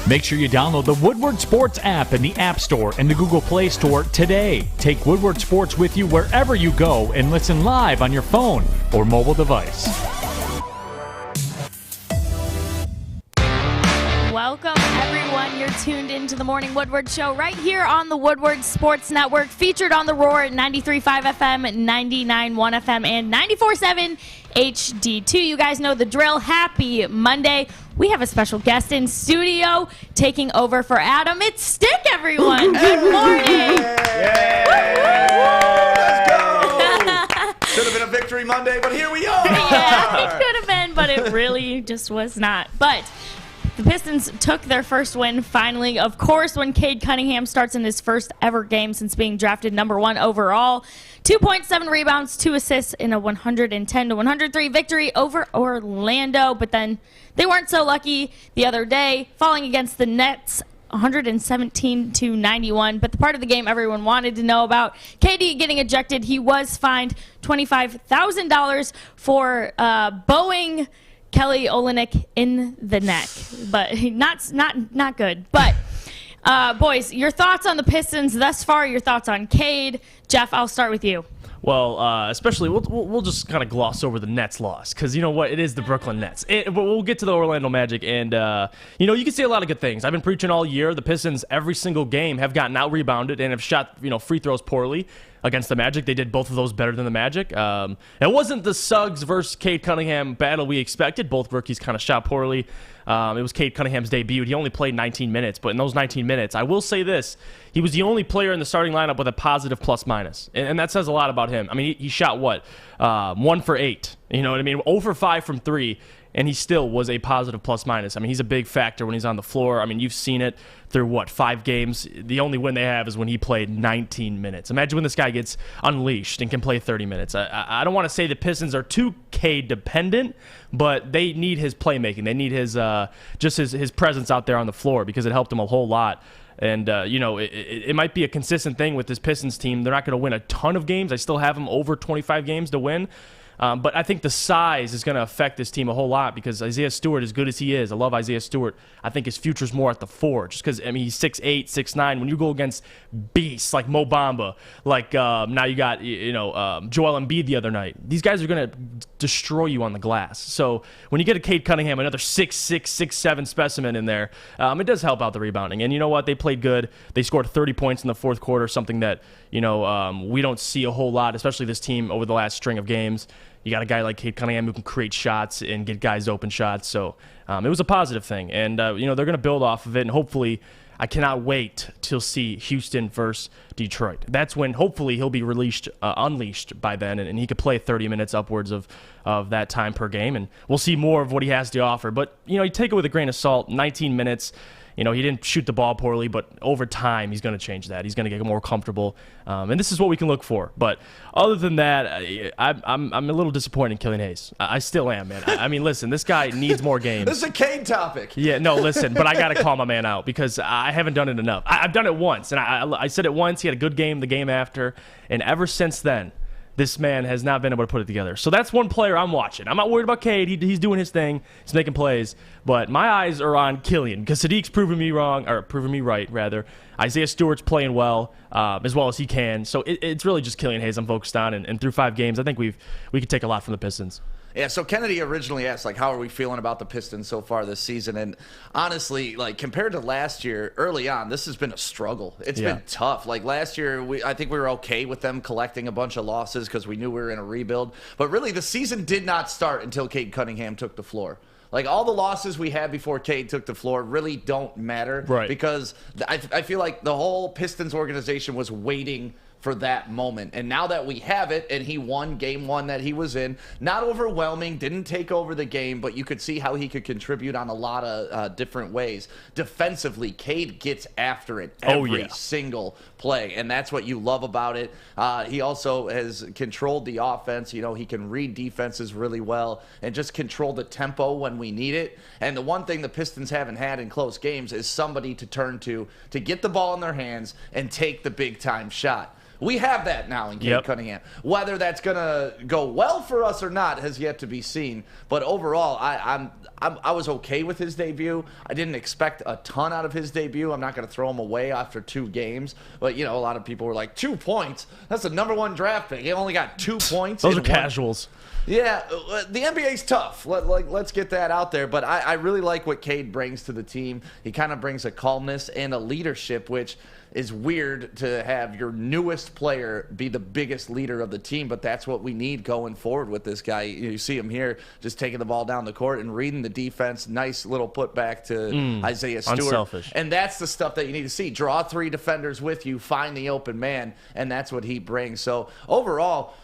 Make sure you download the Woodward Sports app in the App Store and the Google Play Store today. Take Woodward Sports with you wherever you go and listen live on your phone or mobile device. Welcome, everyone. You're tuned into the Morning Woodward Show right here on the Woodward Sports Network, featured on the Roar at 93.5 FM, 99.1 FM, and 94.7 HD2. You guys know the drill. Happy Monday. We have a special guest in studio taking over for Adam. It's Stick, everyone. Good morning. Let's go. Should have been a victory Monday, but here we are. Yeah, it could have been, but it really just was not. But the Pistons took their first win finally, of course, when Cade Cunningham starts in his first ever game since being drafted number 1 overall. 2.7 rebounds, 2 assists in a 110-103 victory over Orlando. But then they weren't so lucky the other day, falling against the Nets 117-91. But the part of the game everyone wanted to know about, KD getting ejected. He was fined $25,000 for bowing Kelly Olynyk in the neck, but not good. But boys, your thoughts on the Pistons thus far? Your thoughts on Cade? Jeff, I'll start with you. Well, especially we'll just kind of gloss over the Nets loss because you know what, it is the Brooklyn Nets. But we'll get to the Orlando Magic, and you can see a lot of good things. I've been preaching all year. The Pistons every single game have gotten out rebounded and have shot free throws poorly against the Magic. They did both of those better than the Magic. It wasn't the Suggs versus Cade Cunningham battle we expected. Both rookies kind of shot poorly. It was Cade Cunningham's debut. He only played 19 minutes, but in those 19 minutes, I will say this, he was the only player in the starting lineup with a positive plus-minus, and that says a lot about him. I mean, he shot, 1 for 8, you know what I mean? 0 for 5 from 3, and he still was a positive plus-minus. I mean, he's a big factor when he's on the floor. I mean, you've seen it through, 5 games? The only win they have is when he played 19 minutes. Imagine when this guy gets unleashed and can play 30 minutes. I don't want to say the Pistons are too Cade-dependent, but they need his playmaking. They need his his presence out there on the floor because it helped him a whole lot. And, it might be a consistent thing with this Pistons team. They're not going to win a ton of games. I still have them over 25 games to win. But I think the size is going to affect this team a whole lot because Isaiah Stewart, as good as he is, I love Isaiah Stewart. I think his future's more at the 4 just because, he's 6'8", 6'9". When you go against beasts like Mo Bamba, like now you got, Joel Embiid the other night, these guys are going to destroy you on the glass. So when you get a Cade Cunningham, another 6'6", 6'7" specimen in there, it does help out the rebounding. And you know what? They played good. They scored 30 points in the fourth quarter, something that, we don't see a whole lot, especially this team over the last string of games. You got a guy like Cade Cunningham who can create shots and get guys open shots. So it was a positive thing. And, they're going to build off of it. And hopefully, I cannot wait to see Houston versus Detroit. That's when hopefully he'll be unleashed by then. And he could play 30 minutes upwards of that time per game. And we'll see more of what he has to offer. But, you take it with a grain of salt. 19 minutes. He didn't shoot the ball poorly, but over time, he's going to change that. He's going to get more comfortable, and this is what we can look for. But other than that, I'm a little disappointed in Killian Hayes. I still am, man. I mean, listen, this guy needs more games. This is a Cade topic. Yeah, no, listen, but I got to call my man out because I haven't done it enough. I've done it once, and I said it once. He had a good game the game after, and ever since then, this man has not been able to put it together. So that's one player I'm watching. I'm not worried about Cade. He's doing his thing. He's making plays. But my eyes are on Killian because Sadiq's proving me right, rather. Isaiah Stewart's playing well as he can. So it's really just Killian Hayes I'm focused on. And through 5 games, I think we could take a lot from the Pistons. Yeah, so Kennedy originally asked, how are we feeling about the Pistons so far this season? And honestly, compared to last year, early on, this has been a struggle. It's been tough. Last year, I think we were okay with them collecting a bunch of losses because we knew we were in a rebuild. But really, the season did not start until Cade Cunningham took the floor. All the losses we had before Cade took the floor really don't matter. Right. Because I feel like the whole Pistons organization was waiting for that moment. And now that we have it, and he won game 1 that he was in, not overwhelming, didn't take over the game, but you could see how he could contribute on a lot of different ways. Defensively, Cade gets after it every single play, and that's what you love about it. He also has controlled the offense. He can read defenses really well and just control the tempo when we need it. And the one thing the Pistons haven't had in close games is somebody to turn to get the ball in their hands and take the big-time shot. We have that now in Cade Cunningham. Whether that's going to go well for us or not has yet to be seen. But overall, I was okay with his debut. I didn't expect a ton out of his debut. I'm not going to throw him away after 2 games. But, a lot of people were like, 2 points? That's the #1 draft pick. He only got 2 points. Those are casuals. Yeah, the NBA's tough. Let's get that out there. But I really like what Cade brings to the team. He kind of brings a calmness and a leadership, which is weird to have your newest player be the biggest leader of the team, but that's what we need going forward with this guy. You see him here just taking the ball down the court and reading the defense. Nice little putback to Isaiah Stewart. Unselfish. And that's the stuff that you need to see. Draw 3 defenders with you, find the open man, and that's what he brings. So overall,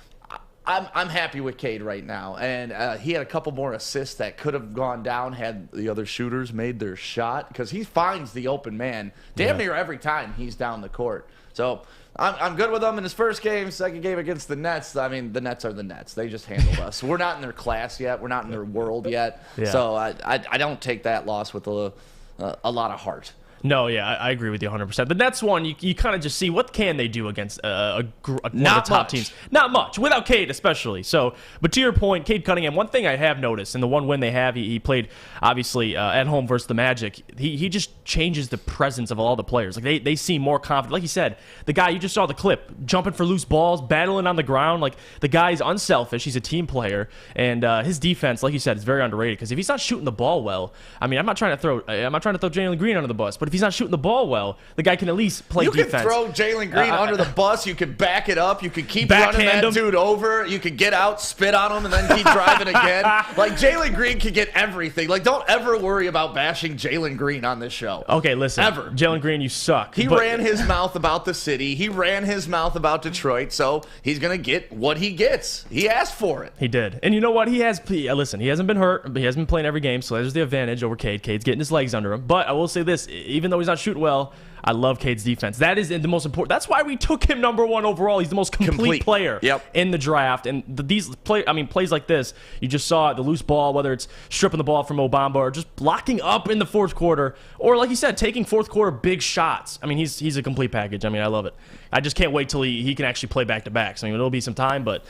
I'm happy with Cade right now, and he had a couple more assists that could have gone down had the other shooters made their shot, because he finds the open man damn near every time he's down the court. So I'm good with him in his first game. Second game against the Nets, I mean, the Nets are the Nets. They just handled us. We're not in their class yet. We're not in their world yet. So I don't take that loss with a lot of heart. No, yeah, I agree with you 100%. The Nets one, you kind of just see what can they do against one of the top teams. Not much, without Cade especially. So, but to your point, Cade Cunningham, one thing I have noticed, in the one win they have, he played, obviously, at home versus the Magic. He just changes the presence of all the players. Like, they seem more confident. Like you said, the guy, you just saw the clip, jumping for loose balls, battling on the ground. Like, the guy's unselfish. He's a team player. And his defense, like you said, is very underrated, because if he's not shooting the ball well, I mean, I'm not trying to throw Jalen Green under the bus, but if he's not shooting the ball well, the guy can at least play defense. You can throw Jalen Green under the bus. You can back it up. You can keep running that dude over. You can get out, spit on him, and then keep driving again. Like, Jalen Green can get everything. Like, don't ever worry about bashing Jalen Green on this show. Okay, listen. Ever. Jalen Green, you suck. He ran his mouth about the city. He ran his mouth about Detroit, so he's going to get what he gets. He asked for it. He did. And you know what? Listen, he hasn't been hurt, but he hasn't been playing every game, so there's the advantage over Cade. Cade's getting his legs under him. But I will say this, even though he's not shooting well, I love Cade's defense. That is the most important. That's why we took him #1 overall. He's the most complete player in the draft. And plays like this, you just saw the loose ball, whether it's stripping the ball from Obama or just blocking up in the fourth quarter, or like you said, taking fourth quarter big shots. I mean, he's a complete package. I mean, I love it. I just can't wait till he can actually play back-to-backs. I mean, it'll be some time, but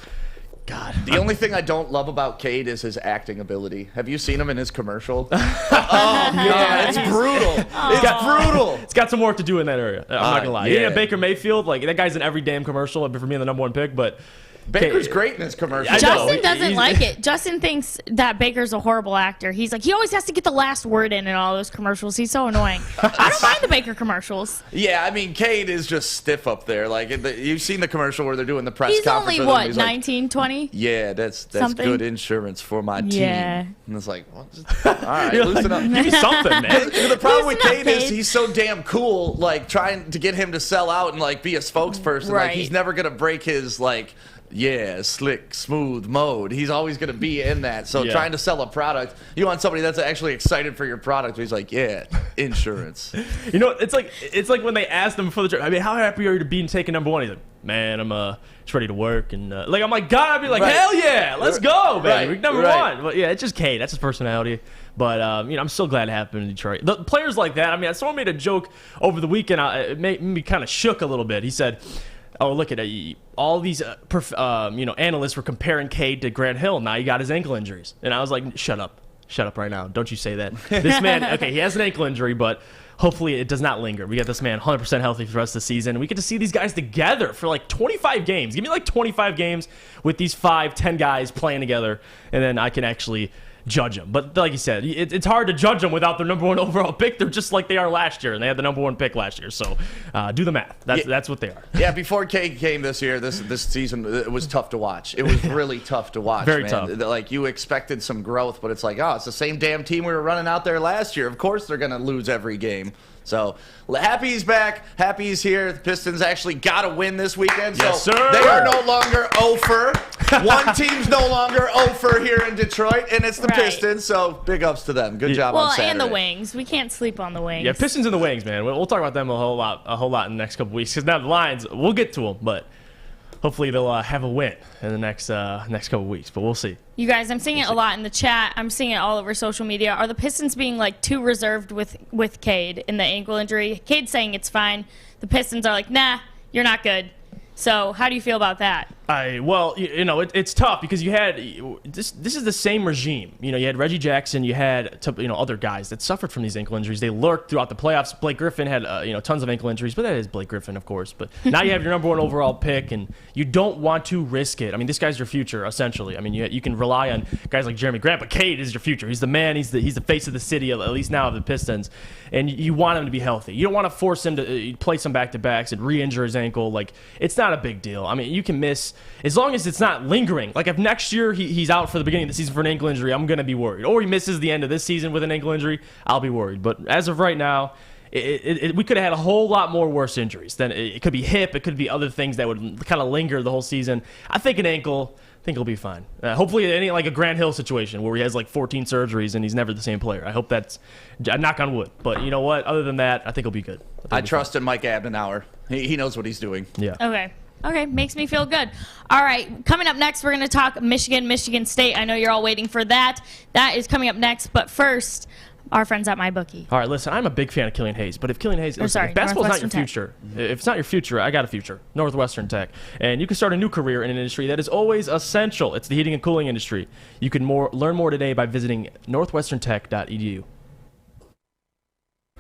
God. The only thing I don't love about Cade is his acting ability. Have you seen him in his commercial? Yeah, it's brutal. It's brutal. It's got some work to do in that area. I'm not gonna lie. Yeah, Baker Mayfield, like that guy's in every damn commercial for being the #1 pick, but Baker's great in his commercial. Justin doesn't like it. Justin thinks that Baker's a horrible actor. He's like, he always has to get the last word in all those commercials. He's so annoying. I don't mind the Baker commercials. Yeah, I mean, Cade is just stiff up there. Like, you've seen the commercial where they're doing the press conference. He's only, what, 19, 20? Yeah, that's good insurance for my team. Yeah. And it's like, well, all right, loosen up. Give me something, man. The problem with Cade is he's so damn cool, like, trying to get him to sell out and, like, be a spokesperson. Right. Like, he's never going to break his, like, slick, smooth mode. He's always going to be in that. So trying to sell a product, you want somebody that's actually excited for your product. He's like, insurance. You know, it's like when they asked him before the draft, I mean, how happy are you to be taken #1? He's like, man, I'm just ready to work. And like, I'm like, God, I'd be like, hell yeah, let's go, baby. #1. But yeah, it's just Cade. That's his personality. But, I'm so glad it happened in Detroit. The players like that, I mean, someone made a joke over the weekend. It made me kind of shook a little bit. He said, oh, look at it. All these analysts were comparing Cade to Grant Hill. Now he got his ankle injuries. And I was like, shut up right now. Don't you say that. This man, okay, he has an ankle injury, but hopefully it does not linger. We got this man 100% healthy for the rest of the season. We get to see these guys together for like 25 games. Give me like 25 games with these 5-10 guys playing together, and then I can actually judge them. But like you said, it's hard to judge them without their #1 overall pick. They're just like they are last year, and they had the #1 pick last year. So do the math. That's what they are. Yeah, before Cade came this year, this season, it was tough to watch. It was really tough to watch. Very man. tough. Like, you expected some growth, but it's like, it's the same damn team we were running out there last year. Of course they're going to lose every game. So happy he's back. Happy he's here. The Pistons actually got a win this weekend. Yes, so sir. They are no longer 0-for. One team's no longer 0-for here in Detroit, and it's the Pistons. So big ups to them. Good job on Saturday. And the Wings. We can't sleep on the Wings. Yeah, Pistons and the Wings, man. We'll talk about them a whole lot in the next couple weeks. Because now the Lions, we'll get to them, but hopefully they'll have a win in the next couple weeks. But we'll see. You guys, I'm seeing it a lot in the chat. I'm seeing it all over social media. Are the Pistons being like too reserved with Cade in the ankle injury? Cade's saying it's fine. The Pistons are like, nah, you're not good. So how do you feel about that? It's tough because you had this is the same regime. You had Reggie Jackson, you had other guys that suffered from these ankle injuries. They lurked throughout the playoffs. Blake Griffin had tons of ankle injuries, but that is Blake Griffin, of course. But now you have your number 1 overall pick, and you don't want to risk it. I mean, this guy's your future essentially. I mean, you can rely on guys like Jeremy Grant, but Cade is your future. He's the man. He's the face of the city, at least now of the Pistons, and you want him to be healthy. You don't want to force him to play some back-to-backs and re-injure his ankle. Like, it's not a big deal. I mean, you can miss as long as it's not lingering. Like, if next year he's out for the beginning of the season for an ankle injury, I'm going to be worried. Or he misses the end of this season with an ankle injury, I'll be worried. But as of right now, we could have had a whole lot more worse injuries. It could be hip, it could be other things that would kind of linger the whole season. I think an ankle, he'll be fine. Hopefully, like a Grant Hill situation where he has like 14 surgeries and he's never the same player. I hope that's knock on wood. But you know what? Other than that, I think he'll be good. I trust in Mike Abdenauer. He knows what he's doing. Yeah. Okay, makes me feel good. All right, coming up next, we're going to talk Michigan State. I know you're all waiting for that. That is coming up next. But first, our friends at MyBookie. All right, listen, I'm a big fan of Killian Hayes, but if Killian Hayes, if basketball's not your future, if it's not your future, I got a future, Northwestern Tech. And you can start a new career in an industry that is always essential. It's the heating and cooling industry. You can learn more today by visiting northwesterntech.edu.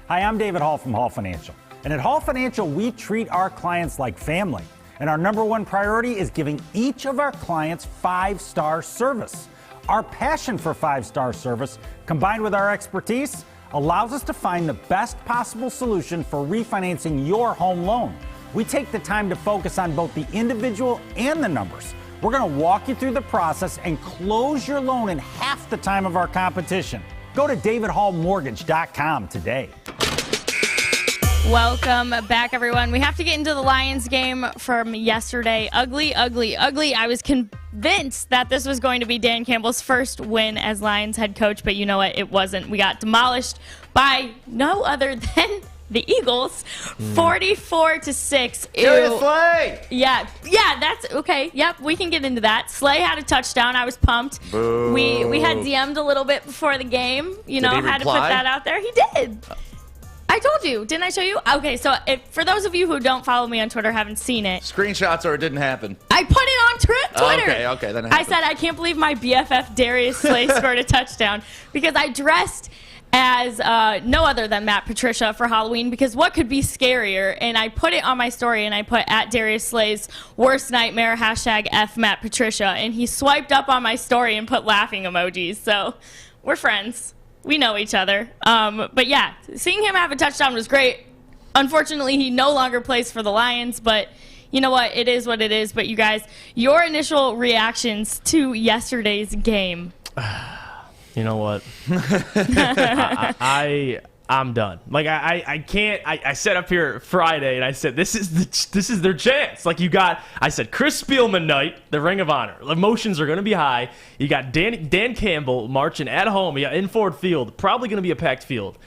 Hi, I'm David Hall from Hall Financial. And at Hall Financial, we treat our clients like family. And our number 1 priority is giving each of our clients 5-star service. Our passion for 5-star service, combined with our expertise, allows us to find the best possible solution for refinancing your home loan. We take the time to focus on both the individual and the numbers. We're going to walk you through the process and close your loan in half the time of our competition. Go to davidhallmortgage.com today. Welcome back, everyone. We have to get into the Lions game from yesterday. Ugly. I was convinced that this was going to be Dan Campbell's first win as Lions head coach, but you know what? It wasn't. We got demolished by no other than the Eagles, 44-6. Darius Slay! Yeah, that's okay. Yep, we can get into that. Slay had a touchdown. I was pumped. Boo. We had DM'd a little bit before the game. Did he had to put reply? that out there. He did. I told you. Didn't I show you? Okay, so for those of you who don't follow me on Twitter, haven't seen it. Screenshots or it didn't happen. I put it on Twitter. Okay, then it I happened. said I can't believe my BFF Darius Slay scored a touchdown because I dressed as no other than Matt Patricia for Halloween because what could be scarier? And I put it on my story and I put at Darius Slay's worst nightmare #F Matt Patricia, and he swiped up on my story and put laughing emojis. So we're friends. We know each other. But yeah, seeing him have a touchdown was great. Unfortunately, he no longer plays for the Lions, but you know what? It is what it is. But you guys, your initial reactions to yesterday's game. You know what? I'm done. Like I can't. I sat up here Friday and I said this is their chance. Like I said Chris Spielman night, the Ring of Honor. Emotions are going to be high. You got Dan Campbell marching at home. You got in Ford Field, probably going to be a packed field.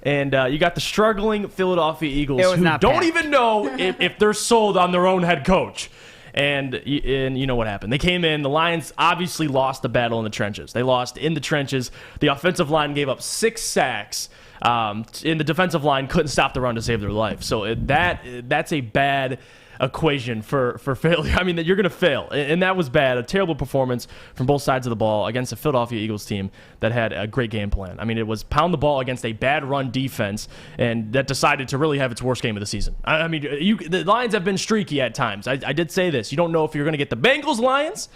And you got the struggling Philadelphia Eagles who don't even know if they're sold on their own head coach. And you know what happened. They came in. The Lions obviously lost the battle in the trenches. They lost in the trenches. The offensive line gave up 6 sacks. And the defensive line couldn't stop the run to save their life. So that's a bad equation for failure. I mean, you're going to fail. And that was bad. A terrible performance from both sides of the ball against a Philadelphia Eagles team that had a great game plan. I mean, it was pound the ball against a bad run defense, and that decided to really have its worst game of the season. I mean, the Lions have been streaky at times. I did say this. You don't know if you're going to get the Bengals Lions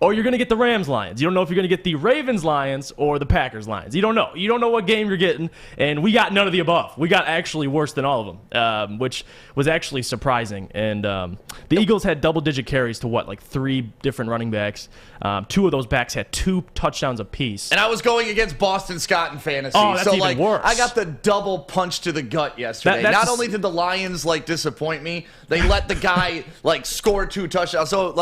or you're going to get the Rams Lions. You don't know if you're going to get the Ravens Lions or the Packers Lions. You don't know. You don't know what game you're getting, and we got none of the above. We got actually worse than all of them, which was actually surprising. And the Eagles had double-digit carries to like 3 different running backs. 2 of those backs had 2 touchdowns apiece. And I was going against Boston Scott in fantasy. Oh, that's even worse. I got the double punch to the gut yesterday. Not only did the Lions disappoint me, they let the guy score 2 touchdowns. So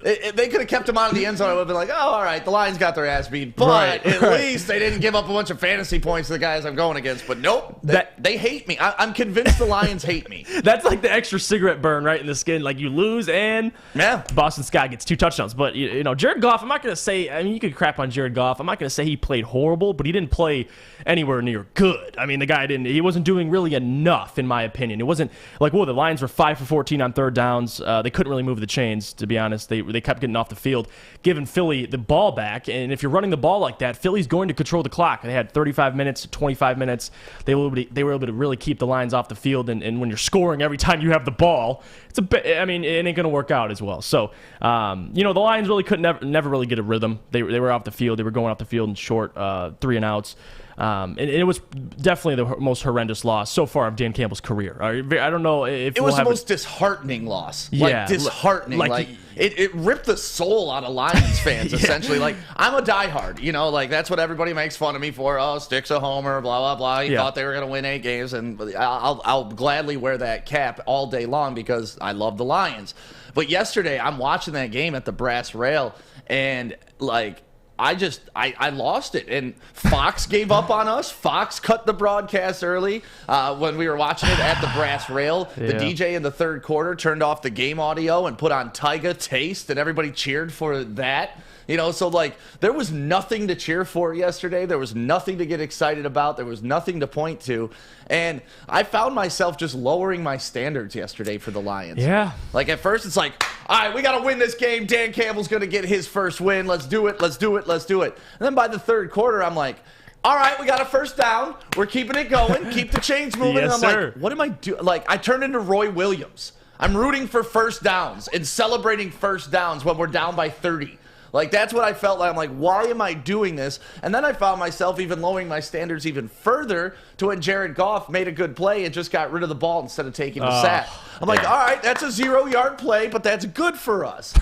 They could have kept him out of the end zone. I would have been like, oh, all right, the Lions got their ass beat. But at least they didn't give up a bunch of fantasy points to the guys I'm going against. But nope, they hate me. I'm convinced the Lions hate me. That's like the extra cigarette burn right in the skin. Like, you lose and Boston Scott gets 2 touchdowns. But, you know, Jared Goff, I'm not going to say, I mean, you could crap on Jared Goff. I'm not going to say he played horrible, but he didn't play anywhere near good. I mean, the guy he wasn't doing really enough, in my opinion. It wasn't like, the Lions were 5 for 14 on third downs. They couldn't really move the chains, to be honest. They kept getting off the field, giving Philly the ball back. And if you're running the ball like that, Philly's going to control the clock. They had 35 minutes, 25 minutes. They were able to really keep the Lions off the field. And when you're scoring every time you have the ball, it ain't going to work out as well. So, you know, the Lions really could never really get a rhythm. They were off the field. They were going off the field in short 3 and outs. And it was definitely the most horrendous loss so far of Dan Campbell's career. I don't know if it was the most disheartening loss. Yeah, disheartening. Like it ripped the soul out of Lions fans, essentially. Like, I'm a diehard, you know, like that's what everybody makes fun of me for. Oh, Stick's a homer, blah, blah, blah. He thought they were going to win 8 games, and I'll gladly wear that cap all day long because I love the Lions. But yesterday, I'm watching that game at the brass rail, and like, I lost it, and Fox gave up on us. Fox cut the broadcast early when we were watching it at the brass rail. The DJ in the third quarter turned off the game audio and put on Tyga Taste, and everybody cheered for that. You know, so like there was nothing to cheer for yesterday. There was nothing to get excited about. There was nothing to point to. And I found myself just lowering my standards yesterday for the Lions. Yeah. Like at first it's like, all right, we got to win this game. Dan Campbell's going to get his first win. Let's do it. Let's do it. Let's do it. And then by the third quarter, I'm like, all right, we got a first down. We're keeping it going. Keep the chains moving. Yes, and I'm sir. like, what am I doing? Like, I turned into Roy Williams. I'm rooting for first downs and celebrating first downs when we're down by 30. Like, that's what I felt like. I'm like, why am I doing this? And then I found myself even lowering my standards even further to when Jared Goff made a good play and just got rid of the ball instead of taking the sack. I'm like, all right, that's a 0-yard play, but that's good for us.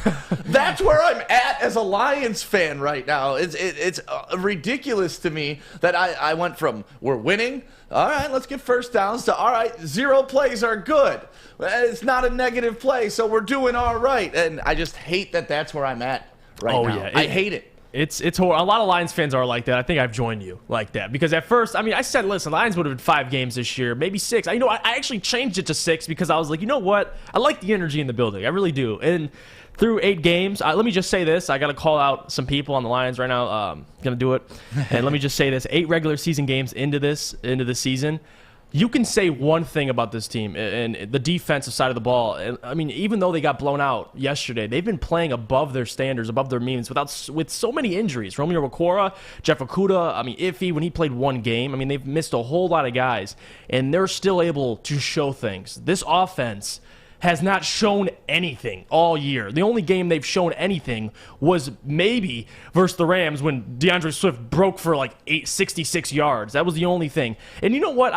That's where I'm at as a Lions fan right now. It's ridiculous to me that I went from we're winning, all right, let's get first downs, to all right, 0 plays are good. It's not a negative play, so we're doing all right. And I just hate that that's where I'm at. Right now. Yeah. I hate it. It's horrible. A lot of Lions fans are like that. I think I've joined you like that. Because at first, I mean, I said, listen, Lions would have been 5 games this year, maybe 6. I actually changed it to 6 because I was like, you know what? I like the energy in the building. I really do. And through 8 games, let me just say this. I got to call out some people on the Lions right now. Going to do it. And let me just say this. 8 regular season games into the season. You can say one thing about this team and the defensive side of the ball. I mean, even though they got blown out yesterday, they've been playing above their standards, above their means, with so many injuries. Romeo Okwara, Jeff Okudah, I mean, Iffy, when he played 1 game, I mean, they've missed a whole lot of guys, and they're still able to show things. This offense has not shown anything all year. The only game they've shown anything was maybe versus the Rams when DeAndre Swift broke for like 66 yards. That was the only thing. And you know what?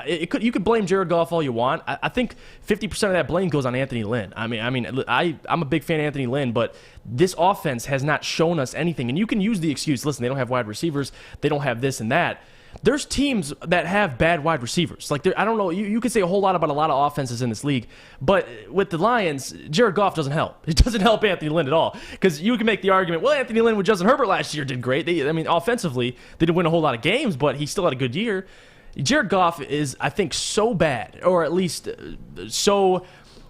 You could blame Jared Goff all you want. I think 50% of that blame goes on Anthony Lynn. I'm a big fan of Anthony Lynn, but this offense has not shown us anything. And you can use the excuse, listen, they don't have wide receivers, they don't have this and that. There's teams that have bad wide receivers. Like, I don't know, you could say a whole lot about a lot of offenses in this league, but with the Lions, Jared Goff doesn't help. It doesn't help Anthony Lynn at all. Because you can make the argument, well, Anthony Lynn with Justin Herbert last year did great. Offensively, they didn't win a whole lot of games, but he still had a good year. Jared Goff is, I think, so bad, or at least so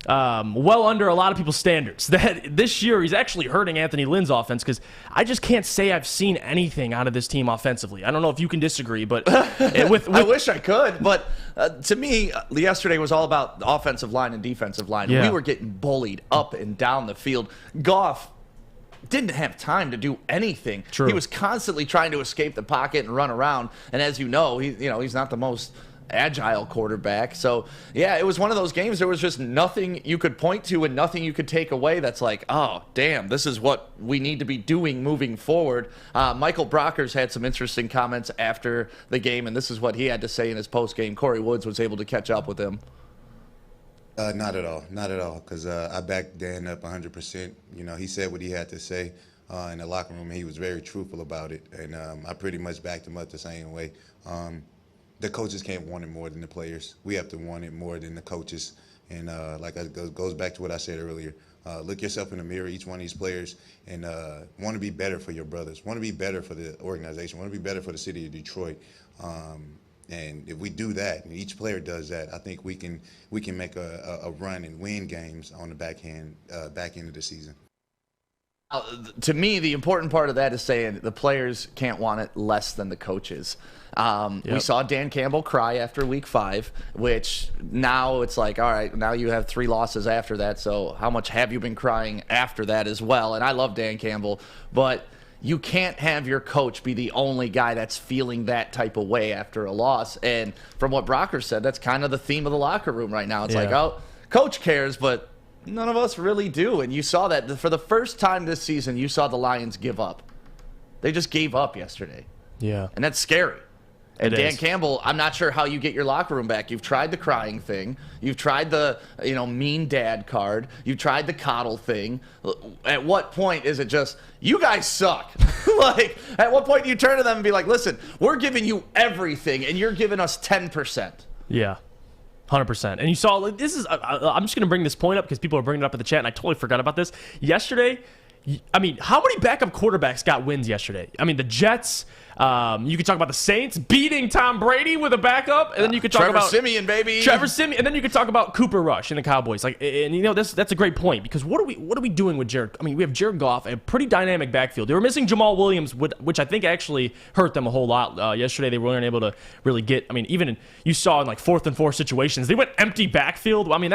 well under a lot of people's standards, that this year he's actually hurting Anthony Lynn's offense, because I just can't say I've seen anything out of this team offensively. I don't know if you can disagree, but I wish I could, but to me, yesterday was all about the offensive line and defensive line. Yeah. We were getting bullied up and down the field. Goff didn't have time to do anything. True. He was constantly trying to escape the pocket and run around, and as you know, he's not the most agile quarterback. So yeah, it was one of those games. There was just nothing you could point to and nothing you could take away that's like, oh damn, this is what we need to be doing moving forward. Michael Brockers had some interesting comments after the game, and this is what he had to say in his post game. Corey Woods was able to catch up with him. Not at all, because I backed Dan up 100%. He said what he had to say in the locker room, and he was very truthful about it, and I pretty much backed him up the same way. The coaches can't want it more than the players. We have to want it more than the coaches. And like it goes back to what I said earlier. Look yourself in the mirror, each one of these players, and want to be better for your brothers, want to be better for the organization, want to be better for the city of Detroit. And if we do that, and each player does that, I think we can make a run and win games on the back end of the season. To me, the important part of that is saying the players can't want it less than the coaches. We saw Dan Campbell cry after week 5, which now it's like, all right, now you have 3 losses after that, so how much have you been crying after that as well? And I love Dan Campbell, but you can't have your coach be the only guy that's feeling that type of way after a loss. And from what Brocker said, that's kind of the theme of the locker room right now. It's like, oh, coach cares, but none of us really do. And you saw that for the first time this season, you saw the Lions give up. They just gave up yesterday. Yeah. And that's scary. And Dan is. Campbell, I'm not sure how you get your locker room back. You've tried the crying thing. You've tried the, mean dad card. You've tried the coddle thing. At what point is it just, you guys suck? Like, at what point do you turn to them and be like, listen, we're giving you everything, and you're giving us 10%? Yeah. 100%. And you saw, this is, I'm just going to bring this point up because people are bringing it up in the chat, and I totally forgot about this. Yesterday, I mean, how many backup quarterbacks got wins yesterday? I mean, the Jets, you could talk about the Saints beating Tom Brady with a backup, and then you could talk about Trevor Siemian, baby. Trevor Siemian, and then you could talk about Cooper Rush and the Cowboys. Like, and that's a great point, because what are we doing with Jared? I mean, we have Jared Goff, a pretty dynamic backfield. They were missing Jamal Williams, which I think actually hurt them a whole lot. Yesterday, they weren't able to really get. I mean, even you saw in like 4th and 4 situations, they went empty backfield. I mean,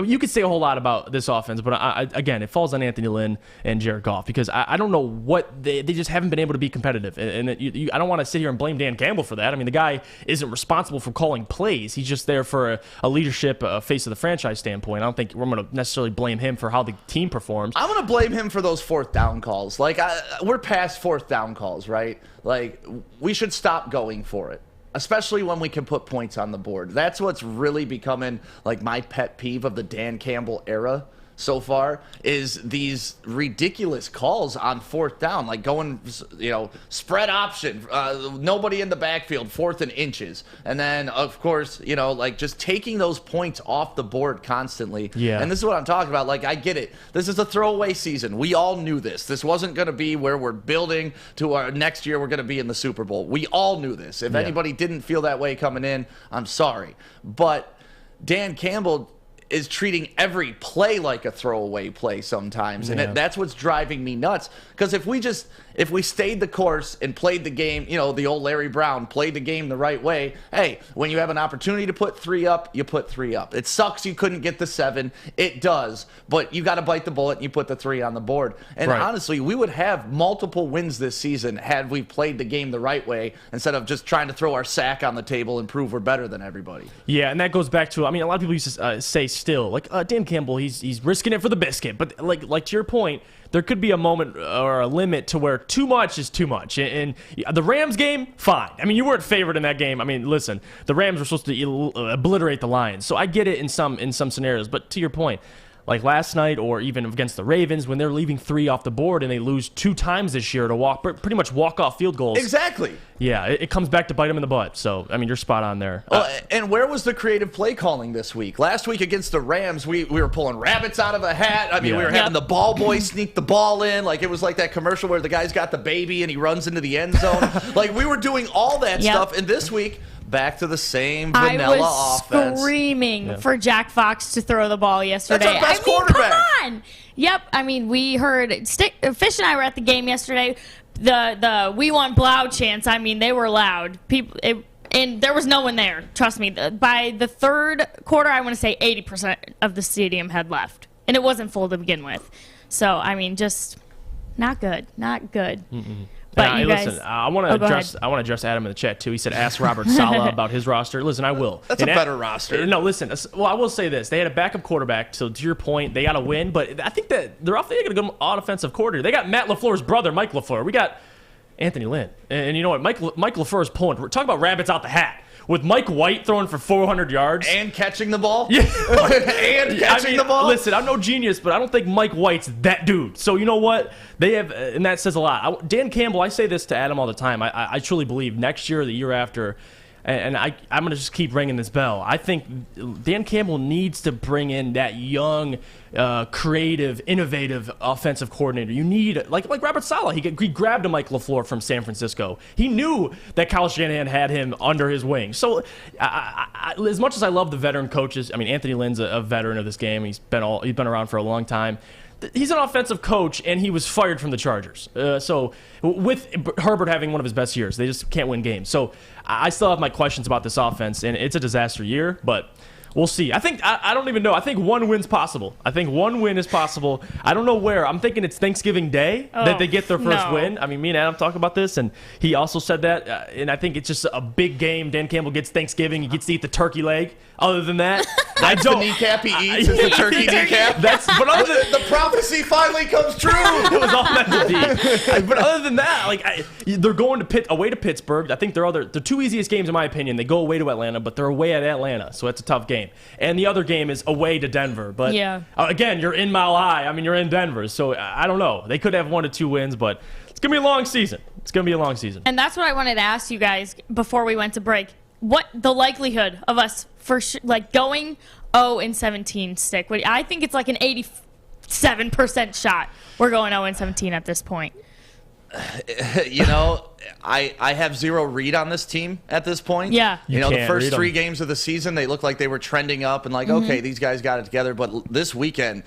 you could say a whole lot about this offense, but again, it falls on Anthony Lynn and Jared Goff, because I don't know what they just haven't been able to be competitive. And I don't want to sit here and blame Dan Campbell for that. I mean, the guy isn't responsible for calling plays. He's just there for a leadership, face of the franchise standpoint. I don't think we're going to necessarily blame him for how the team performs. I'm going to blame him for those 4th down calls. Like, we're past 4th down calls, right? Like, we should stop going for it, especially when we can put points on the board. That's what's really becoming like my pet peeve of the Dan Campbell era so far, is these ridiculous calls on 4th down, like going, spread option, nobody in the backfield, 4th and inches. And then, of course, like just taking those points off the board constantly. Yeah. And this is what I'm talking about. Like, I get it. This is a throwaway season. We all knew this. This wasn't going to be where we're building to our next year. We're going to be in the Super Bowl. We all knew this. If anybody didn't feel that way coming in, I'm sorry. But Dan Campbell is treating every play like a throwaway play sometimes. And that's what's driving me nuts. Because if we stayed the course and played the game, the old Larry Brown played the game the right way, hey, when you have an opportunity to put 3 up, you put 3 up. It sucks you couldn't get the 7. It does. But you got to bite the bullet and you put the 3 on the board. And honestly, we would have multiple wins this season had we played the game the right way, instead of just trying to throw our sack on the table and prove we're better than everybody. Yeah, and that goes back to, I mean, a lot of people used to say still, like, Dan Campbell, he's risking it for the biscuit. But like to your point, there could be a moment or a limit to where too much is too much. And the Rams game, fine. I mean, you weren't favored in that game. I mean, listen, the Rams were supposed to obliterate the Lions. So I get it in some scenarios. But to your point, like last night or even against the Ravens, when they're leaving 3 off the board and they lose 2 times this year to pretty much walk-off field goals. Exactly. Yeah, it comes back to bite them in the butt. So, I mean, you're spot on there. And where was the creative play calling this week? Last week against the Rams, we were pulling rabbits out of a hat. I mean, we were having the ball boy sneak the ball in. Like, it was like that commercial where the guy's got the baby and he runs into the end zone. Like, we were doing all that stuff. And this week, back to the same vanilla offense. I was screaming for Jack Fox to throw the ball yesterday. That's our best quarterback. Come on. Yep. I mean, we heard Fish and I were at the game yesterday. The "We Want Blau" chants. I mean, they were loud. And there was no one there. Trust me. By the 3rd quarter, I want to say 80% of the stadium had left, and it wasn't full to begin with. So I mean, just not good. Not good. But listen, I want to address Adam in the chat too. He said, "Ask Robert Saleh about his roster." Listen, I will. That's a better roster. No, listen. Well, I will say this: they had a backup quarterback. So to your point, they got to win. But I think that they're going to go on offensive coordinator. They got Matt LaFleur's brother, Mike LaFleur. We got Anthony Lynn, and you know what? Mike LaFleur is pulling. We're talking about rabbits out the hat. With Mike White throwing for 400 yards. And catching the ball? Yeah. The ball? Listen, I'm no genius, but I don't think Mike White's that dude. So you know what? They have, and that says a lot. Dan Campbell, I say this to Adam all the time. I truly believe next year or the year after, and I'm going to just keep ringing this bell. I think Dan Campbell needs to bring in that young, creative, innovative offensive coordinator. You need, like Robert Saleh. He grabbed a Mike LaFleur from San Francisco. He knew that Kyle Shanahan had him under his wing. So as much as I love the veteran coaches, I mean, Anthony Lynn's a veteran of this game. He's been around for a long time. He's an offensive coach, and he was fired from the Chargers. So with Herbert having one of his best years, they just can't win games. So I still have my questions about this offense, and it's a disaster year, but we'll see. I don't even know. I think one win's possible. I think one win is possible. I don't know where. I'm thinking it's Thanksgiving Day that they get their first win. I mean, me and Adam talk about this, and he also said that, and I think it's just a big game. Dan Campbell gets Thanksgiving. He gets to eat the turkey leg. Other than that, that's the kneecap he eats is the turkey kneecap. The prophecy finally comes true. It was all meant to be. But other than that, they're going away to Pittsburgh. I think the two easiest games, in my opinion. They go away to Atlanta, but they're away at Atlanta, so it's a tough game. And the other game is away to Denver. But again, you're in Mile High. I mean, you're in Denver, so I don't know. They could have 1 to 2 wins, but it's gonna be a long season. And that's what I wanted to ask you guys before we went to break. What the likelihood of us going 0-17 stick? I think it's like an 87% shot. We're going 0-17 at this point. I have zero read on this team at this point. Yeah. The first 3 games of the season, they looked like they were trending up and okay, these guys got it together. But this weekend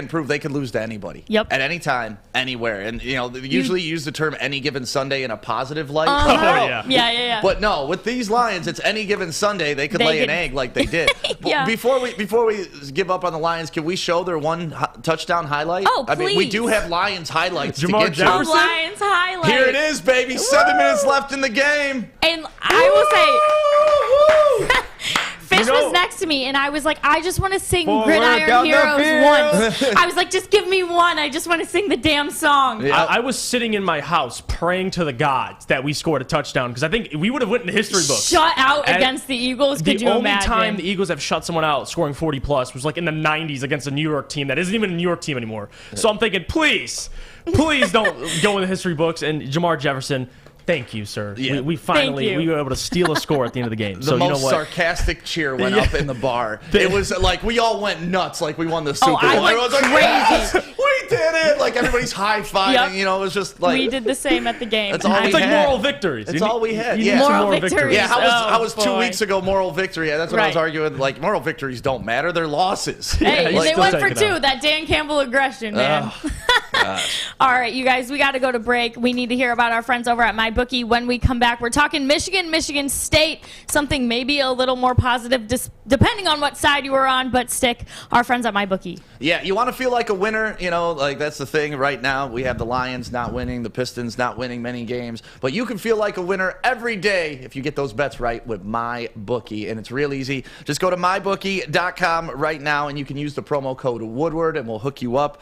proved they could lose to anybody. Yep. At any time, anywhere. And, they usually use the term any given Sunday in a positive light. Yeah. But no, with these Lions, it's any given Sunday they could lay an egg like they did. Yeah. Before we give up on the Lions, can we show their one touchdown highlight? Oh, please. I mean, we do have Lions highlights Jamar to get Jefferson? Lions highlight. Here it is, baby. 7 minutes left in the game. And I will say, Fish was next to me, and I was like, I just want to sing Gridiron Heroes once. I was like, just give me one. I just want to sing the damn song. Yeah. I was sitting in my house praying to the gods that we scored a touchdown because I think we would have went in the history books. Shut out against the Eagles. Could you imagine? The only time the Eagles have shut someone out scoring 40-plus was in the 90s against a New York team that isn't even a New York team anymore. So I'm thinking, please don't go in the history books. And Jamar Jefferson, thank you, sir. Yeah. We finally were able to steal a score at the end of the game. The most sarcastic cheer went up in the bar. It was like we all went nuts, like we won the Super Bowl. I went crazy. Yes, we did it! Like everybody's high fiving. It was just like we did the same at the game. That's all it's we like had. moral victories. That's all we had. Yeah, moral victories. Yeah, how was 2 boy. weeks ago moral victory? Yeah, that's what I was arguing. Like moral victories don't matter; they're losses. Hey, they went for 2. That Dan Campbell aggression, man. All right, you guys, we got to go to break. We need to hear about our friends over at MyBookie. When we come back, we're talking Michigan State, something maybe a little more positive, depending on what side you were on, but stick our friends at MyBookie. Yeah, you want to feel like a winner, that's the thing right now. We have the Lions not winning, the Pistons not winning many games, but you can feel like a winner every day if you get those bets right with MyBookie, and it's real easy. Just go to mybookie.com right now, and you can use the promo code Woodward, and we'll hook you up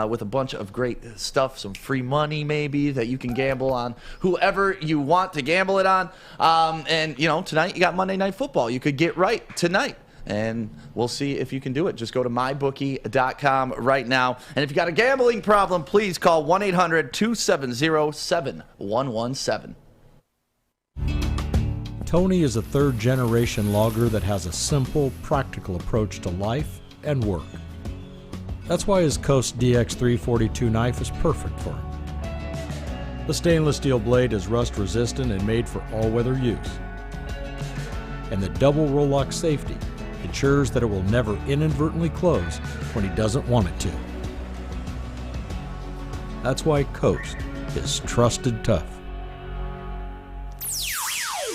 with a bunch of great stuff, some free money maybe that you can gamble on whoever you want to gamble it on. And tonight you got Monday Night Football. You could get right tonight, and we'll see if you can do it. Just go to mybookie.com right now. And if you got a gambling problem, please call 1-800-270-7117. Tony is a third-generation logger that has a simple, practical approach to life and work. That's why his Coast DX342 knife is perfect for him. The stainless steel blade is rust-resistant and made for all-weather use. And the double roll-lock safety ensures that it will never inadvertently close when he doesn't want it to. That's why Coast is trusted tough.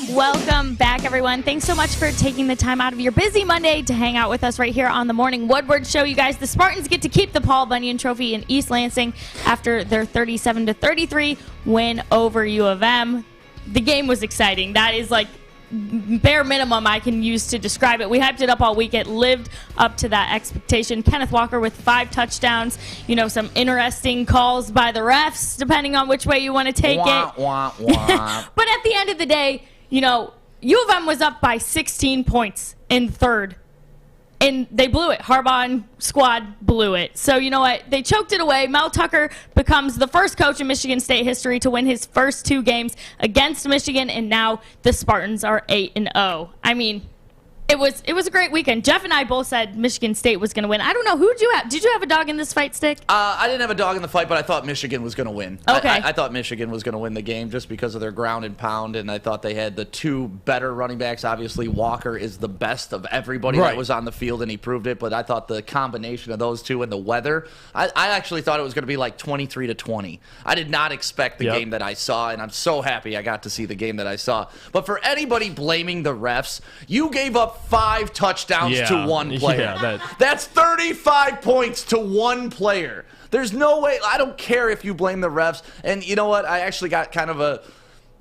Welcome back, everyone. Thanks so much for taking the time out of your busy Monday to hang out with us right here on the Morning Woodward Show. You guys, the Spartans get to keep the Paul Bunyan Trophy in East Lansing after their 37-33 win over U of M. The game was exciting. That is like bare minimum I can use to describe it. We hyped it up all week. It lived up to that expectation. Kenneth Walker with 5 touchdowns. Some interesting calls by the refs, depending on which way you want to take it. But But at the end of the day, U of M was up by 16 points in third. and they blew it. Harbaugh and squad blew it. So you know what? They choked it away. Mel Tucker becomes the first coach in Michigan State history to win his first 2 games against Michigan, and now the Spartans are 8-0. I mean, it was a great weekend. Jeff and I both said Michigan State was going to win. I don't know. Who did you have? Did you have a dog in this fight, Stick? I didn't have a dog in the fight, but I thought Michigan was going to win. Okay. I thought Michigan was going to win the game just because of their ground and pound, and I thought they had the 2 better running backs. Obviously, Walker is the best of everybody that was on the field, and he proved it, but I thought the combination of those 2 and the weather, I actually thought it was going to be like 23-20. I did not expect the game that I saw, and I'm so happy I got to see the game that I saw. But for anybody blaming the refs, you gave up 5 touchdowns to 1 player. Yeah, That's 35 points to 1 player. There's no way. I don't care if you blame the refs. And you know what? I actually got kind of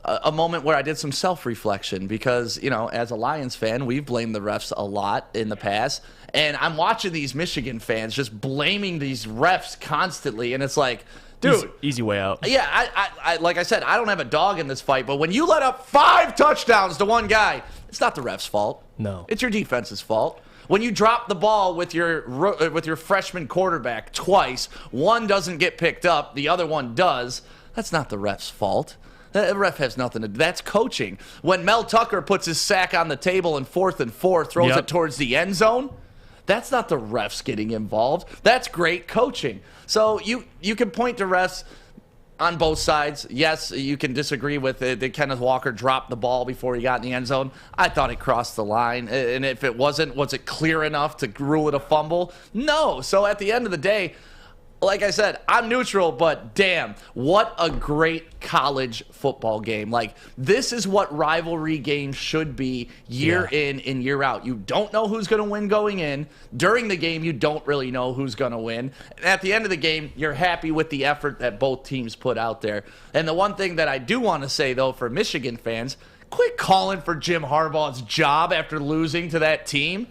a moment where I did some self-reflection because, you know, as a Lions fan, we've blamed the refs a lot in the past. And I'm watching these Michigan fans just blaming these refs constantly. And it's like, dude. Easy way out. Yeah, I like I said, I don't have a dog in this fight. But when you let up 5 touchdowns to 1 guy, it's not the ref's fault. No. It's your defense's fault. When you drop the ball with your freshman quarterback twice, one doesn't get picked up, the other one does, that's not the ref's fault. The ref has nothing to do. That's coaching. When Mel Tucker puts his sack on the table in 4th and 4, throws it towards the end zone, that's not the refs getting involved. That's great coaching. So you can point to refs on both sides. Yes, you can disagree with it. That Kenneth Walker dropped the ball before he got in the end zone. I thought it crossed the line. And if it wasn't, was it clear enough to rule it a fumble? No. So at the end of the day, like I said, I'm neutral, but damn, what a great college football game. Like, this is what rivalry games should be year in and year out. You don't know who's going to win going in. During the game, you don't really know who's going to win. And at the end of the game, you're happy with the effort that both teams put out there. And the one thing that I do want to say, though, for Michigan fans, quit calling for Jim Harbaugh's job after losing to that team.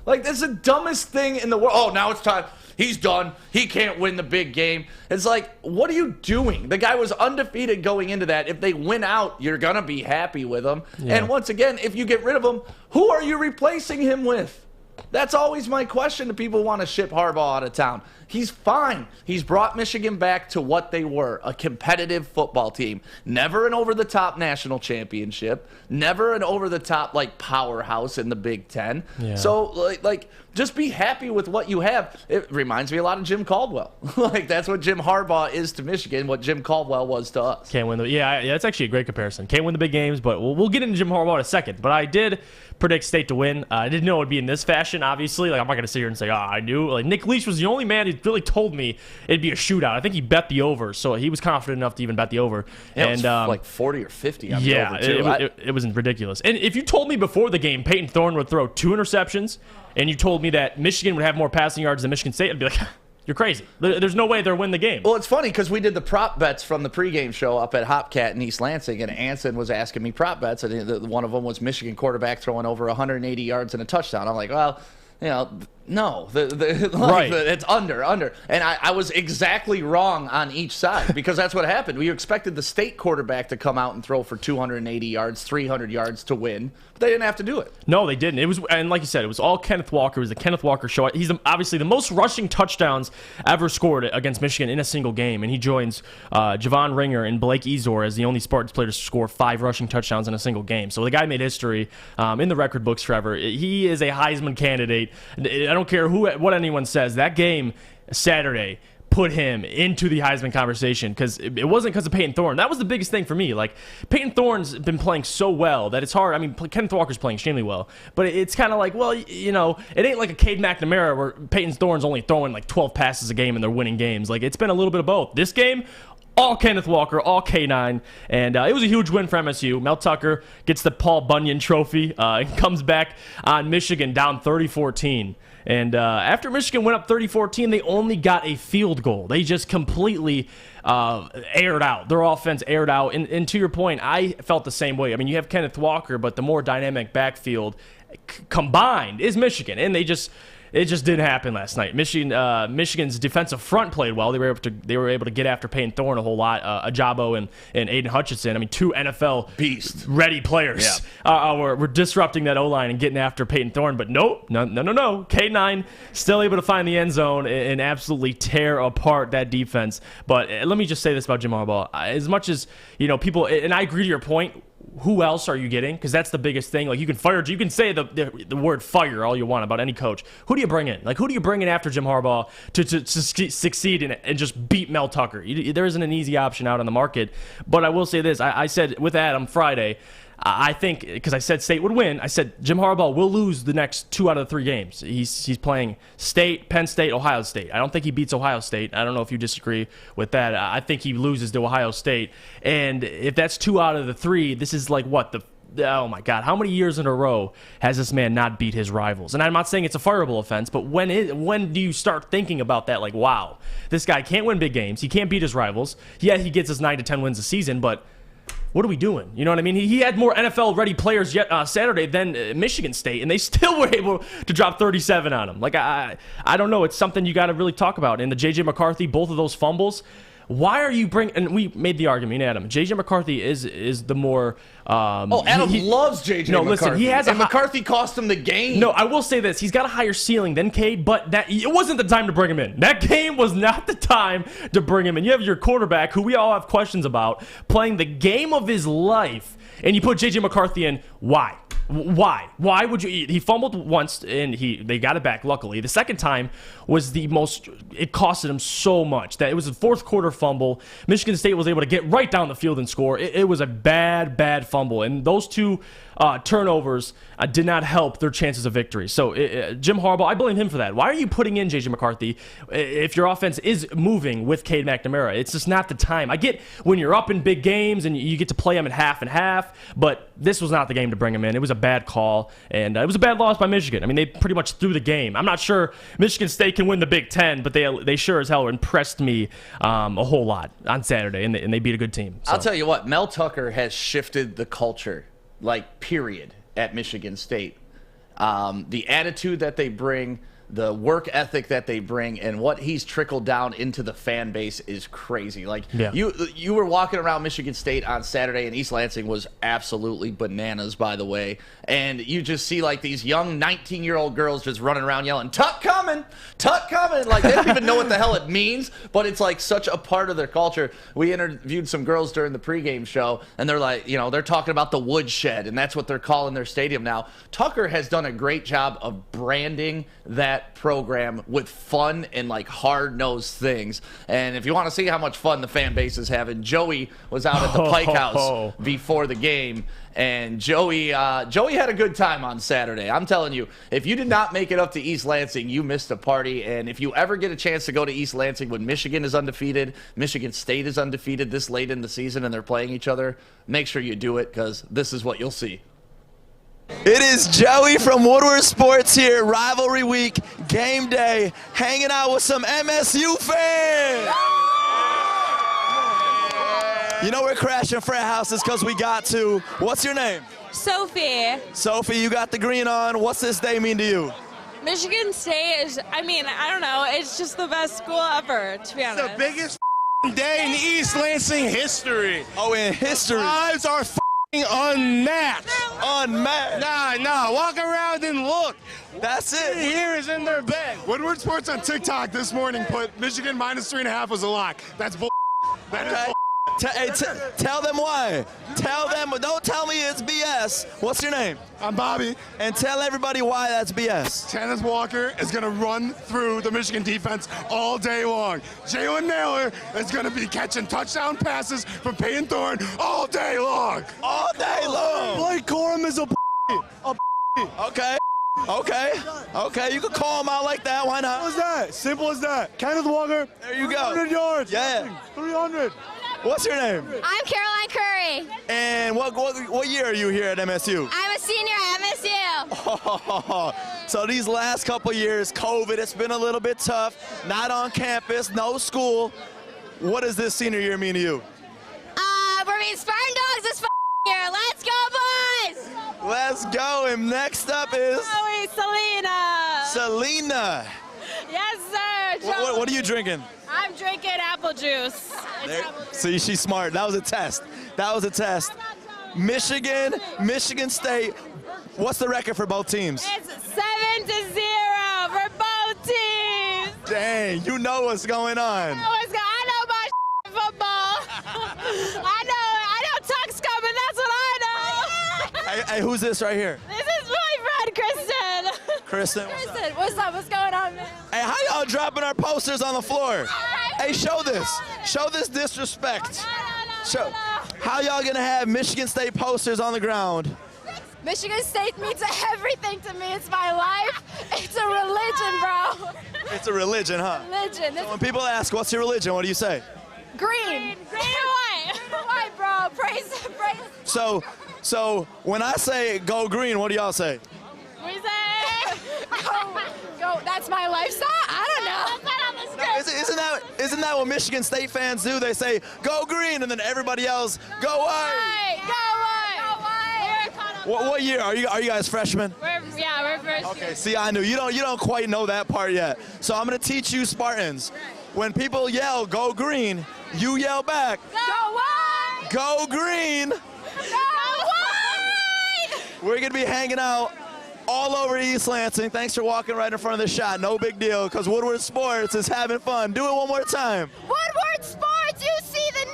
Like, that's the dumbest thing in the world. Oh, now it's time. He's done. He can't win the big game. It's like, what are you doing? The guy was undefeated going into that. If they win out, you're going to be happy with him. Yeah. And once again, if you get rid of him, who are you replacing him with? That's always my question to people who want to ship Harbaugh out of town. He's fine. He's brought Michigan back to what they were, a competitive football team. Never an over-the-top national championship. Never an over-the-top, like, powerhouse in the Big Ten. Yeah. So, like, just be happy with what you have. It reminds me a lot of Jim Caldwell. Like, that's what Jim Harbaugh is to Michigan, what Jim Caldwell was to us. Can't win yeah, that's actually a great comparison. Can't win the big games, but we'll get into Jim Harbaugh in a second. But I did predict State to win. I didn't know it would be in this fashion, obviously. Like, I'm not going to sit here and say, I knew. Like, Nick Leach was the only man who really told me it'd be a shootout. I think he bet the over, so he was confident enough to even bet the over. Yeah, and it was like 40 or 50 on the over, too. It was ridiculous. And if you told me before the game Peyton Thorne would throw 2 interceptions, and you told me that Michigan would have more passing yards than Michigan State, I'd be like, you're crazy. There's no way they'll win the game. Well, it's funny because we did the prop bets from the pregame show up at Hopcat in East Lansing, and Anson was asking me prop bets, and one of them was Michigan quarterback throwing over 180 yards and a touchdown. I'm like, well, you know, no, it's under. And I was exactly wrong on each side because that's what happened. We expected the State quarterback to come out and throw for 280 yards, 300 yards to win, but they didn't have to do it. No, they didn't. It was, and like you said, it was all Kenneth Walker. It was the Kenneth Walker show. He's obviously the most rushing touchdowns ever scored against Michigan in a single game, and he joins Javon Ringer and Blake Ezor as the only Spartans player to score 5 rushing touchdowns in a single game. So the guy made history in the record books forever. He is a Heisman candidate. I don't care what anyone says. That game Saturday put him into the Heisman conversation because it wasn't because of Peyton Thorne. That was the biggest thing for me. Like, Peyton Thorne's been playing so well that it's hard. I mean, Kenneth Walker's playing extremely well, but it's kind of like, well, you know, it ain't like a Cade McNamara where Peyton Thorne's only throwing like 12 passes a game and they're winning games. Like, it's been a little bit of both. This game, all Kenneth Walker, all K9, and it was a huge win for MSU. Mel Tucker gets the Paul Bunyan Trophy and comes back on Michigan down 30-14. And after Michigan went up 30-14, they only got a field goal. They just completely aired out. Their offense aired out. And to your point, I felt the same way. I mean, you have Kenneth Walker, but the more dynamic backfield combined is Michigan. And they just it just didn't happen last night. Michigan's defensive front played well. They were able to get after Payton Thorne a whole lot. Ajabo and Aiden Hutchinson. I mean, 2 NFL ready players were disrupting that O-line and getting after Payton Thorne. But no. K9 still able to find the end zone and absolutely tear apart that defense. But let me just say this about Jim Harbaugh. As much as, people, and I agree to your point, who else are you getting? Because that's the biggest thing. Like, you can say the word fire all you want about any coach. Who do you bring in? Like, who do you bring in after Jim Harbaugh to succeed and just beat Mel Tucker? There isn't an easy option out on the market. But I will say this. I said with Adam Friday, I think, because I said State would win, I said Jim Harbaugh will lose the next 2 out of the 3 games. He's playing State, Penn State, Ohio State. I don't think he beats Ohio State. I don't know if you disagree with that. I think he loses to Ohio State. And if that's 2 out of the 3, this is like what? Oh my God, how many years in a row has this man not beat his rivals? And I'm not saying it's a fireable offense, but when do you start thinking about that? Like, wow, this guy can't win big games. He can't beat his rivals. Yeah, he gets his 9 to 10 wins a season, but what are we doing? You know what I mean? He had more NFL-ready players Saturday than Michigan State, and they still were able to drop 37 on him. Like, I don't know. It's something you got to really talk about. And the J.J. McCarthy, both of those fumbles, why are you bringing – and we made the argument, Adam. J.J. McCarthy is the more Adam loves J.J. McCarthy. Listen, he has McCarthy cost him the game. No, I will say this. He's got a higher ceiling than Cade, but it wasn't the time to bring him in. That game was not the time to bring him in. You have your quarterback, who we all have questions about, playing the game of his life, and you put J.J. McCarthy in. Why? Why would you? He fumbled once, and they got it back, luckily. The second time was it costed him so much that it was a fourth quarter fumble. Michigan State was able to get right down the field and score. It was a bad fumble, and those 2 turnovers did not help their chances of victory. So Jim Harbaugh, I blame him for that. Why are you putting in J.J. McCarthy if your offense is moving with Cade McNamara? It's just not the time. I get when you're up in big games and you get to play them at half and half, but this was not the game to bring him in. It was a bad call, and it was a bad loss by Michigan. I mean, they pretty much threw the game. I'm not sure Michigan State can win the Big Ten, but they sure as hell impressed me a whole lot on Saturday, and they beat a good team. So. I'll tell you what, Mel Tucker has shifted the culture, period, at Michigan State. The attitude that they bring, the work ethic that they bring, and what he's trickled down into the fan base is crazy. You were walking around Michigan State on Saturday, and East Lansing was absolutely bananas, by the way. And you just see these young 19-year-old girls just running around yelling, "Tuck coming, Tuck coming!" Like they don't even know what the hell it means, but it's such a part of their culture. We interviewed some girls during the pregame show, and they're they're talking about the woodshed, and that's what they're calling their stadium now. Tucker has done a great job of branding that program with fun and hard-nosed things. And if you want to see how much fun the fan base is having, Joey was out at the Pike House before the game, and Joey had a good time on Saturday. I'm telling you, if you did not make it up to East Lansing, you missed a party. And if you ever get a chance to go to East Lansing when Michigan is undefeated, Michigan State is undefeated this late in the season, and they're playing each other, make sure you do it, because this is what you'll see. It is Joey from Woodward Sports here, rivalry week, game day, hanging out with some MSU fans. You know we're crashing frat houses because we got to. What's your name? Sophie. Sophie, you got the green on. What's this day mean to you? Michigan State is, I don't know, it's just the best school ever, to be honest. It's the biggest day in East Lansing history. Oh, in history. Lives are unmatched. Unmatched. Nah, walk around and look. That's it. Here is in their bed. Woodward Sports on TikTok this morning put Michigan -3.5 was a lock. That's bull. That is bull. Tell them why. Tell them. Don't tell me it's BS. What's your name? I'm Bobby. And tell everybody why that's BS. Kenneth Walker is going to run through the Michigan defense all day long. Jalen Naylor is going to be catching touchdown passes from Payton Thorne all day long. All day long. Blake Corum is a Okay. You can call him out like that. Why not? Simple as that. Simple as that. Kenneth Walker. There you go. 300 yards. Yeah. 300. What's your name? I'm Caroline Curry. And what year are you here at MSU? I'm a senior at MSU. So these last couple years, COVID, it's been a little bit tough. Not on campus, no school. What does this senior year mean to you? We're being Spartan Dogs this year. Let's go, boys! Let's go. And next up is Selena. Yes, sir. What are you drinking? I'm drinking apple juice. See, she's smart. That was a test. Michigan State. What's the record for both teams? It's 7-0 for both teams. Dang, you know what's going on. I know my football. I know Tuck's coming. That's what I know. Hey, who's this right here? This is my friend, Kristen. Kristen. What's up? What's going on, man? Hey, how y'all dropping our posters on the floor? Hey, show this disrespect. How y'all gonna have Michigan State posters on the ground? Michigan State means everything to me. It's my life. It's a religion, bro. It's a religion, huh? Religion. So when people ask, what's your religion, what do you say? Green and white. Green and white, bro. Praise. So when I say go green, what do y'all say? We say go. That's my lifestyle. I don't know. That's not on the script. Isn't that what Michigan State fans do? They say go green, and then everybody else go white. Go white. What year are you guys freshmen? We're freshmen. Okay, see, I knew you don't quite know that part yet. So I'm gonna teach you Spartans. When people yell go green, you yell back. Go white. Go green. Go white. We're gonna be hanging out all over East Lansing. Thanks for walking right in front of the shot. No big deal, because Woodward Sports is having fun. Do it one more time. Woodward Sports, you see the name.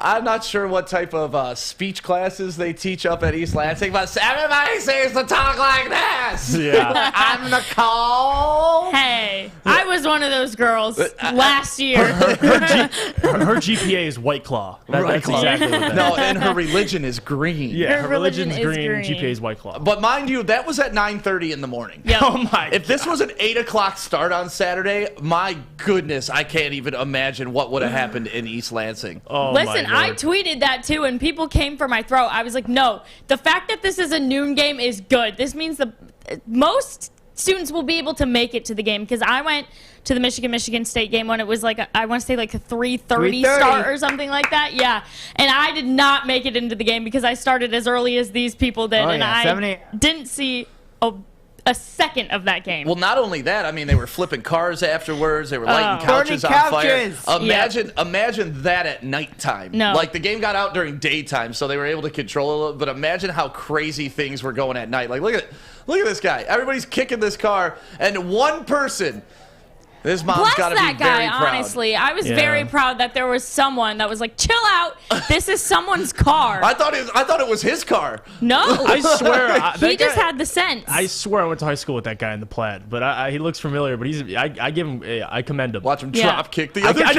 I'm not sure what type of speech classes they teach up at East Lansing, but everybody seems to talk like this. Yeah. I'm Nicole. Hey, I was one of those girls last year. Her GPA is White Claw. That's exactly what that is. No, and her religion is green. Yeah, Her religion's religion is green, green. GPA is White Claw. But mind you, that was at 9:30 in the morning. Yep. Oh my If this was an 8 o'clock start on Saturday, my goodness, I can't even imagine what would have happened in East Lansing. Oh, Listen, my I Lord. tweeted that too, and people came for my throat. I was like, no, the fact that this is a noon game is good. This means most students will be able to make it to the game, because I went to the Michigan State game when it was like, I want to say like a 3:30 start or something like that. Yeah. And I did not make it into the game because I started as early as these people did, and I didn't see a second of that game. Well, not only that, I mean, they were flipping cars afterwards. They were lighting couches on fire. Imagine that at nighttime. No. Like, the game got out during daytime, so they were able to control it a little. But imagine how crazy things were going at night. Like, look at this guy. Everybody's kicking this car, and one person. This mom's got to be very proud. Bless that guy, honestly. I was very proud that there was someone that was like, chill out. This is someone's car. I thought it was his car. No. I swear. He just had the sense. I swear I went to high school with that guy in the plaid, but he looks familiar, but I commend him. Watch him drop kick the other guy.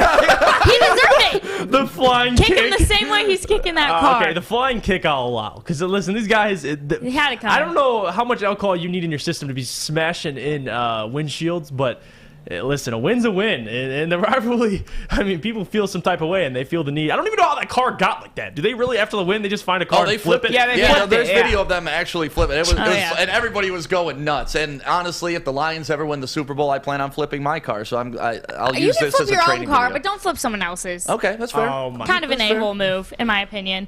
He deserved it. The flying Kick kick. him the same way he's kicking that car. Okay, the flying kick I'll allow. Because listen, these guys, He had it coming. I don't know how much alcohol you need in your system to be smashing in windshields, but listen, a win's a win. And the rivalry, I mean, people feel some type of way, and they feel the need. I don't even know how that car got like that. Do they really, after the win, they just find a car and flip it? Yeah, they flipped it. There's video of them actually flipping it. And everybody was going nuts. And honestly, if the Lions ever win the Super Bowl, I plan on flipping my car. So I'll use this as a training video. You can flip your own car, but don't flip someone else's. Okay, that's fair. Kind of an a-hole move, in my opinion.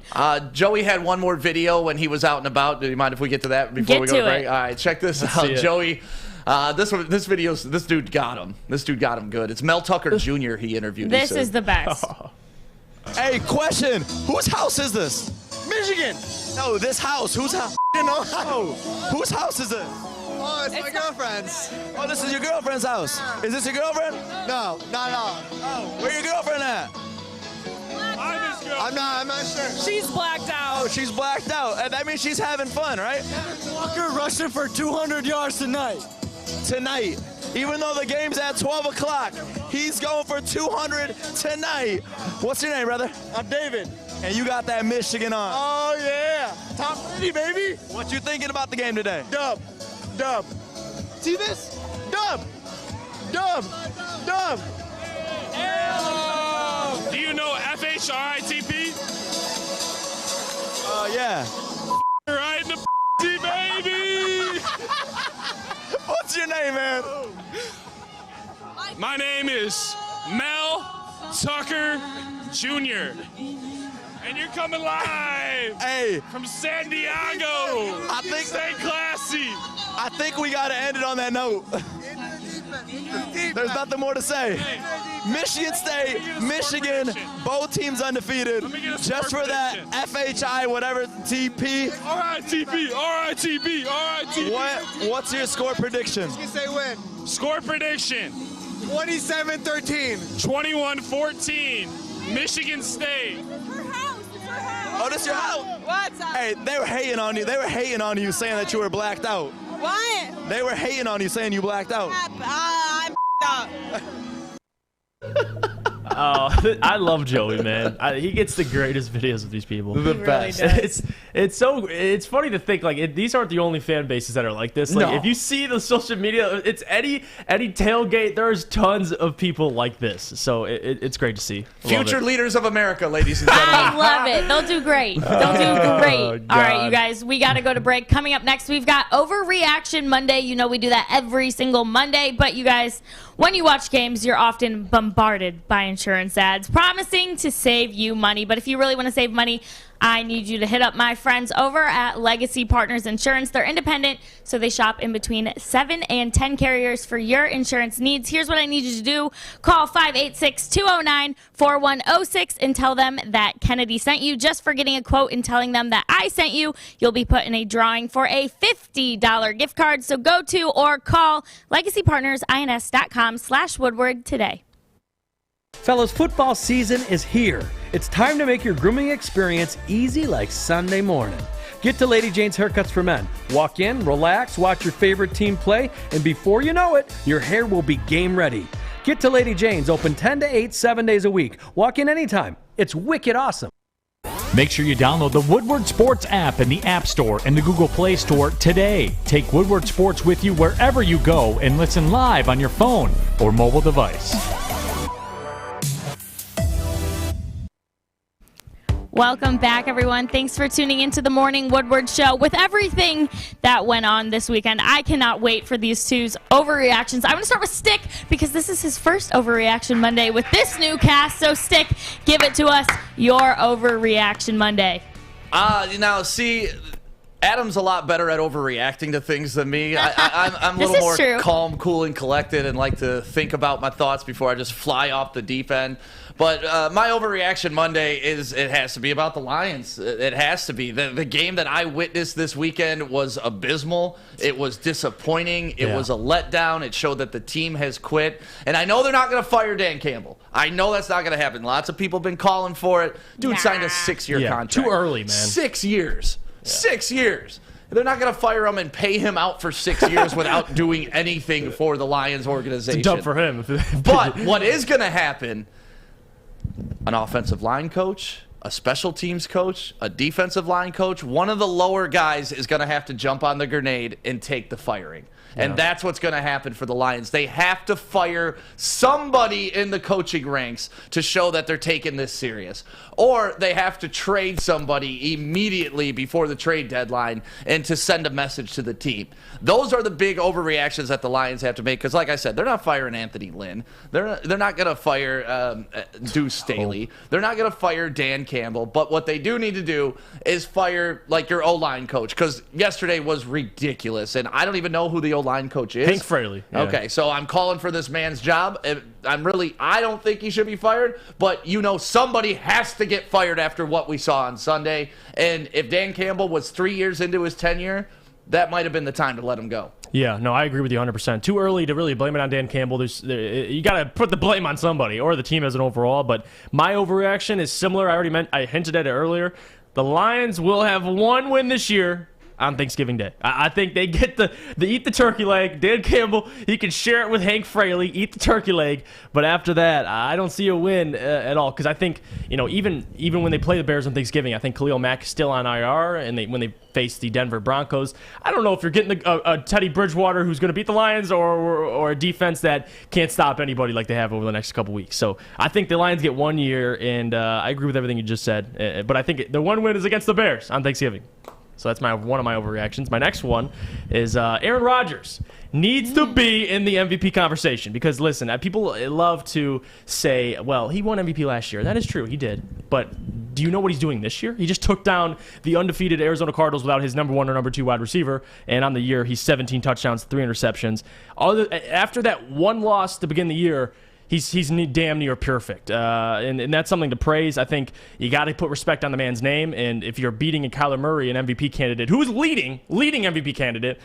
Joey had one more video when he was out and about. Do you mind if we get to that before we go to break? All right, check this out, Joey. This dude got him. This dude got him good. It's Mel Tucker Jr. he interviewed. This is the best. Hey, question. Whose house is this? Michigan. No, this house. Whose house? No. Whose house is this? Oh, it's my girlfriend's. Oh, this is your girlfriend's house. Is this your girlfriend? No, not at all. Oh, where your girlfriend at? I'm not sure. She's blacked out. Oh, she's blacked out. And that means she's having fun, right? Walker rushing for 200 yards tonight. Even though the game's at 12 o'clock, he's going for 200 tonight. What's your name, brother? I'm David. And you got that Michigan on. Oh, yeah. Top 50, baby. What you thinking about the game today? Dub. See this? Dub. Do you know FHRITP? Yeah. Right in the baby. What's your name, man? My name is Mel Tucker Jr. And you're coming live. Hey, from San Diego. I think Stay classy. I think we got to end it on that note. There's nothing more to say. Michigan State, Michigan, both teams undefeated. Just for that FHI, whatever, TP. RITB. What's your score prediction? Michigan State win. Score prediction. 27-13. 21-14. Michigan State. Oh, this your house? What's up? Hey, they were hating on you. They were hating on you saying that you were blacked out. What? They were hating on you saying you blacked out. I'm up. Oh, I love Joey, man. He gets the greatest videos of these people. The best. It's funny to think like these aren't the only fan bases that are like this. Like if you see the social media, it's Eddie tailgate. There's tons of people like this, so it's great to see. Future leaders of America, ladies and gentlemen. I love it. They'll do great. They'll do great. All right, you guys, we got to go to break. Coming up next, we've got Overreaction Monday. You know we do that every single Monday, but you guys, when you watch games, you're often bombarded by insurance ads promising to save you money. But if you really want to save money, I need you to hit up my friends over at Legacy Partners Insurance. They're independent, so they shop in between 7 and 10 carriers for your insurance needs. Here's what I need you to do. Call 586-209-4106 and tell them that Kennedy sent you. Just for getting a quote and telling them that I sent you, you'll be put in a drawing for a $50 gift card. So go to or call legacypartnersins.com/Woodward today. Fellas, football season is here. It's time to make your grooming experience easy like Sunday morning. Get to Lady Jane's Haircuts for Men. Walk in, relax, watch your favorite team play, and before you know it, your hair will be game ready. Get to Lady Jane's, open 10 to 8, 7 days a week. Walk in anytime. It's wicked awesome. Make sure you download the Woodward Sports app in the App Store and the Google Play Store today. Take Woodward Sports with you wherever you go and listen live on your phone or mobile device. Welcome back, everyone. Thanks for tuning into the Morning Woodward Show. With everything that went on this weekend, I cannot wait for these two's overreactions. I'm going to start with Stick because this is his first Overreaction Monday with this new cast. So, Stick, give it to us, your Overreaction Monday. Now, see, Adam's a lot better at overreacting to things than me. I'm a little more calm, cool, and collected and like to think about my thoughts before I just fly off the deep end. But my Overreaction Monday it has to be about the Lions. It has to be. The game that I witnessed this weekend was abysmal. It was disappointing. It was a letdown. It showed that the team has quit. And I know they're not going to fire Dan Campbell. I know that's not going to happen. Lots of people have been calling for it. Dude signed a 6-year contract. Too early, man. 6 years. Yeah. 6 years. They're not going to fire him and pay him out for 6 years without doing anything for the Lions organization. It's a dub for him. But what is going to happen, an offensive line coach, a special teams coach, a defensive line coach, one of the lower guys is going to have to jump on the grenade and take the firing. And that's what's going to happen for the Lions. They have to fire somebody in the coaching ranks to show that they're taking this serious. Or they have to trade somebody immediately before the trade deadline and to send a message to the team. Those are the big overreactions that the Lions have to make because, like I said, they're not firing Anthony Lynn. They're not going to fire Deuce Staley. They're not going to fire Dan Campbell. But what they do need to do is fire, like, your O-line coach because yesterday was ridiculous. And I don't even know who the O-line coach is. Hank Fraley. Yeah. Okay, so I'm calling for this man's job. I don't think he should be fired, but somebody has to get fired after what we saw on Sunday. And if Dan Campbell was 3 years into his tenure, that might have been the time to let him go. Yeah, no, I agree with you 100%. Too early to really blame it on Dan Campbell. You got to put the blame on somebody or the team as an overall. But my overreaction is similar. I hinted at it earlier. The Lions will have one win this year on Thanksgiving Day. I think they get they eat the turkey leg. Dan Campbell, he can share it with Hank Fraley, eat the turkey leg. But after that, I don't see a win at all because I think even when they play the Bears on Thanksgiving, I think Khalil Mack is still on IR, and when they face the Denver Broncos, I don't know if you're getting a Teddy Bridgewater who's going to beat the Lions or a defense that can't stop anybody like they have over the next couple weeks. So I think the Lions get 1 year, and I agree with everything you just said. But I think the one win is against the Bears on Thanksgiving. So that's one of my overreactions. My next one is Aaron Rodgers needs to be in the MVP conversation because, listen, people love to say, well, he won MVP last year. That is true. He did. But do you know what he's doing this year? He just took down the undefeated Arizona Cardinals without his number 1 or number 2 wide receiver. And on the year, he's 17 touchdowns, 3 interceptions. After that one loss to begin the year, he's damn near perfect. And that's something to praise. I think you got to put respect on the man's name. And if you're beating a Kyler Murray, an MVP candidate, who is leading MVP candidate,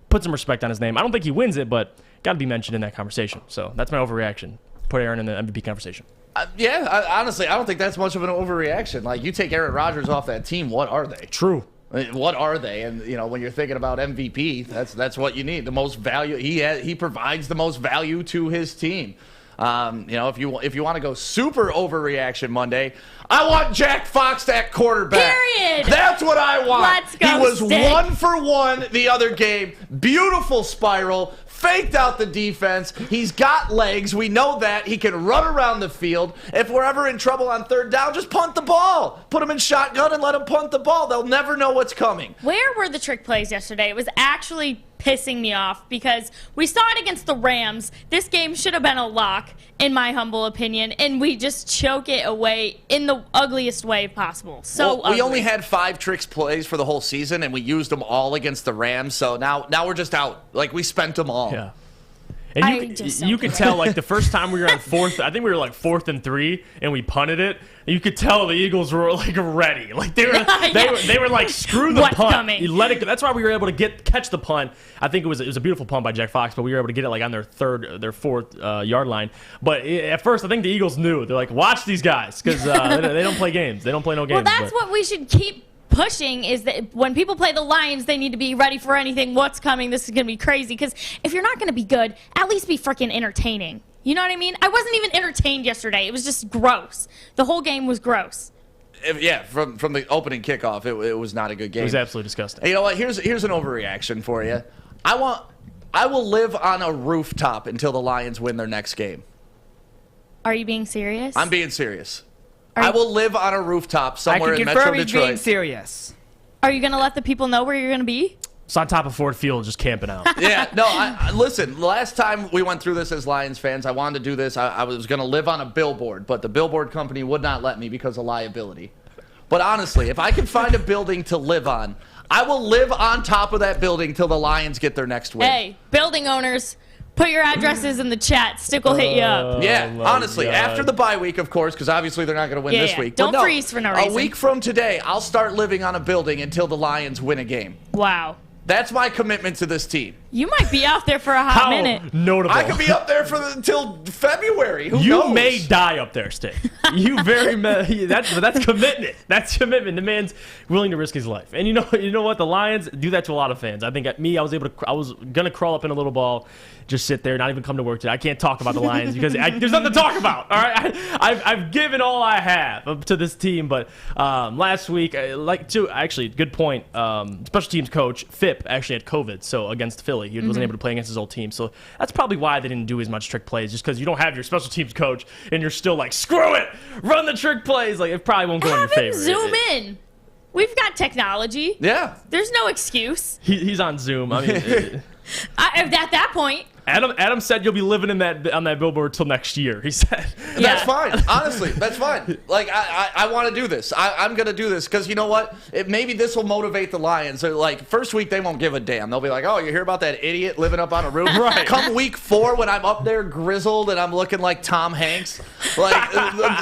put some respect on his name. I don't think he wins it, but got to be mentioned in that conversation. So that's my overreaction. Put Aaron in the MVP conversation. Honestly, I don't think that's much of an overreaction. Like, you take Aaron Rodgers off that team, what are they? True. What are they? And when you're thinking about MVP, that's what you need. The most value he provides the most value to his team. If you want to go super overreaction Monday, I want Jack Fox at quarterback. Period. That's what I want. Let's go, He was Stick. 1 for 1 the other game. Beautiful spiral. Faked out the defense. He's got legs. We know that. He can run around the field. If we're ever in trouble on 3rd down, just punt the ball. Put him in shotgun and let him punt the ball. They'll never know what's coming. Where were the trick plays yesterday? It was actually pissing me off because we saw it against the Rams. This game should have been a lock, in my humble opinion, and we just choke it away in the ugliest way possible. We only had 5 tricks plays for the whole season, and we used them all against the Rams. So now we're just out. Like, we spent them all. Yeah. And you could tell, like, the first time we were on 4th, I think we were like 4th and 3, and we punted it. You could tell the Eagles were like ready, like they were like, screw the What's punt. coming? You let it go. That's why we were able to catch the punt. I think it was a beautiful punt by Jack Fox, but we were able to get it like on their 4th yard line. But at first, I think the Eagles knew. They're like, watch these guys because they don't play games. They don't play no games. Well, that's what we should keep pushing, is that when people play the Lions, they need to be ready for anything. What's coming? This is going to be crazy. Because if you're not going to be good, at least be freaking entertaining. You know what I mean? I wasn't even entertained yesterday. It was just gross. The whole game was gross. Yeah, from the opening kickoff, it was not a good game. It was absolutely disgusting. Hey, you know what? Here's an overreaction for you. I will live on a rooftop until the Lions win their next game. Are you being serious? I'm being serious. I will live on a rooftop somewhere in Metro I can confirm he's Detroit. being serious. Are you going to let the people know where you're going to be? It's on top of Ford Field, just camping out. Yeah, no, listen, last time we went through this as Lions fans, I wanted to do this. I was going to live on a billboard, but the billboard company would not let me because of liability. But honestly, if I can find a building to live on, I will live on top of that building till the Lions get their next win. Hey, building owners, put your addresses in the chat. Stick will hit you up. Yeah, honestly, after the bye week, of course, because obviously they're not going to win this week. Don't freeze for no reason. A week from today, I'll start living on a building until the Lions win a game. Wow. That's my commitment to this team. You might be out there for a hot minute. Notable. I could be up there until February. Who knows? You may die up there, Stick. That's commitment. That's commitment. The man's willing to risk his life. And you know what? The Lions do that to a lot of fans. I think I was gonna crawl up in a little ball, just sit there, not even come to work today. I can't talk about the Lions because there's nothing to talk about. All right, I've given all I have to this team. But last week, good point. Special teams coach Phipp actually had COVID, so against Philly. He wasn't able to play against his old team. So that's probably why they didn't do as much trick plays, just because you don't have your special teams coach and you're still like, screw it, run the trick plays. Like, it probably won't go in your favor. Zoom in. We've got technology. Yeah. There's no excuse. He's on Zoom. I mean, at that point. Adam said you'll be living on that billboard till next year. He said. That's fine. Honestly, that's fine. Like, I want to do this. I'm going to do this because you know what? Maybe this will motivate the Lions. Like, first week, they won't give a damn. They'll be like, oh, you hear about that idiot living up on a roof? Right. Come week 4 when I'm up there grizzled and I'm looking like Tom Hanks, like,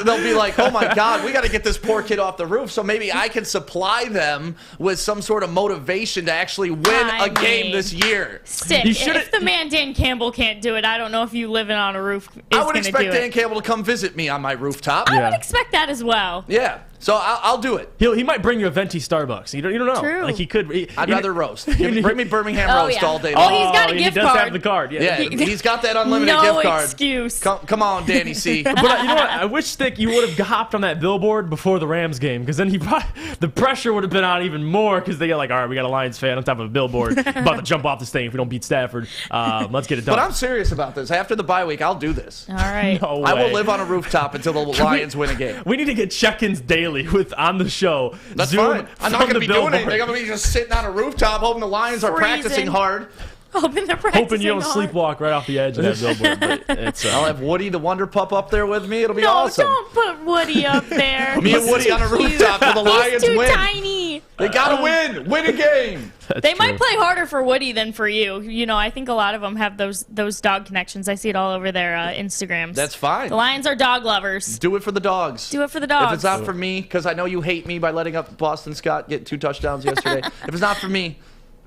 they'll be like, oh, my God, we got to get this poor kid off the roof. So maybe I can supply them with some sort of motivation to actually win a game this year. Stick. If the man Dan Campbell can't do it, I don't know if you living on a roof is I would going to expect do Dan it. Campbell to come visit me on my rooftop. I would expect that as well. Yeah. So I'll do it. He might bring you a venti Starbucks. You don't know. True. Like, he could. I'd rather roast. Bring me Birmingham roast all day long. Oh, he's got a gift He card. does have the card. Yeah. He's got that unlimited gift card. No excuse. Come on, Danny C. But you know what? I wish, Stick, you would have hopped on that billboard before the Rams game, because then the pressure would have been on even more, because they get like, all right, we got a Lions fan on top of a billboard about to jump off this thing if we don't beat Stafford. Let's get it done. But I'm serious about this. After the bye week, I'll do this. All right. No I will way. live on a rooftop until the Lions win a game. We need to get check-ins daily daily on the show. That's Zoom fine. I'm not going to be doing billboard. anything. I'm going to be just sitting on a rooftop hoping the Lions are practicing hard. Hoping you don't sleepwalk right off the edge of that billboard. But it's, I'll have Woody the Wonder Pup up there with me. It'll be no, awesome. Don't put Woody up there. Me and Woody on a rooftop till the Lions He's too win. tiny. They got to win a game. They might play harder for Woody than for you. You know, I think a lot of them have those dog connections. I see it all over their Instagrams. That's fine. The Lions are dog lovers. Do it for the dogs. Do it for the dogs. If it's not for me, because I know you hate me by letting up Boston Scott get 2 touchdowns yesterday. If it's not for me,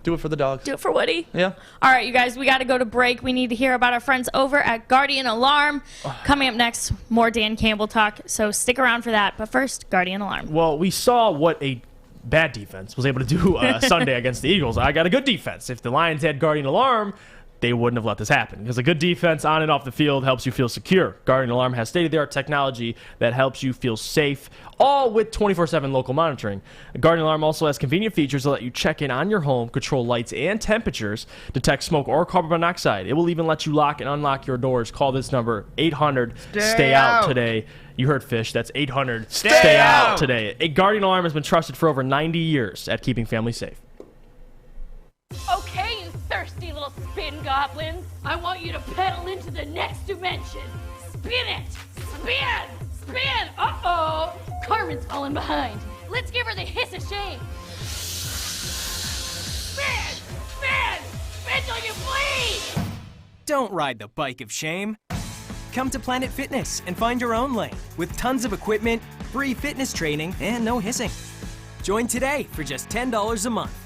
do it for the dogs. Do it for Woody. Yeah. All right, you guys, we got to go to break. We need to hear about our friends over at Guardian Alarm. Coming up next, more Dan Campbell talk, so stick around for that. But first, Guardian Alarm. Well, we saw what a bad defense was able to do Sunday against the Eagles. I got a good defense. If the Lions had Guardian Alarm, they wouldn't have let this happen, because a good defense on and off the field helps you feel secure. Guardian Alarm has state-of-the-art technology that helps you feel safe, all with 24/7 local monitoring. Guardian Alarm also has convenient features that let you check in on your home, control lights and temperatures, detect smoke or carbon monoxide. It will even let you lock and unlock your doors. Call this number, 800 Stay out today. You heard Fish. That's 800 Stay out today. A Guardian Alarm has been trusted for over 90 years at keeping families safe. Okay, you thirsty little spin goblins. I want you to pedal into the next dimension. Spin it! Spin! Spin! Uh-oh! Carmen's falling behind. Let's give her the hiss of shame. Spin! Spin! Spin till you bleed! Don't ride the bike of shame. Come to Planet Fitness and find your own lane with tons of equipment, free fitness training, and no hissing. Join today for just $10 a month.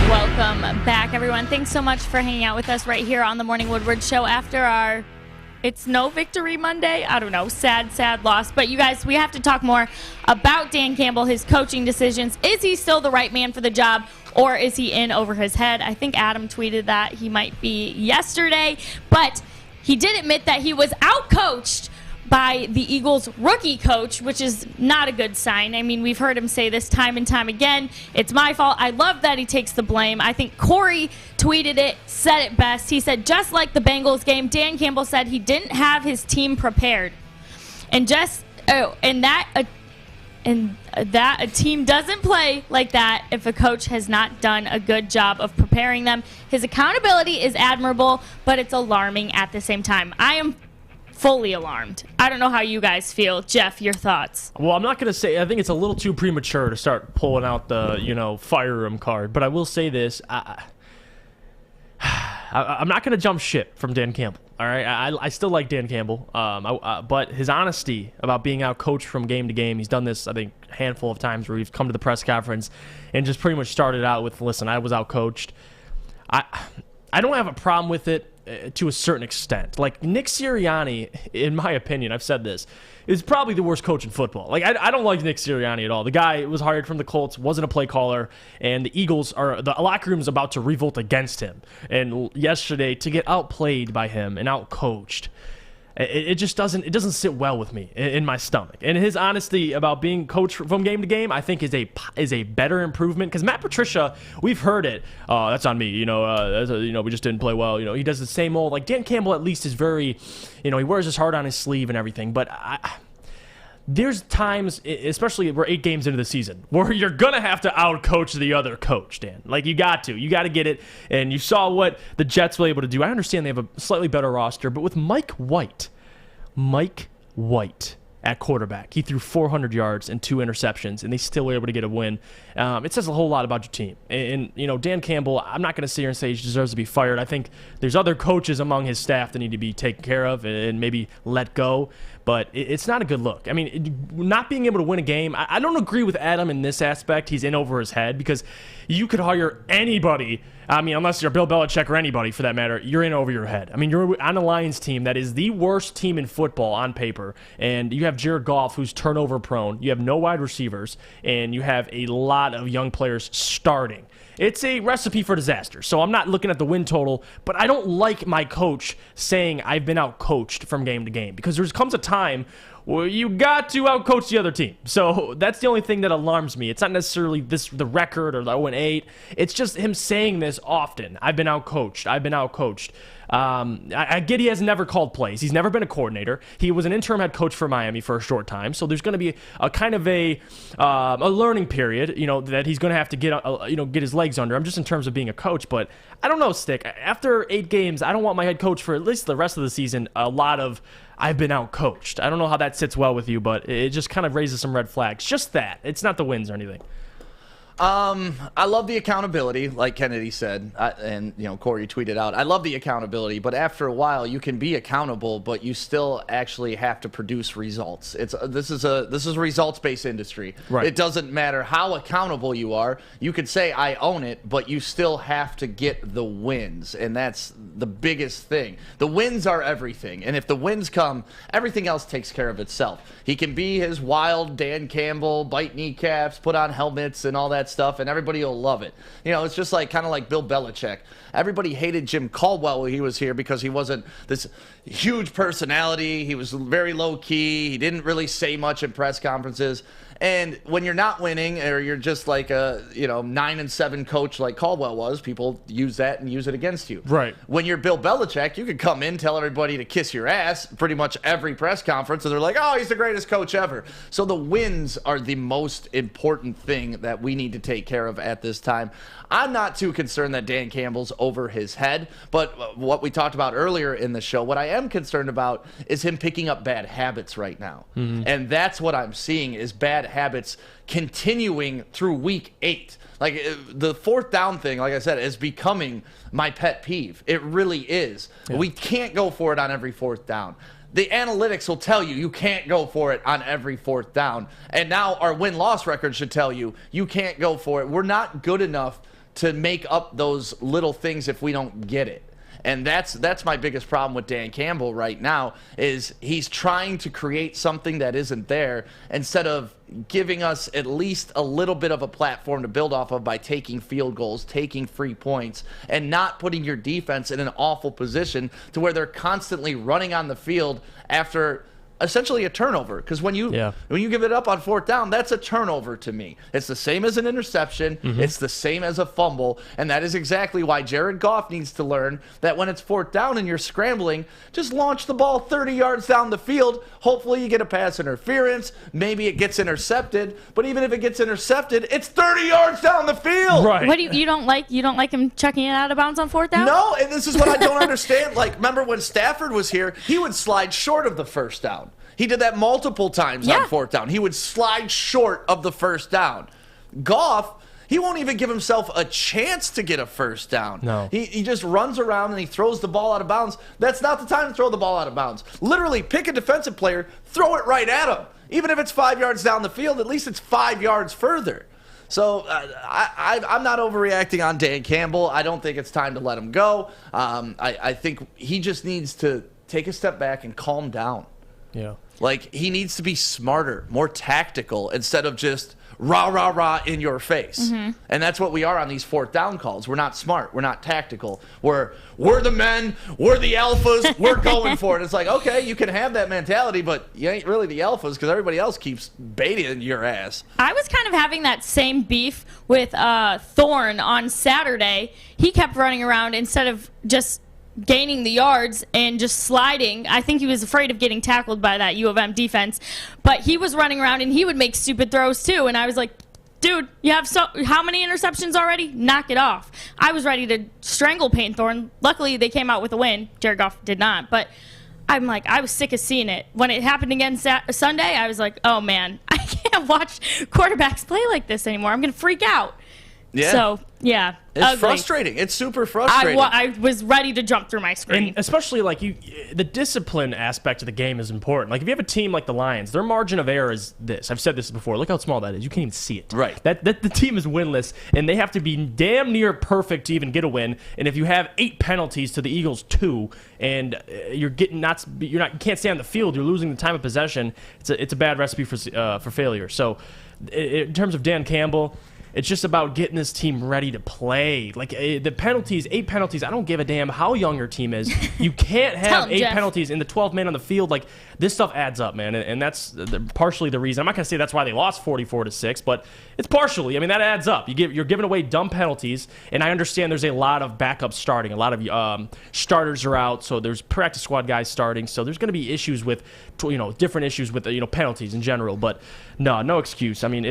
Welcome back, everyone. Thanks so much for hanging out with us right here on the Morning Woodward Show after our It's no victory Monday. I don't know. Sad loss. But you guys, we have to talk more about Dan Campbell, his coaching decisions. Is he still the right man for the job, or is he in over his head? I think Adam tweeted that he might be yesterday. But he did admit that he was outcoached by the Eagles' rookie coach, which is not a good sign. I mean, we've heard him say this time and time again. It's my fault. I love that he takes the blame. I think Corey tweeted it, said it best. He said, just like the Bengals game, Dan Campbell said he didn't have his team prepared. And that a team doesn't play like that if a coach has not done a good job of preparing them. His accountability is admirable, but it's alarming at the same time. I am fully alarmed. I don't know how you guys feel. Jeff, your thoughts? Well, I'm not going to say, I think it's a little too premature to start pulling out the, fire room card, but I will say this. I'm not going to jump ship from Dan Campbell. All right, I still like Dan Campbell, but his honesty about being out coached from game to game, he's done this, I think, a handful of times where we've come to the press conference and just pretty much started out with, listen, I was out coached. I don't have a problem with it to a certain extent. Like, Nick Sirianni, in my opinion, I've said this, is probably the worst coach in football. Like, I don't like Nick Sirianni at all. The guy was hired from the Colts, wasn't a play caller, and the Eagles the locker room is about to revolt against him. And yesterday, to get outplayed by him and outcoached, it just doesn't sit well with me in my stomach. And his honesty about being coached from game to game, I think, is a better improvement. Because Matt Patricia, we've heard it. That's on me. We just didn't play well. He does the same old. Like, Dan Campbell at least is very, he wears his heart on his sleeve and everything. But there's times, especially we're 8 games into the season, where you're going to have to out-coach the other coach, Dan. Like, you got to get it. And you saw what the Jets were able to do. I understand they have a slightly better roster, but with Mike White at quarterback, he threw 400 yards and 2 interceptions, and they still were able to get a win. It says a whole lot about your team. And Dan Campbell, I'm not going to sit here and say he deserves to be fired. I think there's other coaches among his staff that need to be taken care of and maybe let go. But it's not a good look. I mean, not being able to win a game, I don't agree with Adam in this aspect. He's in over his head, because you could hire anybody. I mean, unless you're Bill Belichick or anybody for that matter, you're in over your head. I mean, you're on a Lions team that is the worst team in football on paper, and you have Jared Goff, who's turnover prone. You have no wide receivers, and you have a lot of young players starting. It's a recipe for disaster. So I'm not looking at the win total, but I don't like my coach saying I've been out-coached from game to game, because there comes a time where you got to out-coach the other team. So that's the only thing that alarms me. It's not necessarily the record or the 0-8. It's just him saying this often. I've been out-coached. I get he has never called plays. He's never been a coordinator. He was an interim head coach for Miami for a short time, so there's going to be a kind of a learning period, that he's going to have to get his legs under him, just in terms of being a coach. But I don't know, Stick. After 8 games, I don't want my head coach for at least the rest of the season a lot of I've been out-coached. I don't know how that sits well with you, but it just kind of raises some red flags. Just that. It's not the wins or anything. I love the accountability, like Kennedy said, and Corey tweeted out. I love the accountability, but after a while, you can be accountable, but you still actually have to produce results. This is a results-based industry. Right. It doesn't matter how accountable you are. You could say I own it, but you still have to get the wins, and that's the biggest thing. The wins are everything, and if the wins come, everything else takes care of itself. He can be his wild Dan Campbell, bite kneecaps, put on helmets, and all that stuff, and everybody will love it. It's just kind of like Bill Belichick. Everybody hated Jim Caldwell when he was here because he wasn't this huge personality. He was very low key. He didn't really say much in press conferences. And when you're not winning, or you're just like a 9-7 coach like Caldwell was, people use that and use it against you. Right. When you're Bill Belichick, you could come in, tell everybody to kiss your ass pretty much every press conference, and they're like, oh, he's the greatest coach ever. So the wins are the most important thing that we need to take care of at this time. I'm not too concerned that Dan Campbell's over his head, but what we talked about earlier in the show, what I am concerned about is him picking up bad habits right now. Mm-hmm. And that's what I'm seeing is bad habits continuing through week 8. Like the 4th down thing, like I said, is becoming my pet peeve. It really is. Yeah. We can't go for it on every 4th down. The analytics will tell you can't go for it on every 4th down. And now our win-loss record should tell you can't go for it. We're not good enough to make up those little things if we don't get it. And that's my biggest problem with Dan Campbell right now is he's trying to create something that isn't there instead of giving us at least a little bit of a platform to build off of by taking field goals, taking free points, and not putting your defense in an awful position to where they're constantly running on the field after essentially a turnover, because when you give it up on 4th down, that's a turnover to me. It's the same as an interception. Mm-hmm. It's the same as a fumble, and that is exactly why Jared Goff needs to learn that when it's 4th down and you're scrambling, just launch the ball 30 yards down the field. Hopefully you get a pass interference. Maybe it gets intercepted, but even if it gets intercepted, it's 30 yards down the field. Right. What do you don't like him checking it out of bounds on 4th down? No, and this is what I don't understand. Like, remember when Stafford was here, he would slide short of the 1st down. He did that multiple times on 4th down. He would slide short of the 1st down. Goff, he won't even give himself a chance to get a 1st down. No. He just runs around and he throws the ball out of bounds. That's not the time to throw the ball out of bounds. Literally, pick a defensive player, throw it right at him. Even if it's 5 yards down the field, at least it's 5 yards further. So I'm not overreacting on Dan Campbell. I don't think it's time to let him go. I think he just needs to take a step back and calm down. Yeah. Like, he needs to be smarter, more tactical, instead of just rah, rah, rah in your face. Mm-hmm. And that's what we are on these 4th down calls. We're not smart. We're not tactical. We're the men. We're the alphas. We're going for it. It's like, okay, you can have that mentality, but you ain't really the alphas because everybody else keeps baiting your ass. I was kind of having that same beef with Thorne on Saturday. He kept running around instead of just gaining the yards and just sliding. I think he was afraid of getting tackled by that U of M defense, but he was running around and he would make stupid throws too. And I was like, dude, you have how many interceptions already? Knock it off. I was ready to strangle Peyton Thorne. Luckily, they came out with a win. Jared Goff did not, but I'm like, I was sick of seeing it. When it happened again Sunday, I was like, oh man, I can't watch quarterbacks play like this anymore. I'm going to freak out. Yeah. So, yeah. It's ugly. Frustrating. It's super frustrating. I was ready to jump through my screen. And especially, the discipline aspect of the game is important. Like, if you have a team like the Lions, their margin of error is this. I've said this before. Look how small that is. You can't even see it. Right. That the team is winless, and they have to be damn near perfect to even get a win. And if you have 8 penalties to the Eagles 2, and you can't stay on the field, you're losing the time of possession. It's a bad recipe for failure. So, in terms of Dan Campbell, It's just about getting this team ready to play. Like the penalties, 8 penalties. I don't give a damn how young your team is. You can't have 8 penalties in the 12 men on the field. Like this stuff adds up, man, and that's partially the reason. I'm not gonna say that's why they lost 44-6, but it's partially. I mean, that adds up. You're giving away dumb penalties, and I understand there's a lot of backups starting. A lot of starters are out, so there's practice squad guys starting. So there's gonna be issues with, different issues with penalties in general. But no excuse. I mean,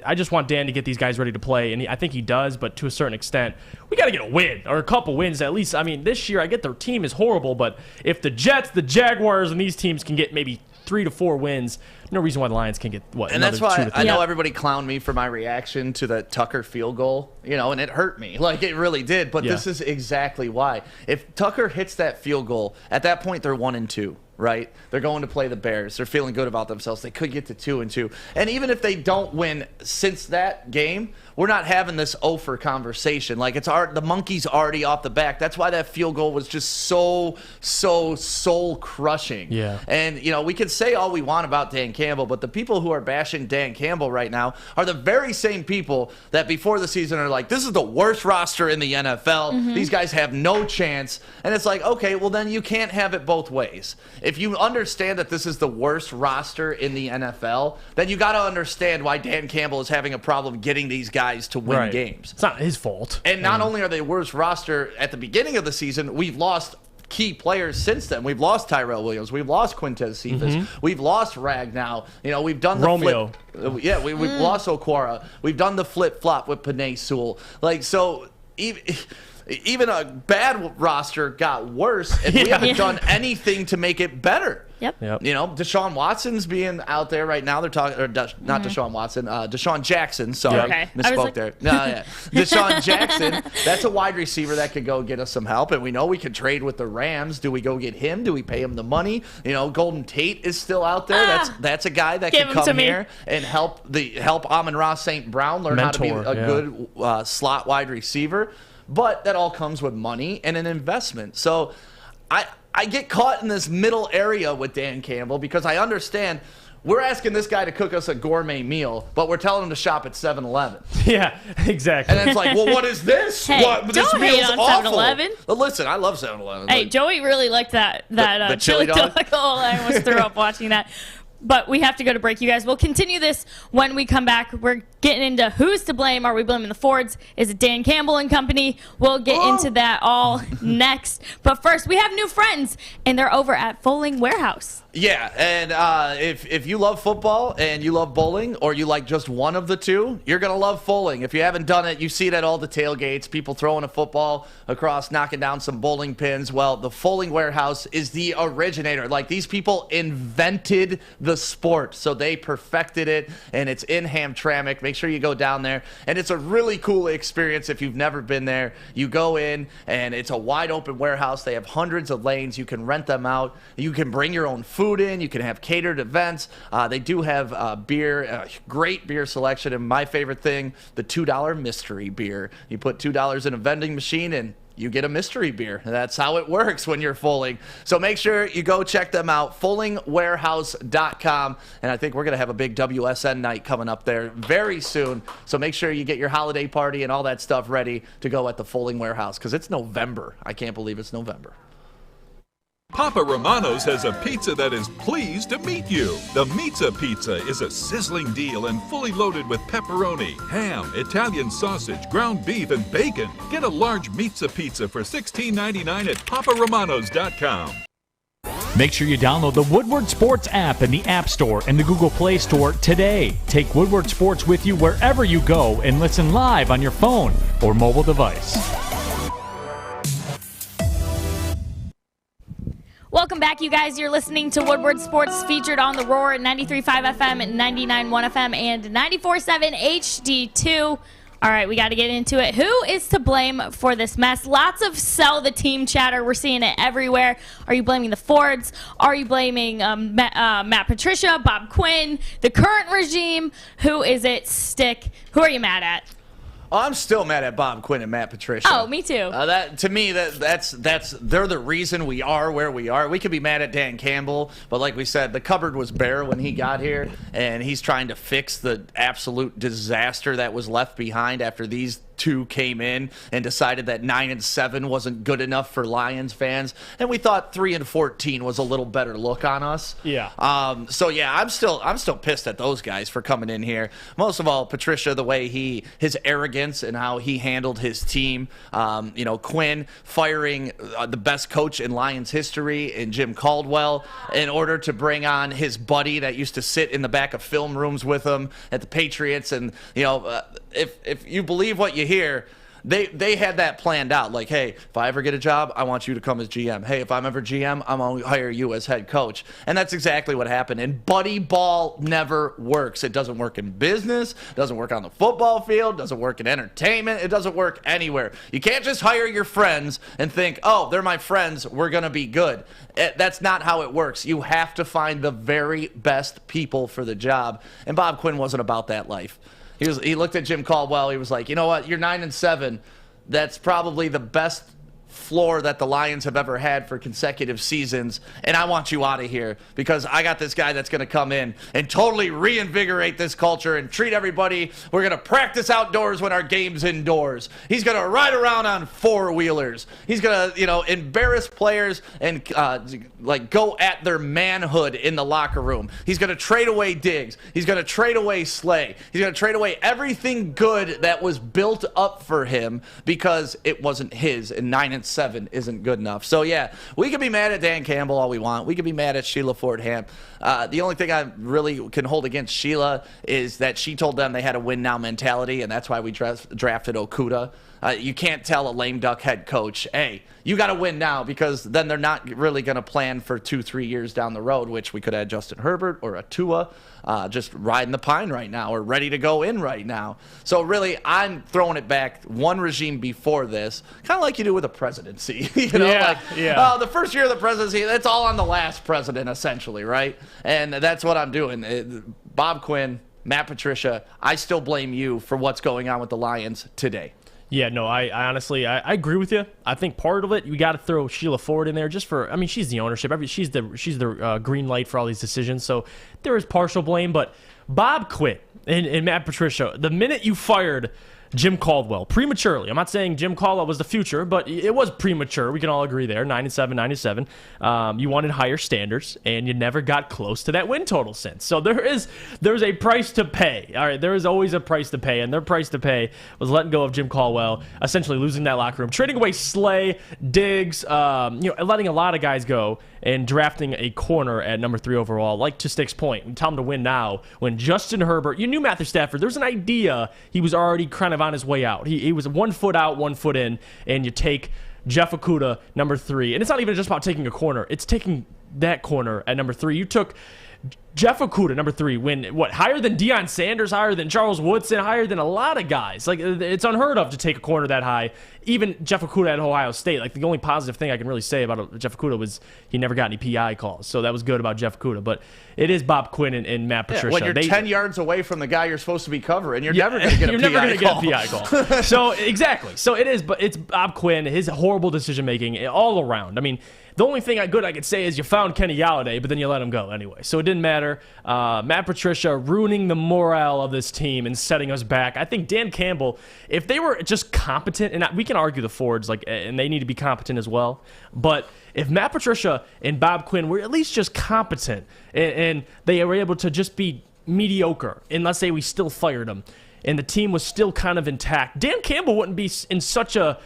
I just want Dan to get these guys ready to play, and I think he does, but to a certain extent, we got to get a win or a couple wins at least. I mean, this year, I get their team is horrible, but if the Jets, the Jaguars, and these teams can get maybe 3 to 4 wins, no reason why the Lions can't get, and that's why I know everybody clowned me for my reaction to the Tucker field goal, and it hurt me. Like, it really did, but this is exactly why. If Tucker hits that field goal, at that point, they're 1-2. Right? They're going to play the Bears. They're feeling good about themselves. They could get to 2-2. And even if they don't win since that game, we're not having this over conversation. Like, the monkey's already off the back. That's why that field goal was just so soul crushing. Yeah. And, we can say all we want about Dan Campbell, but the people who are bashing Dan Campbell right now are the very same people that before the season are like, this is the worst roster in the NFL. Mm-hmm. These guys have no chance. And it's like, okay, well, then you can't have it both ways. If you understand that this is the worst roster in the NFL, then you got to understand why Dan Campbell is having a problem getting these guys to win games. It's not his fault. And not only are they worst roster at the beginning of the season, we've lost key players since then. We've lost Tyrell Williams. We've lost Quintez Cephas. Mm-hmm. We've lost Ragnow. We've done the Romeo. Flip. Yeah, we've lost Okwara. We've done the flip-flop with Panay Sewell. Like, so even a bad roster got worse if we haven't done anything to make it better. Yep. Deshaun Watson's being out there right now. They're talking, or not Deshaun Watson, Deshaun Jackson. Sorry, misspoke there. Deshaun Jackson. That's a wide receiver that could go get us some help, and we know we could trade with the Rams. Do we go get him? Do we pay him the money? Golden Tate is still out there. That's a guy that can come here and help Amon-Ra St. Brown learn how to be a good slot wide receiver. But that all comes with money and an investment. So I get caught in this middle area with Dan Campbell because I understand we're asking this guy to cook us a gourmet meal, but we're telling him to shop at 7-Eleven. Yeah, exactly. And it's like, well, what is this? Hey, This don't meal's hate on awful. 7-Eleven. Well, listen, I love 7-Eleven. Hey, Joey really liked that the chili dog. I almost threw up watching that. But we have to go to break, you guys. We'll continue this when we come back. We're getting into who's to blame. Are we blaming the Fords? Is it Dan Campbell and company? We'll get into that all next. But first, we have new friends, and they're over at Foaling Warehouse. Yeah, and if you love football and you love bowling, or you like just one of the two, you're going to love Foaling. If you haven't done it, you see it at all the tailgates, people throwing a football across, knocking down some bowling pins. Well, the Foaling Warehouse is the originator. Like, these people invented the sport, so they perfected it, and it's in Hamtramck. Make sure you go down there, and it's a really cool experience if you've never been there. You go in, and it's a wide-open warehouse. They have hundreds of lanes. You can rent them out. You can bring your own food in. You can have catered events. They do have beer, great beer selection, and my favorite thing, the $2 mystery beer. You put $2 in a vending machine, and you get a mystery beer. That's how it works when you're Foaling. So make sure you go check them out, foalingwarehouse.com. And I think we're going to have a big WSN night coming up there very soon. So make sure you get your holiday party and all that stuff ready to go at the Foaling Warehouse, because it's November. I can't believe it's November. Papa Romano's has a pizza that is pleased to meet you. The Pizza Pizza is a sizzling deal and fully loaded with pepperoni, ham, Italian sausage, ground beef, and bacon. Get a large Pizza Pizza for $16.99 at paparomanos.com. Make sure you download the Woodward Sports app in the App Store and the Google Play Store today. Take Woodward Sports with you wherever you go and listen live on your phone or mobile device. Welcome back, you guys. You're listening to Woodward Sports, featured on the Roar at 93.5 FM, 99.1 FM, and 94.7 HD2. All right, we got to get into it. Who is to blame for this mess? Lots of sell the team chatter. We're seeing it everywhere. Are you blaming the Fords? Are you blaming Matt Patricia, Bob Quinn, the current regime? Who is it? Stick. Who are you mad at? Oh, I'm still mad at Bob Quinn and Matt Patricia. Oh, me too. To me, that's they're the reason we are where we are. We could be mad at Dan Campbell, but like we said, the cupboard was bare when he got here, and he's trying to fix the absolute disaster that was left behind after these two came in and decided that 9-7 wasn't good enough for Lions fans, and we thought 3-14 was a little better look on us. Yeah. So yeah, I'm still pissed at those guys for coming in here. Most of all, Patricia, the way his arrogance and how he handled his team. Quinn firing the best coach in Lions history in Jim Caldwell in order to bring on his buddy that used to sit in the back of film rooms with him at the Patriots, and if you believe what you hear, they had that planned out. Like, hey, if I ever get a job, I want you to come as GM. Hey, if I'm ever GM, I'm going to hire you as head coach. And that's exactly what happened. And buddy ball never works. It doesn't work in business. It doesn't work on the football field. It doesn't work in entertainment. It doesn't work anywhere. You can't just hire your friends and think, oh, they're my friends, we're going to be good. That's not how it works. You have to find the very best people for the job. And Bob Quinn wasn't about that life. He looked at Jim Caldwell. He was like, you know what? You're 9-7. That's probably the best floor that the Lions have ever had for consecutive seasons, and I want you out of here because I got this guy that's going to come in and totally reinvigorate this culture and treat everybody. We're going to practice outdoors when our game's indoors. He's going to ride around on four-wheelers. He's going to, embarrass players and go at their manhood in the locker room. He's going to trade away Diggs. He's going to trade away Slay. He's going to trade away everything good that was built up for him because it wasn't his, and 9-7 isn't good enough. So, yeah, we can be mad at Dan Campbell all we want. We can be mad at Sheila Ford-Ham. The only thing I really can hold against Sheila is that she told them they had a win-now mentality, and that's why we drafted Okudah. You can't tell a lame duck head coach, hey, you got to win now, because then they're not really going to plan for 2-3 years down the road, which we could have Justin Herbert or a Tua just riding the pine right now or ready to go in right now. So really, I'm throwing it back one regime before this, kind of like you do with a presidency. The first year of the presidency, that's all on the last president, essentially, right? And that's what I'm doing. Bob Quinn, Matt Patricia, I still blame you for what's going on with the Lions today. Yeah, no, I honestly agree with you. I think part of it, you got to throw Sheila Ford in there just for, she's the ownership. She's the green light for all these decisions. So there is partial blame, but Bob Quinn and Matt Patricia, the minute you fired Jim Caldwell prematurely. I'm not saying Jim Caldwell was the future, but it was premature. We can all agree there. 9-7. You wanted higher standards, and you never got close to that win total since. So there's a price to pay. All right, there is always a price to pay, and their price to pay was letting go of Jim Caldwell, essentially losing that locker room, trading away Slay, Diggs, letting a lot of guys go, and drafting a corner at number 3 overall. Like to Stick's point, we tell him to win now. When Justin Herbert, you knew Matthew Stafford, there's an idea he was already kind of on his way out. He was 1 foot out, 1 foot in, and you take Jeff Okudah, number 3. And it's not even just about taking a corner. It's taking that corner at number 3. You took Jeff Okudah, number 3, higher than Deion Sanders, higher than Charles Woodson, higher than a lot of guys. Like, it's unheard of to take a corner that high. Even Jeff Okudah at Ohio State, like, the only positive thing I can really say about Jeff Okudah was he never got any PI calls. So that was good about Jeff Okudah. But it is Bob Quinn and Matt Patricia. When you're 10 yards away from the guy you're supposed to be covering, you're never going to get a PI call. So, exactly. So it is, but it's Bob Quinn, his horrible decision-making all around. The only thing I could say is you found Kenny Galladay, but then you let him go anyway. So it didn't matter. Matt Patricia ruining the morale of this team and setting us back. I think Dan Campbell, if they were just competent, and we can argue the Fords, and they need to be competent as well, but if Matt Patricia and Bob Quinn were at least just competent and they were able to just be mediocre, and let's say we still fired them, and the team was still kind of intact, Dan Campbell wouldn't be in such a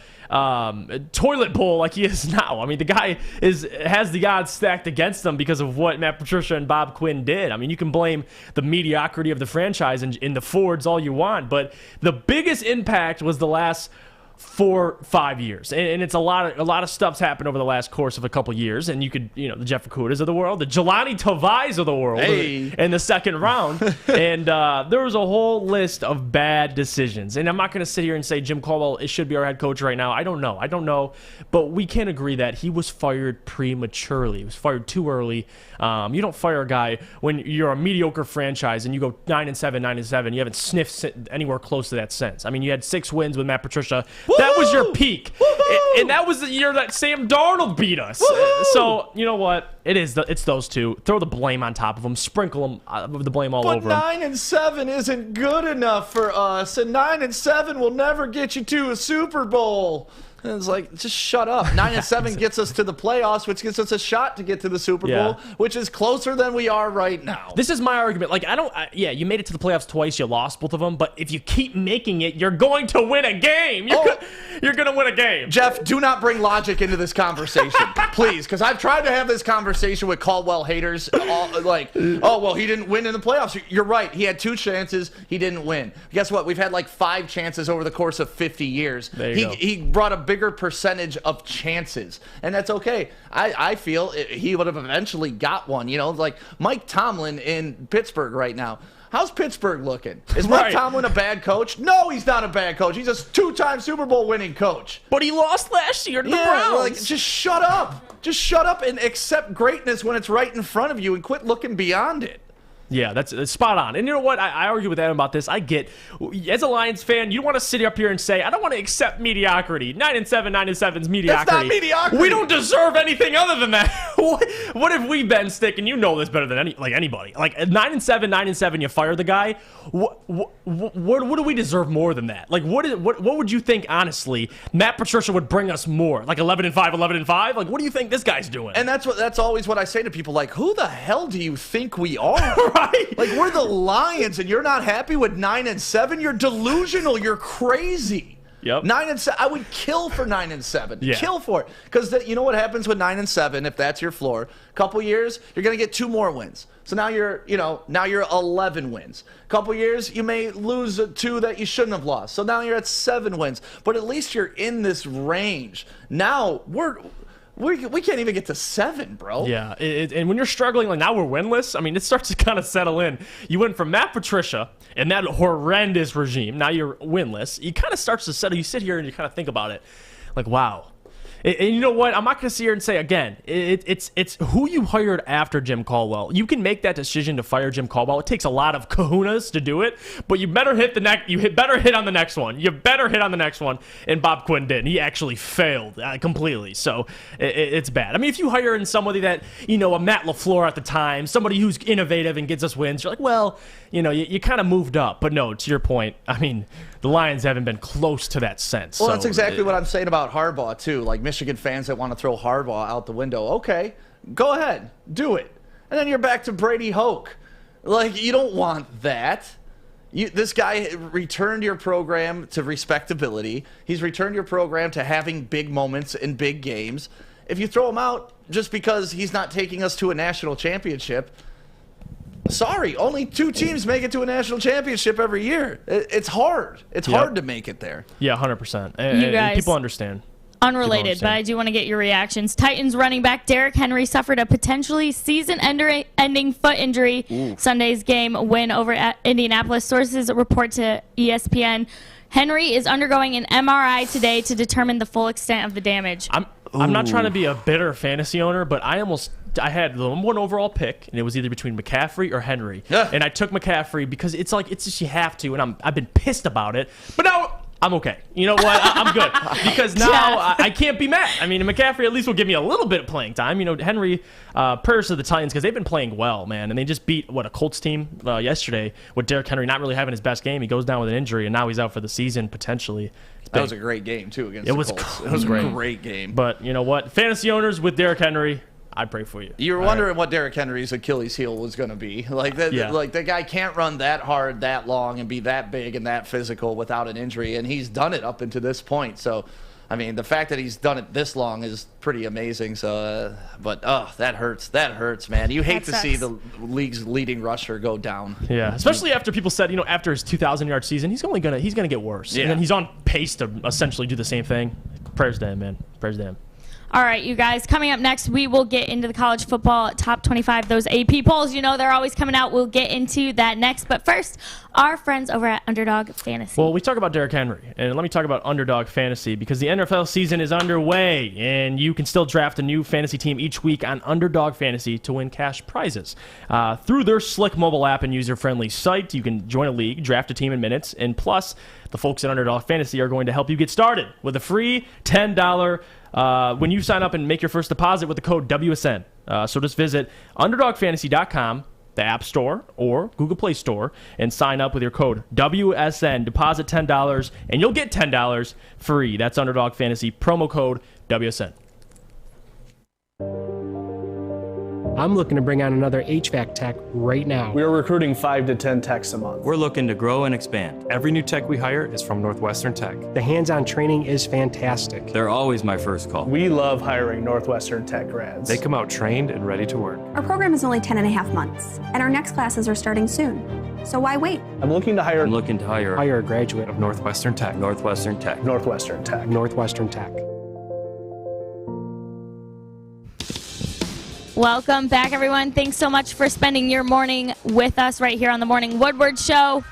toilet bowl like he is now. The guy has the odds stacked against him because of what Matt Patricia and Bob Quinn did. You can blame the mediocrity of the franchise in the Fords all you want, but the biggest impact was the last for 5 years, and it's a lot of stuff's happened over the last course of a couple years, and you could, the Jeff Okudas of the world, the Jelani Tavais of the world in the second round, and there was a whole list of bad decisions. And I'm not going to sit here and say Jim Caldwell should be our head coach right now. I don't know, but we can agree that he was fired prematurely. He was fired too early. You don't fire a guy when you're a mediocre franchise and you go 9-7, 9-7. You haven't sniffed anywhere close to that since. I mean, you had 6 wins with Matt Patricia. That was your peak. And that was the year that Sam Darnold beat us. So, you know what? It's those two. Throw the blame on top of them. Sprinkle them, the blame all over them. But 9-7 isn't good enough for us. And 9-7 will never get you to a Super Bowl. And it's like, just shut up. 9-7 gets us to the playoffs, which gives us a shot to get to the Super Bowl, which is closer than we are right now. This is my argument. Like, you made it to the playoffs twice. You lost both of them. But if you keep making it, you're going to win a game. You're going to win a game. Jeff, do not bring logic into this conversation, please, because I've tried to have this conversation with Caldwell haters. Oh, well, he didn't win in the playoffs. You're right. He had 2 chances. He didn't win. Guess what? We've had like 5 chances over the course of 50 years. He brought a bigger percentage of chances, and that's okay. I feel he would have eventually got one. Like Mike Tomlin in Pittsburgh right now. How's Pittsburgh looking? Is Mike Tomlin a bad coach? No, he's not a bad coach. He's a 2-time Super Bowl winning coach. But he lost last year to the Browns. Like, just shut up. Just shut up and accept greatness when it's right in front of you and quit looking beyond it. Yeah, that's spot on. And you know what? I argue with Adam about this. I get, as a Lions fan, you want to sit up here and say, I don't want to accept mediocrity. 9-7, 9-7 is mediocrity. That's not mediocrity. We don't deserve anything other than that. What have we been sticking? You know this better than anybody. Like 9-7, 9-7, you fire the guy. What do we deserve more than that? Like what would you think, honestly, Matt Patricia would bring us more? Like 11-5, 11-5? Like what do you think this guy's doing? And that's always what I say to people. Like, who the hell do you think we are? Right? Like, we're the Lions, and you're not happy with 9-7? You're delusional. You're crazy. Yep. 9-7. I would kill for 9-7. Yeah. Kill for it. Because you know what happens with 9-7, if that's your floor? Couple years, you're going to get 2 more wins. So now you're 11 wins. Couple years, you may lose 2 that you shouldn't have lost. So now you're at 7 wins. But at least you're in this range. Now we can't even get to 7, bro. Yeah, and when you're struggling, like now we're winless, I mean, it starts to kind of settle in. You went from Matt Patricia and that horrendous regime, now you're winless. It kind of starts to settle. You sit here and you kind of think about it, like, wow. And you know what? I'm not going to sit here and say, again, it's who you hired after Jim Caldwell. You can make that decision to fire Jim Caldwell. It takes a lot of kahunas to do it, but you better hit better hit on the next one. You better hit on the next one, and Bob Quinn did. He actually failed completely, so it's bad. I mean, if you hire in somebody that, a Matt LaFleur at the time, somebody who's innovative and gets us wins, you're like, well, you kind of moved up. But no, to your point, I mean, the Lions haven't been close to that since. Well, that's exactly what I'm saying about Harbaugh, too. Like, Michigan fans that want to throw Harbaugh out the window. Okay, go ahead. Do it. And then you're back to Brady Hoke. Like, you don't want that. This guy returned your program to respectability. He's returned your program to having big moments in big games. If you throw him out just because he's not taking us to a national championship, sorry, only 2 teams make it to a national championship every year. It's hard. It's hard to make it there. Yeah, 100%. And people understand. Unrelated, but I do want to get your reactions. Titans running back Derrick Henry suffered a potentially season-ending foot injury. Sunday's game win over at Indianapolis. Sources report to ESPN. Henry is undergoing an MRI today to determine the full extent of the damage. I'm not trying to be a bitter fantasy owner, but I had the #1 overall pick, and it was either between McCaffrey or Henry. Yeah. And I took McCaffrey because it's just you have to, and I've been pissed about it. But now I'm okay. You know what? I'm good because now I can't be mad. I mean, McCaffrey at least will give me a little bit of playing time. Henry, prayers to the Titans because they've been playing well, man, and they just beat a Colts team yesterday with Derrick Henry not really having his best game. He goes down with an injury, and now he's out for the season potentially. That was a great game too against the Colts. It was a great game. But you know what? Fantasy owners with Derrick Henry, I pray for you. You were wondering what Derrick Henry's Achilles heel was going to be. Like that guy can't run that hard, that long, and be that big and that physical without an injury, and he's done it up until this point. So I mean, the fact that he's done it this long is pretty amazing. So, but that hurts. That hurts, man. You hate to see the league's leading rusher go down. Yeah, especially after people said, after his 2,000-yard season, he's gonna get worse. Yeah. And then he's on pace to essentially do the same thing. Prayers to him, man. Prayers to him. All right, you guys, coming up next, we will get into the college football top 25, those AP polls. They're always coming out. We'll get into that next. But first, our friends over at Underdog Fantasy. Well, we talk about Derrick Henry, and let me talk about Underdog Fantasy because the NFL season is underway, and you can still draft a new fantasy team each week on Underdog Fantasy to win cash prizes. Through their slick mobile app and user-friendly site, you can join a league, draft a team in minutes, and plus, the folks at Underdog Fantasy are going to help you get started with a free $10 when you sign up and make your first deposit with the code WSN. So just visit UnderdogFantasy.com, the App Store, or Google Play Store, and sign up with your code WSN. Deposit $10, and you'll get $10 free. That's Underdog Fantasy, promo code WSN. I'm looking to bring on another HVAC tech right now. We are recruiting 5 to 10 techs a month. We're looking to grow and expand. Every new tech we hire is from Northwestern Tech. The hands-on training is fantastic. They're always my first call. We love hiring Northwestern Tech grads. They come out trained and ready to work. Our program is only 10 and a half months, and our next classes are starting soon. So why wait? I'm looking to hire a graduate of Northwestern Tech. Northwestern Tech. Northwestern Tech. Northwestern Tech. Welcome back, everyone. Thanks so much for spending your morning with us right here on the Morning Woodward Show.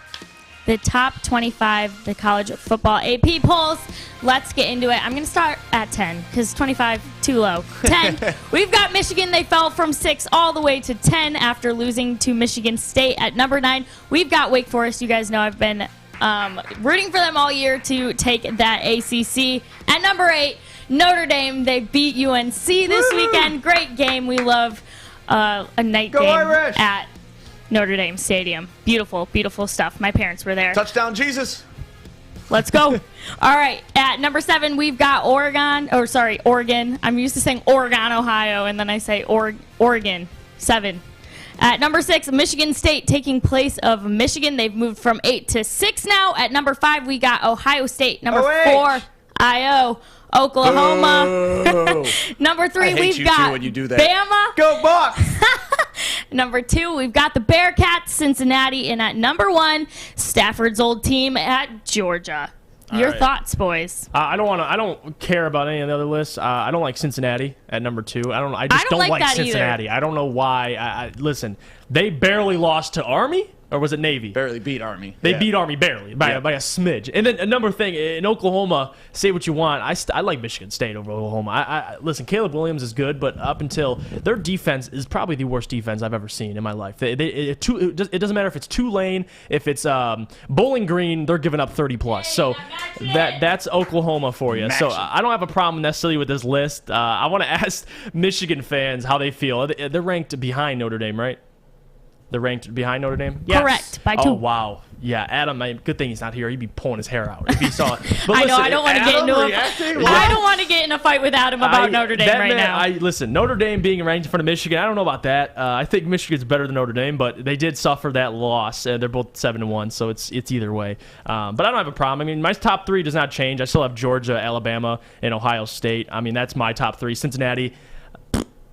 The top 25, the college football AP polls. Let's get into it. I'm going to start at 10 because 25, too low. 10, we've got Michigan. They fell from 6 all the way to 10 after losing to Michigan State at number 9. We've got Wake Forest. You guys know I've been rooting for them all year to take that ACC. At number 8, Notre Dame, they beat UNC this weekend. Great game. We love a night game Irish! at Notre Dame Stadium. Beautiful, beautiful stuff. My parents were there. Touchdown, Jesus. Let's go. All right. At number 7, we've got Oregon. I'm used to saying Oregon, Ohio, and then I say Oregon. 7. At number 6, Michigan State taking place of Michigan. They've moved from 8 to 6 now. At number 5, we got Ohio State. Number 4, IO. Oklahoma. Number 3, we've got when you do that. Bama. Go Bucks. Number 2, we've got the Bearcats, Cincinnati. And at number 1, Stafford's old team at Georgia. Your thoughts, boys? I don't care about any of the other lists. I don't like Cincinnati at number 2. I just don't like Cincinnati. Either. I don't know why. Listen, they barely lost to Army. Or was it Navy? Barely beat Army. They beat Army barely by a smidge. And then another thing, in Oklahoma, say what you want, I like Michigan State over Oklahoma. Listen, Caleb Williams is good, but up until their defense is probably the worst defense I've ever seen in my life. It doesn't matter if it's Tulane, if it's Bowling Green, they're giving up 30+. So that's Oklahoma for you. So I don't have a problem necessarily with this list. I want to ask Michigan fans how they feel. They're ranked behind Notre Dame, right? They're ranked behind Notre Dame? Yes. Correct, by 2. Oh, wow. Yeah, Adam, good thing he's not here. He'd be pulling his hair out if he saw it. But I know, I don't want to get in a fight with Adam about Notre Dame now. Listen, Notre Dame being ranked in front of Michigan, I don't know about that. I think Michigan's better than Notre Dame, but they did suffer that loss. They're both 7-1, so it's either way. But I don't have a problem. I mean, my top 3 does not change. I still have Georgia, Alabama, and Ohio State. I mean, that's my top 3. Cincinnati,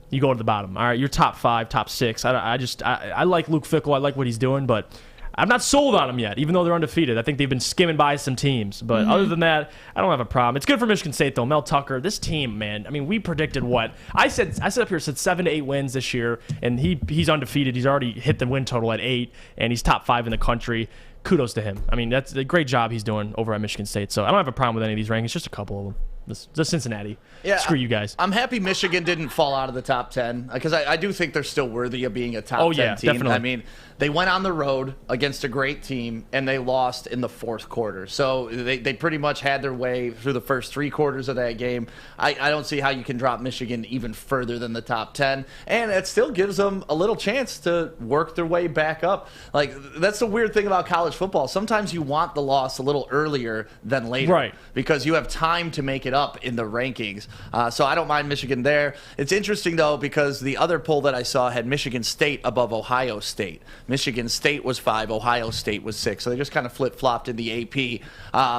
you go to the bottom. All right, you're top 5, top 6. I like Luke Fickell. I like what he's doing, but I'm not sold on them yet, even though they're undefeated. I think they've been skimming by some teams. But other than that, I don't have a problem. It's good for Michigan State, though. Mel Tucker, this team, man, I mean, we predicted what? I said 7 to 8 wins this year, and he's undefeated. He's already hit the win total at 8, and he's top 5 in the country. Kudos to him. I mean, that's a great job he's doing over at Michigan State. So I don't have a problem with any of these rankings, just a couple of them. Just Cincinnati. Yeah, screw you guys. I'm happy Michigan didn't fall out of the top 10 because I do think they're still worthy of being a top 10 team. Definitely. I mean, they went on the road against a great team and they lost in the 4th quarter. So they pretty much had their way through the first 3 quarters of that game. I don't see how you can drop Michigan even further than the top 10. And it still gives them a little chance to work their way back up. Like, that's the weird thing about college football. Sometimes you want the loss a little earlier than later. Right. Because you have time to make it it up in the rankings. So I don't mind Michigan there. It's interesting, though, because the other poll that I saw had Michigan State above Ohio State. Michigan State was 5, Ohio State was 6. So they just kind of flip-flopped in the AP.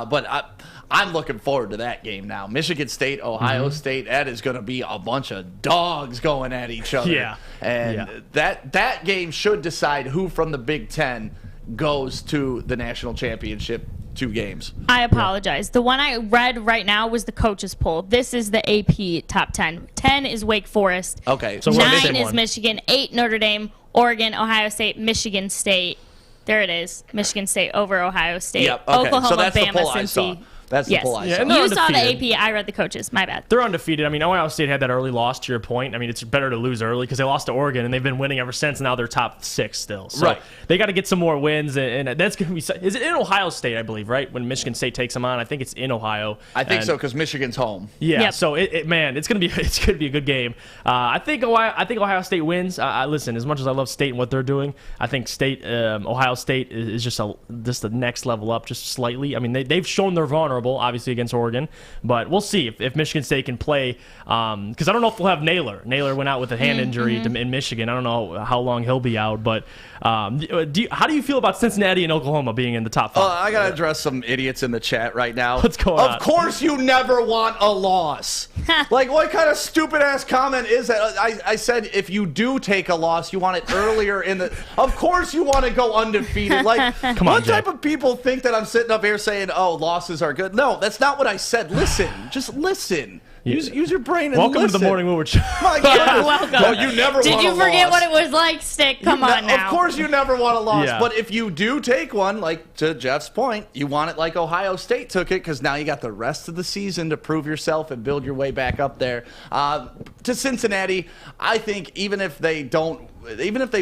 But I'm looking forward to that game now. Michigan State, Ohio State, that is going to be a bunch of dogs going at each other. Yeah. And that game should decide who from the Big Ten goes to the national championship 2 games. I apologize. The one I read right now was the coaches poll. This is the AP top 10. 10 is Wake Forest. Okay. So we're on the 9 same is one. Michigan. 8 Notre Dame, Oregon, Ohio State, Michigan State. There it is. Michigan State over Ohio State. Yep. Okay. Oklahoma, So that's the Bama, poll I saw. Cincy. That's the poll I saw. and they're You saw the undefeated. AP. I read the coaches. My bad. They're undefeated. I mean, Ohio State had that early loss, to your point. I mean, it's better to lose early because they lost to Oregon, and they've been winning ever since. Now they're top 6 still. So Right. they got to get some more wins, and that's going to be – is it in Ohio State, I believe, right? When Michigan State takes them on. I think it's in Ohio. I think so because Michigan's home. Yeah, Yep. so man, it's gonna be a good game. I think Ohio State wins. Listen, as much as I love State and what they're doing, I think Ohio State is just the next level up, just slightly. I mean, they've shown they're vulnerable, obviously against Oregon, but we'll see if Michigan State can play. Because I don't know if we'll have Naylor. Naylor went out with a hand injury in Michigan. I don't know how long he'll be out, but how do you feel about Cincinnati and Oklahoma being in the top 5? I got to address some idiots in the chat right now. What's going on? Of course you never want a loss. Like, what kind of stupid-ass comment is that? I said if you do take a loss, you want it earlier in the... Of course you want to go undefeated. Like, Come on, what type Jack. of people think that I'm sitting up here saying, oh, losses are good? No, that's not what I said. Listen. Just listen. Use your brain and Welcome listen. to the Morning Woodward Show. My Yeah, goodness. welcome. Oh, you never Did want you a forget loss. what it was like, Stick? Come on now. Of course you never want a loss, Yeah. but if you do take one, like to Jeff's point, you want it like Ohio State took it because now you got the rest of the season to prove yourself and build your way back up there. To Cincinnati, I think even if they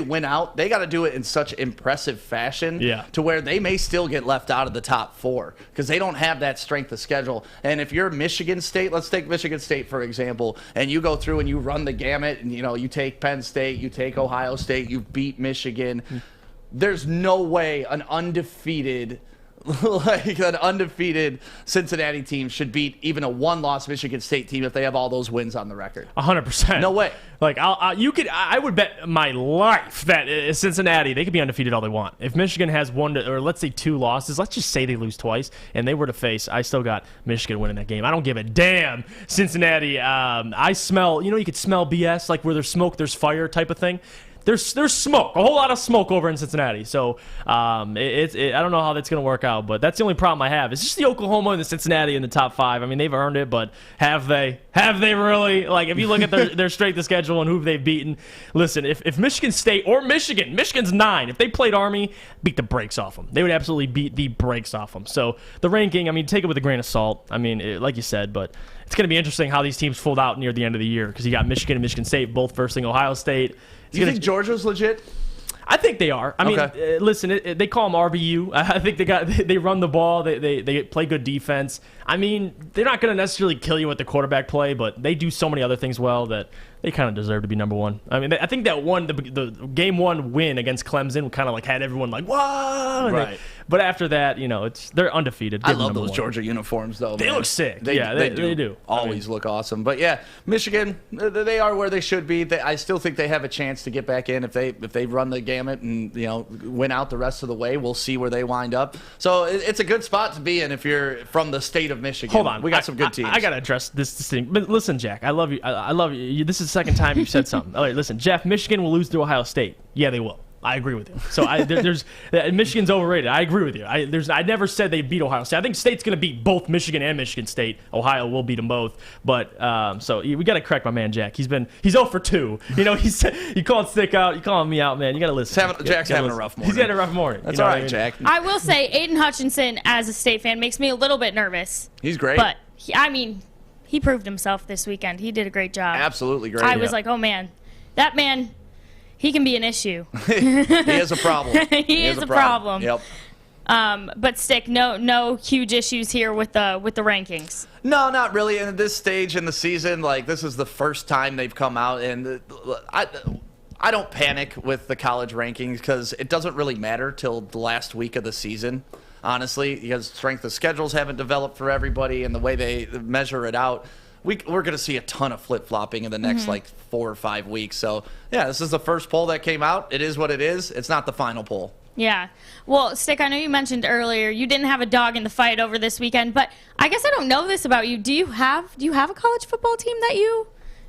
win out, they got to do it in such impressive fashion to where they may still get left out of the top 4 because they don't have that strength of schedule. And if you're Michigan State, let's take Michigan State, for example, and you go through and you run the gamut and, you take Penn State, you take Ohio State, you beat Michigan, there's no way an undefeated Cincinnati team should beat even a 1-loss Michigan State team if they have all those wins on the record. 100%. No way. Like I would bet my life that Cincinnati, they could be undefeated all they want. If Michigan has 1 or let's say 2 losses, let's just say they lose twice and they were to face, I still got Michigan winning that game. I don't give a damn. Cincinnati, I smell, you could smell BS, like where there's smoke, there's fire type of thing. There's smoke, a whole lot of smoke over in Cincinnati. So I don't know how that's going to work out, but that's the only problem I have. It's just the Oklahoma and the Cincinnati in the top 5. I mean, they've earned it, but have they? Have they really? Like, if you look at their strength of schedule and who they've beaten, listen, if Michigan State or Michigan's 9, if they played Army, beat the brakes off them. They would absolutely beat the brakes off them. So the ranking, I mean, take it with a grain of salt. I mean, like you said, but it's going to be interesting how these teams fold out near the end of the year because you got Michigan and Michigan State both versing Ohio State. Do you think Georgia's legit? I think they are. I mean, listen, they call them RBU. I think they run the ball. They play good defense. I mean, they're not going to necessarily kill you with the quarterback play, but they do so many other things well that they kind of deserve to be number 1. I mean, I think that the game 1 win against Clemson kind of like had everyone like, whoa. Right. But after that, they're undefeated. I love those Georgia uniforms, though. They look sick. They do. Always look awesome. But yeah, Michigan, they are where they should be. I still think they have a chance to get back in if they run the gamut and win out the rest of the way. We'll see where they wind up. So it's a good spot to be in if you're from the state of Michigan. Hold on, we got some good teams. I got to address this thing. But listen, Jack, I love you. I love you. This is the second time you've said something. All right, listen, Jeff, Michigan will lose to Ohio State. Yeah, they will. I agree with you. So Michigan's overrated. I agree with you. I never said they beat Ohio State. I think State's going to beat both Michigan and Michigan State. Ohio will beat them both. But so we got to correct my man Jack. He's 0 for 2. He called Stick out. You calling me out, man. You got to listen. Jack's having a rough morning. He's having a rough morning. That's all right, Jack. I will say Aiden Hutchinson, as a State fan, makes me a little bit nervous. He's great. But he proved himself this weekend. He did a great job. Absolutely great. I was like, oh man, that man. He can be an issue. He is a problem. he is a problem. Yep. But Stick, no huge issues here with the rankings. No, not really. And at this stage in the season, like this is the first time they've come out, and I don't panic with the college rankings because it doesn't really matter till the last week of the season. honestly, because strength of schedules haven't developed for everybody and the way they measure it out. We're going to see a ton of flip-flopping in the next, 4 or 5 weeks. So, yeah, this is the first poll that came out. It is what it is. It's not the final poll. Yeah. Well, Stick, I know you mentioned earlier you didn't have a dog in the fight over this weekend, but I guess I don't know this about you. Do you have a college football team that you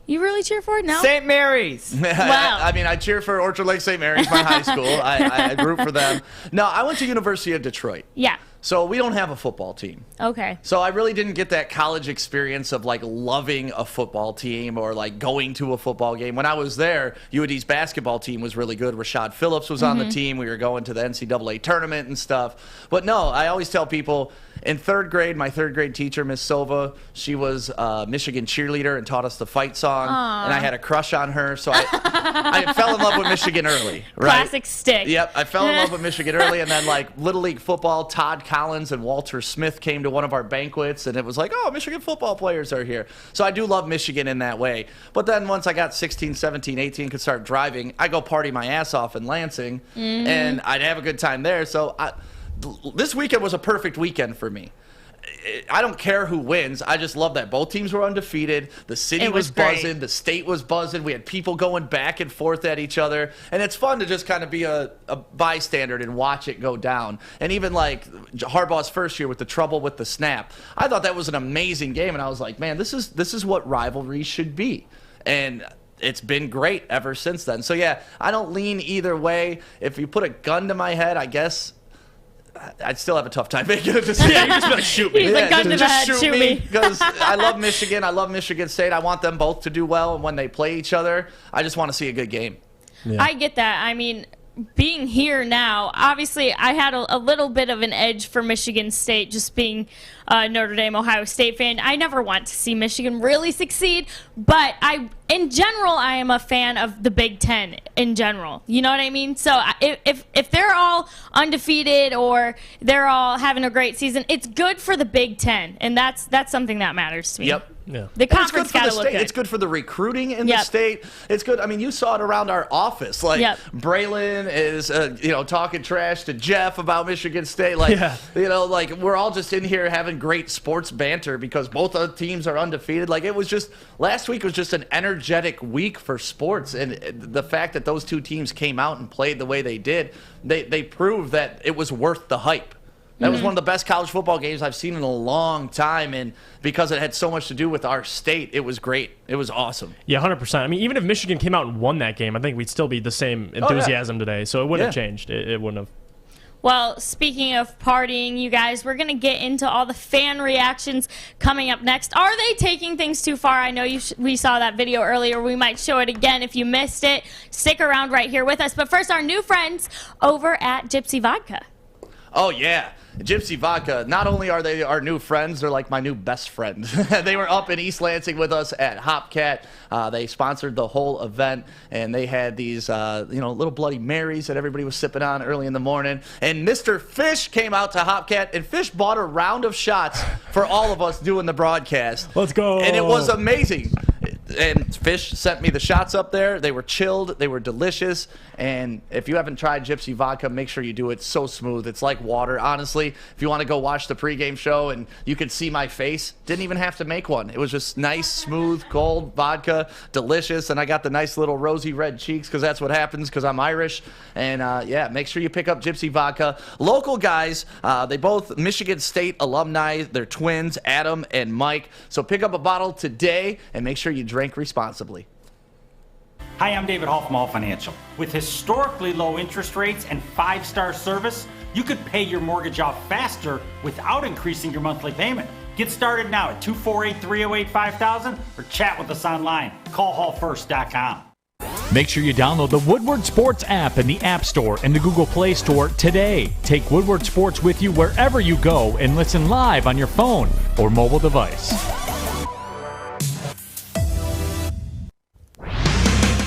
really cheer for? No? St. Mary's. Wow. I cheer for Orchard Lake St. Mary's, my high school. I root for them. No, I went to University of Detroit. Yeah. So we don't have a football team. Okay. So I really didn't get that college experience of loving a football team or going to a football game. When I was there, UAD's basketball team was really good. Rashad Phillips was on the team. We were going to the NCAA tournament and stuff. But no, I always tell people in third grade, my third grade teacher, Miss Sova, she was a Michigan cheerleader and taught us the fight song. Aww. And I had a crush on her. So I fell in love with Michigan early. Right? Classic Stick. Yep, I fell in love with Michigan early, and then Little League football, Todd Collins and Walter Smith came to one of our banquets, and it was oh, Michigan football players are here. So I do love Michigan in that way. But then once I got 16, 17, 18, could start driving, I go party my ass off in Lansing, and I'd have a good time there. So this weekend was a perfect weekend for me. I don't care who wins. I just love that both teams were undefeated. The city was buzzing. Great. The state was buzzing. We had people going back and forth at each other. And it's fun to just kind of be a bystander and watch it go down. And even Harbaugh's first year with the trouble with the snap, I thought that was an amazing game. And I was like, man, this is what rivalry should be. And it's been great ever since then. So, yeah, I don't lean either way. If you put a gun to my head, I guess I'd still have a tough time making a decision. Yeah, you just shoot me. He's like, gun to the head, shoot me. Because I love Michigan. I love Michigan State. I want them both to do well. And when they play each other, I just want to see a good game. Yeah. I get that. I mean, being here now, obviously I had a little bit of an edge for Michigan State, just being a Notre Dame, Ohio State fan. I never want to see Michigan really succeed, but in general, I am a fan of the Big Ten in general. You know what I mean? So if they're all undefeated or they're all having a great season, it's good for the Big Ten, and that's something that matters to me. Yep. Yeah. The conference got to look good. It's good for the recruiting in the state. It's good. I mean, you saw it around our office. Braylon is, talking trash to Jeff about Michigan State. We're all just in here having great sports banter because both of the teams are undefeated. Last week was just an energetic week for sports. And the fact that those two teams came out and played the way they did, they proved that it was worth the hype. That was one of the best college football games I've seen in a long time, and because it had so much to do with our state, it was great. It was awesome. Yeah, 100%. I mean, even if Michigan came out and won that game, I think we'd still be the same enthusiasm today, so it wouldn't have changed. It wouldn't have. Well, speaking of partying, you guys, we're going to get into all the fan reactions coming up next. Are they taking things too far? I know we saw that video earlier. We might show it again if you missed it. Stick around right here with us. But first, our new friends over at Gypsy Vodka. Oh, yeah. Gypsy Vodka, not only are they our new friends, they're like my new best friend. They were up in East Lansing with us at Hopcat. They sponsored the whole event, and they had these, little Bloody Marys that everybody was sipping on early in the morning. And Mr. Fish came out to Hopcat, and Fish bought a round of shots for all of us doing the broadcast. Let's go. And it was amazing. And Fish sent me the shots up there. They were chilled. They were delicious. And if you haven't tried Gypsy Vodka, make sure you do it. It's so smooth. It's like water. Honestly, if you want to go watch the pregame show and you could see my face, didn't even have to make one. It was just nice, smooth, cold vodka, delicious. And I got the nice little rosy red cheeks because that's what happens because I'm Irish. And, make sure you pick up Gypsy Vodka. Local guys, they both Michigan State alumni. They're twins, Adam and Mike. So pick up a bottle today and make sure you drink responsibly. Hi, I'm David Hall from All Financial. With historically low interest rates and 5-star service, you could pay your mortgage off faster without increasing your monthly payment. Get started now at 248-308-5000 or chat with us online. Call hallfirst.com. Make sure you download the Woodward Sports app in the App Store and the Google Play Store today. Take Woodward Sports with you wherever you go and listen live on your phone or mobile device.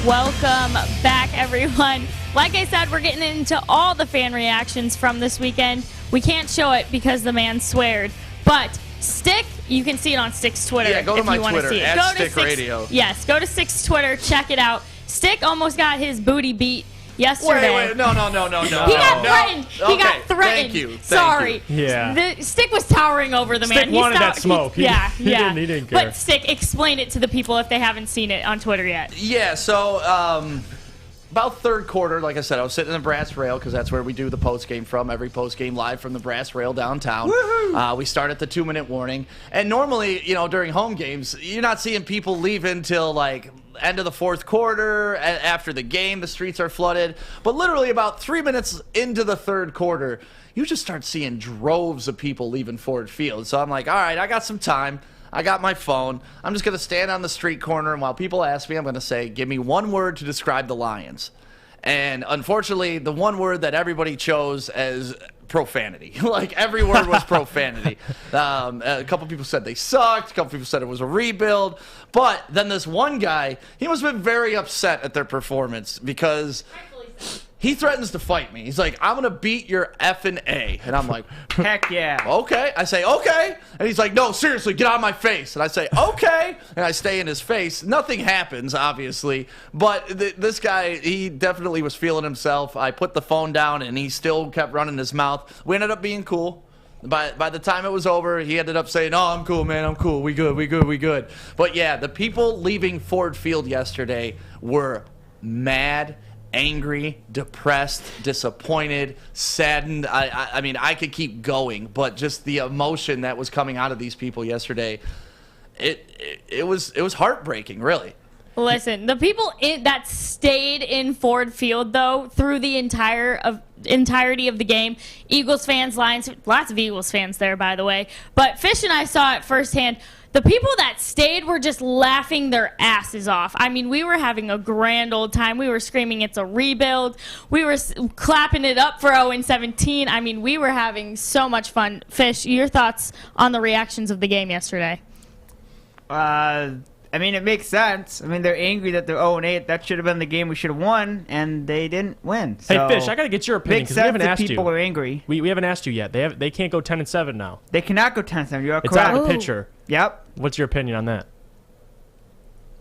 Welcome back, everyone. Like I said, we're getting into all the fan reactions from this weekend. We can't show it because the man sweared, but Stick, you can see it on Stick's Twitter. Yeah, go to my Twitter, see it. Go to Stick Radio. Yes, go to Stick's Twitter, check it out. Stick almost got his booty beat yesterday. Wait, no. He got threatened. He got threatened. Thank you. Sorry. Yeah. The Stick was towering over the man. Stick wanted that smoke. He didn't care. But Stick, explain it to the people if they haven't seen it on Twitter yet. Yeah, so about third quarter, like I said, I was sitting in the brass rail because that's where we do the post game from. Every post game live from the brass rail downtown. We start at the 2-minute warning, and normally, during home games, you're not seeing people leave until like end of the fourth quarter. After the game, the streets are flooded. But literally about 3 minutes into the third quarter, you just start seeing droves of people leaving Ford Field. So I'm like, all right, I got some time. I got my phone. I'm just going to stand on the street corner, and while people ask me, I'm going to say, give me one word to describe the Lions. And unfortunately, the one word that everybody chose as profanity. Like, every word was profanity. A couple people said they sucked. A couple people said it was a rebuild. But then this one guy, he must have been very upset at their performance because he threatens to fight me. He's like, I'm going to beat your effing A. And I'm like, heck yeah. Okay. I say, okay. And he's like, no, seriously, get out of my face. And I say, okay. And I stay in his face. Nothing happens, obviously. But this guy, he definitely was feeling himself. I put the phone down, and he still kept running his mouth. We ended up being cool. By the time it was over, he ended up saying, oh, I'm cool, man. I'm cool. We good. But, yeah, the people leaving Ford Field yesterday were mad, angry, depressed, disappointed, saddened. I mean, I could keep going, but just the emotion that was coming out of these people yesterday, it was heartbreaking, really. Listen, the people that stayed in Ford Field, though, through the entirety of the game, Eagles fans, Lions, lots of Eagles fans there, by the way, but Fish and I saw it firsthand. The people that stayed were just laughing their asses off. I mean, we were having a grand old time. We were screaming, it's a rebuild. We were clapping it up for 0-17. I mean, we were having so much fun. Fish, your thoughts on the reactions of the game yesterday? I mean, it makes sense. I mean, they're angry that they're 0-8. That should have been the game we should have won, and they didn't win. So hey, Fish, I got to get your opinion because we haven't asked you. People are angry. We haven't asked you yet. They can't go 10-7 now. They cannot go 10-7. You're correct. It's out of the picture. Yep. What's your opinion on that?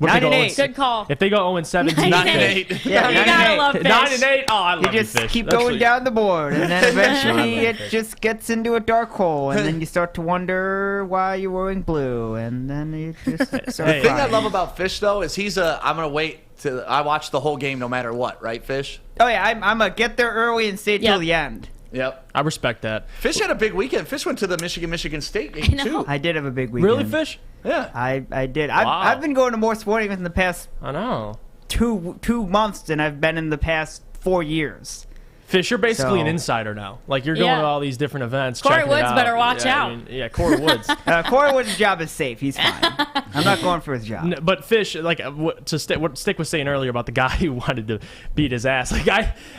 9-8. Good call. If they go 0-17, 9-8. Yeah, you gotta love Fish. 9-8. Oh, I love you just Fish. keep going down the board, and then eventually it just gets into a dark hole, and then you start to wonder why you're wearing blue, and then you just start The thing I love about Fish, though, is I'm going to wait till I watch the whole game no matter what, right, Fish? Oh, yeah, I'm going to get there early and stay till the end. Yep. I respect that. Fish had a big weekend. Fish went to the Michigan State game, too. I did have a big weekend. Really, Fish? Yeah. I did. Wow. I've been going to more sporting events in the past I know. two months than I've been in the past 4 years. Fish, you're basically an insider now. Like, you're going to all these different events. Corey Woods out. better watch out. I mean, Corey Woods. Corey Woods' job is safe. He's fine. I'm not going for his job. No, but Fish, like what Stick was saying earlier about the guy who wanted to beat his ass. Like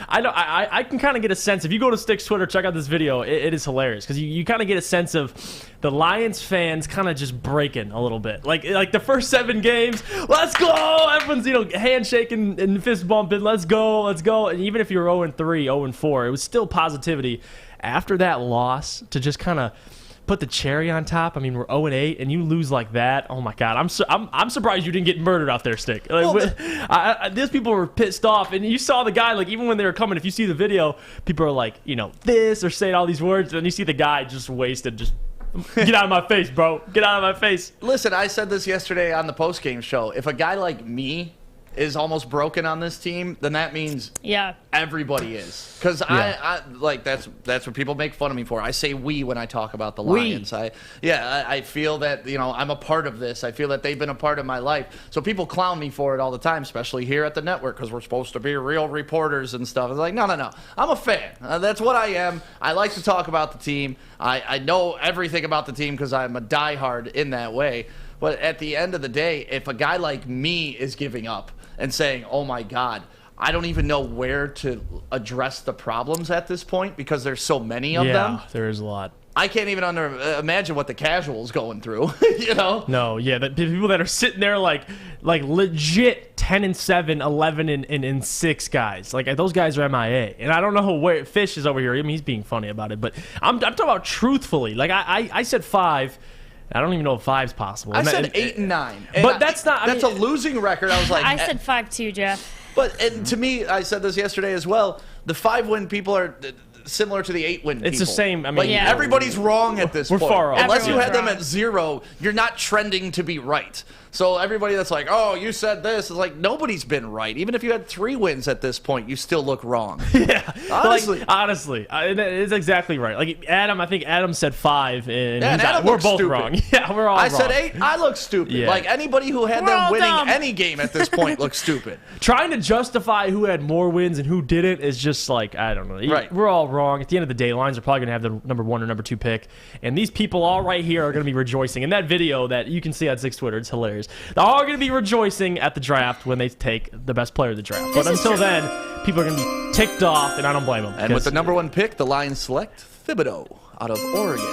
I can kind of get a sense. If you go to Stick's Twitter, check out this video. It is hilarious because you kind of get a sense of the Lions fans kind of just breaking a little bit. Like the first 7 games, let's go. Everyone's handshaking and fist bumping. Let's go. And even if you're 0-3, 0-4, it was still positivity. After that loss, to just kind of put the cherry on top. I mean, we're 0-8, and you lose like that. Oh my God, I'm surprised you didn't get murdered out there, Stick. These people were pissed off, and you saw the guy. Like, even when they were coming, if you see the video, people are like, this or saying all these words, and you see the guy just wasted, just. Get out of my face, bro. Get out of my face. Listen, I said this yesterday on the postgame show. If a guy like me is almost broken on this team, then that means everybody is. Because I like that's what people make fun of me for. I say we when I talk about the Lions. I feel that I'm a part of this. I feel that they've been a part of my life. So people clown me for it all the time, especially here at the network because we're supposed to be real reporters and stuff. It's like no. I'm a fan. That's what I am. I like to talk about the team. I know everything about the team because I'm a diehard in that way. But at the end of the day, if a guy like me is giving up and saying, oh, my God, I don't even know where to address the problems at this point because there's so many of them. Yeah, there is a lot. I can't even imagine what the casual's going through, No, yeah, the people that are sitting there like legit 10-7, 11-6 guys. Like, those guys are MIA. And I don't know where Fish is over here. I mean, he's being funny about it. But I'm talking about truthfully. Like, I said 5. I don't even know if 5's possible. I said 8 and 9. But that's not. That's a losing record. I was like, I said 5 too, Jeff. And to me, I said this yesterday as well, the 5-win people are similar to the 8-win people. It's the same. I mean, like, everybody's wrong at this point. We're far off. Unless you had them at 0, you're not trending to be right. So everybody that's like, oh, you said this, is like, nobody's been right. Even if you had 3 wins at this point, you still look wrong. Yeah. Honestly. Honestly, it's exactly right. Like, Adam, I think Adam said 5, and Adam we're looks both stupid. wrong. Yeah, we're all wrong. I said 8, I look stupid. Yeah. Like, anybody who had We're them all winning dumb. any game at this point looks stupid. Trying to justify who had more wins and who didn't is just like, I don't know. Right. We're all wrong. At the end of the day, Lions are probably going to have the number 1 or number 2 pick. And these people all right here are going to be rejoicing. In that video that you can see on Six Twitter, it's hilarious. They're all going to be rejoicing at the draft when they take the best player of the draft. But until then, people are going to be ticked off, and I don't blame them. And with the number 1 pick, the Lions select Thibodeau out of Oregon.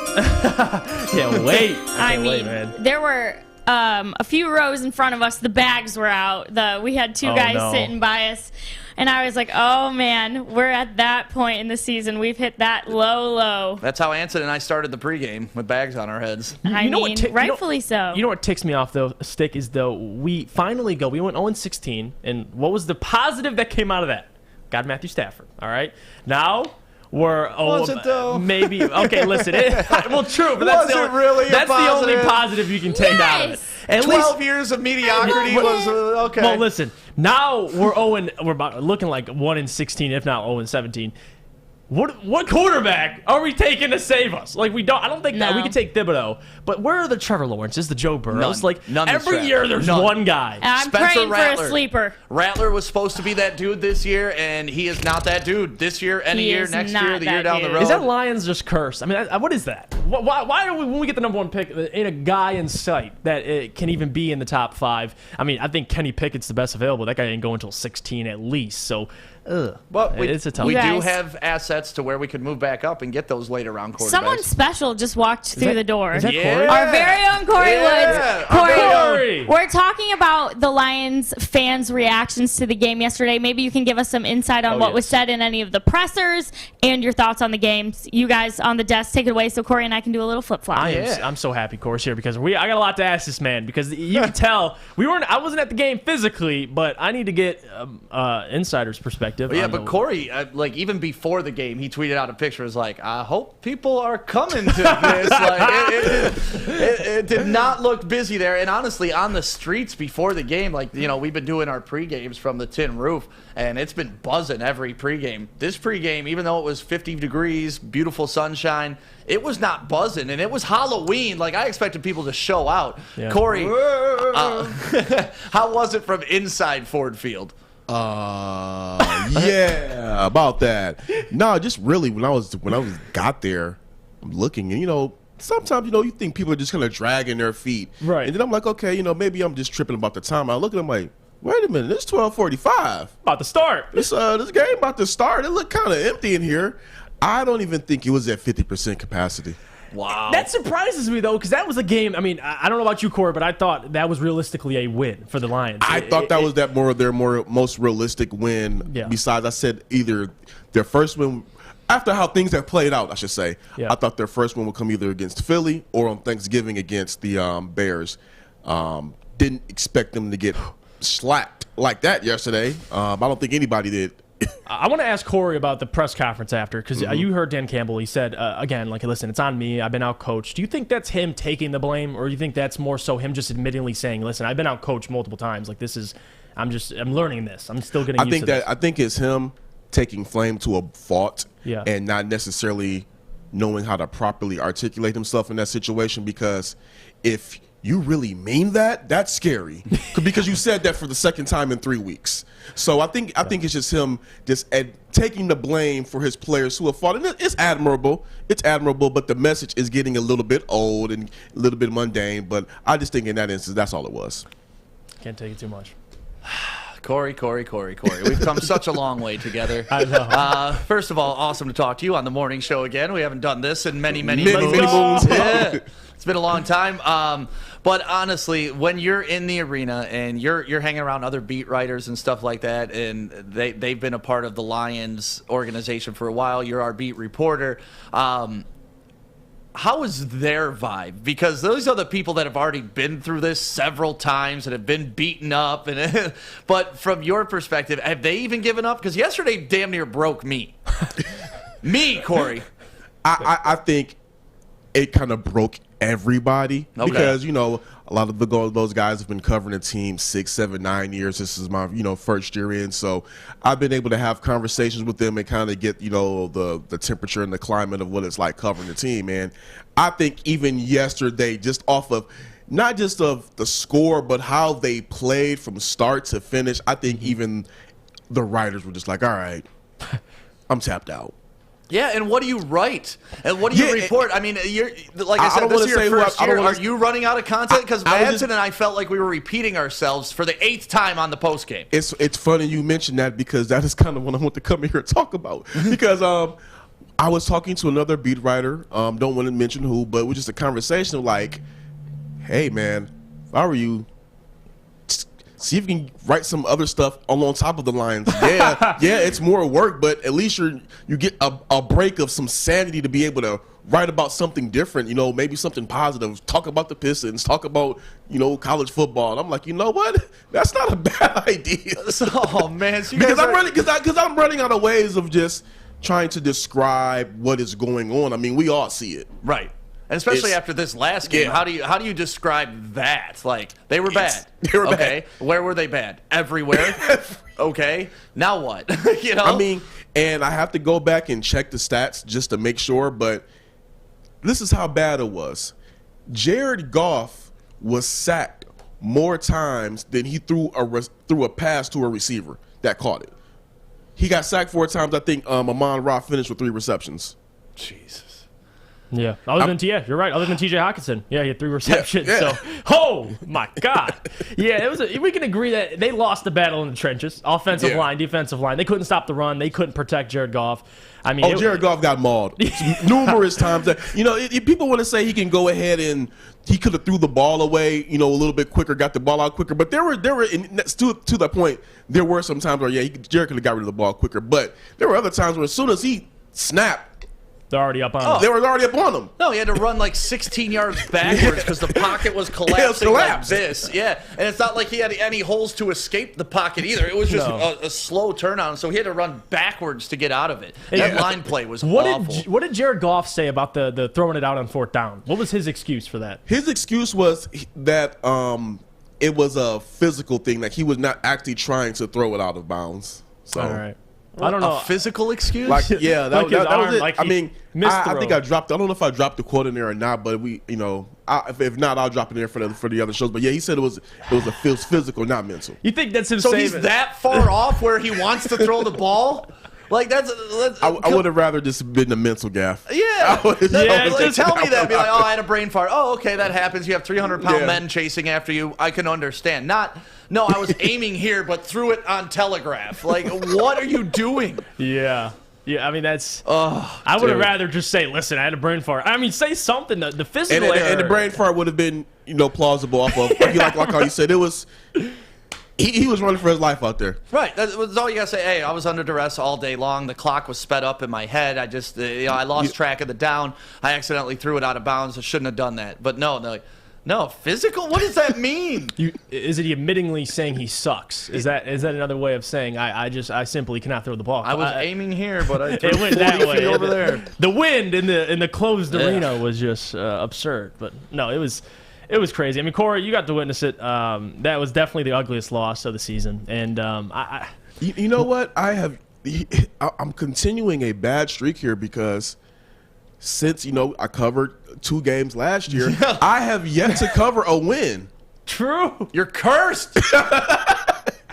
Can't wait. I Can't wait, mean, man. there were a few rows in front of us. The bags were out. We had 2 guys sitting by us. And I was like, oh, man, we're at that point in the season. We've hit that low. That's how Anson and I started the pregame, with bags on our heads. I mean, rightfully so. You know what ticks me off, though, Stick, is, though, we finally go. We went 0-16, and what was the positive that came out of that? Got Matthew Stafford, all right? Now we're Was it, though? maybe. Okay, listen. Well, true, but that's, Was it really a that's the only positive? positive you can take out of it. At 12 years of mediocrity was okay. Well, listen. Now we're looking like 1-16, if not 0-17. What quarterback are we taking to save us? Like, I don't think that we could take Thibodeau, but where are the Trevor Lawrences, the Joe Burrows? None Every year there's one guy. I'm praying for a sleeper. Rattler was supposed to be that dude this year, and he is not that dude this year, any year, next year, the year down the road. Is that Lions just cursed? I mean, what is that? Why are we, when we get the number 1 pick, ain't a guy in sight that can even be in the top 5? I mean, I think Kenny Pickett's the best available. That guy ain't going until 16 at least, so... But it's a tough. We do have assets to where we could move back up and get those later round quarterbacks. Someone special just walked through the door. Is that Yeah. Corey? Our very own Corey Woods. Corey! We're talking about the Lions fans' reactions to the game yesterday. Maybe you can give us some insight on what was said in any of the pressers and your thoughts on the games. You guys on the desk, take it away so Corey and I can do a little flip-flop. I'm so happy Corey's here because I got a lot to ask this man because you can tell I wasn't at the game physically, but I need to get insider's perspective. Yeah, but Corey, like, even before the game, he tweeted out a picture. Was like, I hope people are coming to this. It did not look busy there. And honestly, on the streets before the game, like, we've been doing our pre-games from the tin roof, and it's been buzzing every pre-game. This pre-game, even though it was 50 degrees, beautiful sunshine, it was not buzzing, and it was Halloween. Like, I expected people to show out. Yeah. Corey, how was it from inside Ford Field? Yeah, about that. No, just really when I got there, I'm looking, and sometimes you think people are just kind of dragging their feet, right? And then I'm like, okay, maybe I'm just tripping about the time. I look at them like, wait a minute, it's 12:45, about to start. This game about to start. It looked kind of empty in here. I don't even think it was at 50% capacity. Wow. That surprises me, though, because that was a game. I mean, I don't know about you, Corey, but I thought that was realistically a win for the Lions. I thought that was their most realistic win. Yeah. Besides, I said either their first win, after how things have played out, I should say. Yeah. I thought their first win would come either against Philly or on Thanksgiving against the Bears. Didn't expect them to get slapped like that yesterday. I don't think anybody did. I want to ask Corey about the press conference after, because you heard Dan Campbell. He said, again, like, listen, it's on me. I've been out-coached. Do you think that's him taking the blame, or do you think that's more so him just admittingly saying, listen, I've been out-coached multiple times. Like, I'm learning this. I'm still getting used to this. I think it's him taking flame to a fault and not necessarily knowing how to properly articulate himself in that situation, because if you really mean that, that's scary because you said that for the second time in 3 weeks. So I think it's just him taking the blame for his players who have fought. And it's admirable. It's admirable, but the message is getting a little bit old and a little bit mundane. But I just think in that instance, that's all it was. Can't take it too much. Corey. We've come such a long way together. I know. First of all, awesome to talk to you on the morning show again. We haven't done this in many moons. Yeah. It's been a long time. But honestly, when you're in the arena and you're hanging around other beat writers and stuff like that, and they've been a part of the Lions organization for a while, you're our beat reporter. how is their vibe? Because those are the people that have already been through this several times and have been beaten up. And but from your perspective, have they even given up? Because yesterday damn near broke me. Me, Corey. I think it kind of broke everybody because, you know, a lot of those guys have been covering the team 6, 7, 9 years. This is my, you know, first year in. So I've been able to have conversations with them and kind of get, you know, the temperature and the climate of what it's like covering the team. And I think even yesterday, just off of not just of the score, but how they played from start to finish, I think even the writers were just like, all right, I'm tapped out. Yeah, and what do you write? And what do you report? I mean, you're like I said, this is your first year. Are you running out of content? Because Madsen and I felt like we were repeating ourselves for the 8th time on the postgame. It's funny you mentioned that because that is kind of what I want to come here and talk about. Because I was talking to another beat writer, don't want to mention who, but it was just a conversation of like, hey, man, if I were you, see if you can write some other stuff on top of the lines. Yeah, it's more work, but at least you get a break of some sanity to be able to write about something different, you know, maybe something positive. Talk about the Pistons, talk about, you know, college football. And I'm like, you know what? That's not a bad idea. Oh man, so because I'm running out of ways of just trying to describe what is going on. I mean, we all see it. Right. And especially after this last game, how do you describe that? Like, they were bad. They were bad. Where were they bad? Everywhere. Okay. Now what? You know? I mean, and I have to go back and check the stats just to make sure, but this is how bad it was. Jared Goff was sacked more times than he threw a pass to a receiver that caught it. He got sacked 4 times. I think Amon-Ra finished with 3 receptions. Jesus. Yeah, you're right. Other than T.J. Hawkinson, he had 3 receptions. So, oh my God, we can agree that they lost the battle in the trenches. Offensive line, defensive line. They couldn't stop the run. They couldn't protect Jared Goff. I mean, Jared Goff got mauled numerous times. You know, people want to say he can go ahead and he could have threw the ball away, you know, a little bit quicker, got the ball out quicker. But there were to that point, there were some times where Jared could have got rid of the ball quicker. But there were other times where as soon as he snapped, they're already up on him. They were already up on him. No, he had to run like 16 yards backwards because the pocket was collapsing like this. Yeah, and it's not like he had any holes to escape the pocket either. It was just a slow turnaround, so he had to run backwards to get out of it. That line play was awful. What did Jared Goff say about the throwing it out on 4th down? What was his excuse for that? His excuse was that it was a physical thing, like he was not actually trying to throw it out of bounds. So. All right. I don't know. A physical excuse? Like, yeah, that was it. Like I mean, I think I dropped. I don't know if I dropped the quote in there or not, but if not, I'll drop it in there for the other shows. But yeah, he said it was physical, not mental. You think that's him? So he's that far off where he wants to throw the ball? Like I would have rather just been a mental gaff. Yeah, tell me that. Be like, oh, I had a brain fart. Oh, okay, that happens. You have 300-pound men chasing after you. I can understand. No, I was aiming here, but threw it on telegraph. Like, what are you doing? Yeah. I mean, that's. I would have rather just say, listen, I had a brain fart. I mean, say something. The physical error. And the brain fart would have been, plausible off of like how you said it was. He was running for his life out there. Right. That's all you got to say. Hey, I was under duress all day long. The clock was sped up in my head. I just, I lost track of the down. I accidentally threw it out of bounds. I shouldn't have done that. But no, physical? What does that mean? Is it admittingly saying he sucks? Is that another way of saying I simply cannot throw the ball? I was aiming here, but I it went that way over there. The wind in the closed arena was just absurd. But no, it was crazy. I mean, Corey, you got to witness it. That was definitely the ugliest loss of the season. And you know what? I'm continuing a bad streak here because since I covered 2 games last year, I have yet to cover a win. True. You're cursed.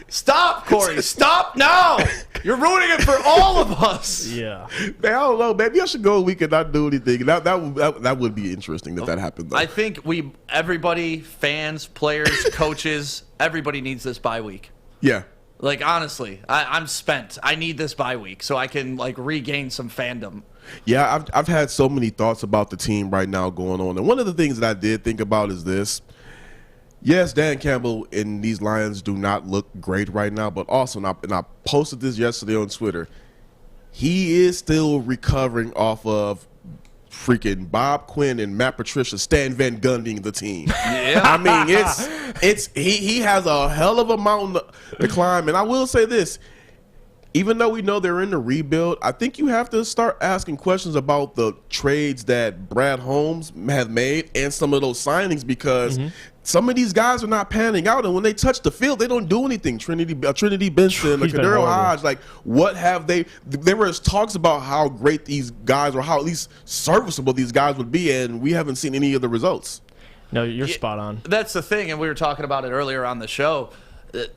Stop, Corey. Stop now. You're ruining it for all of us. Yeah. Man, I don't know. Maybe I should go a week and not do anything. That would be interesting if that happened, though. I think everybody, fans, players, coaches, everybody needs this bye week. Yeah. Like, honestly, I'm spent. I need this bye week so I can, regain some fandom. Yeah, I've had so many thoughts about the team right now going on. And one of the things that I did think about is this. Yes, Dan Campbell and these Lions do not look great right now, but also, and I posted this yesterday on Twitter, he is still recovering off of freaking Bob Quinn and Matt Patricia, Stan Van Gundying the team. Yeah. I mean, he has a hell of a mountain to climb. And I will say this, even though we know they're in the rebuild, I think you have to start asking questions about the trades that Brad Holmes has made and some of those signings, because some of these guys are not panning out, and when they touch the field, they don't do anything. Trinity Benson, Kadero Hodge, like, what have they? There was talks about how great these guys, or how at least serviceable these guys would be, and we haven't seen any of the results. No, you're spot on. That's the thing, and we were talking about it earlier on the show.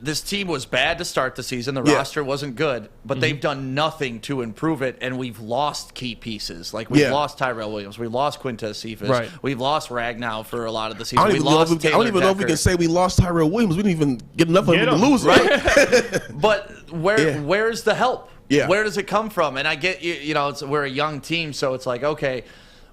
This team was bad to start the season. The roster wasn't good, but they've done nothing to improve it, and we've lost key pieces. Like, we've lost Tyrell Williams. We lost Quintez Cephas. Right. We've lost Ragnow for a lot of the season. I don't even know if we can say we lost Tyrell Williams. We didn't even get enough of him to lose, right? But where's the help? Yeah. Where does it come from? And I get, we're a young team, so it's like, okay,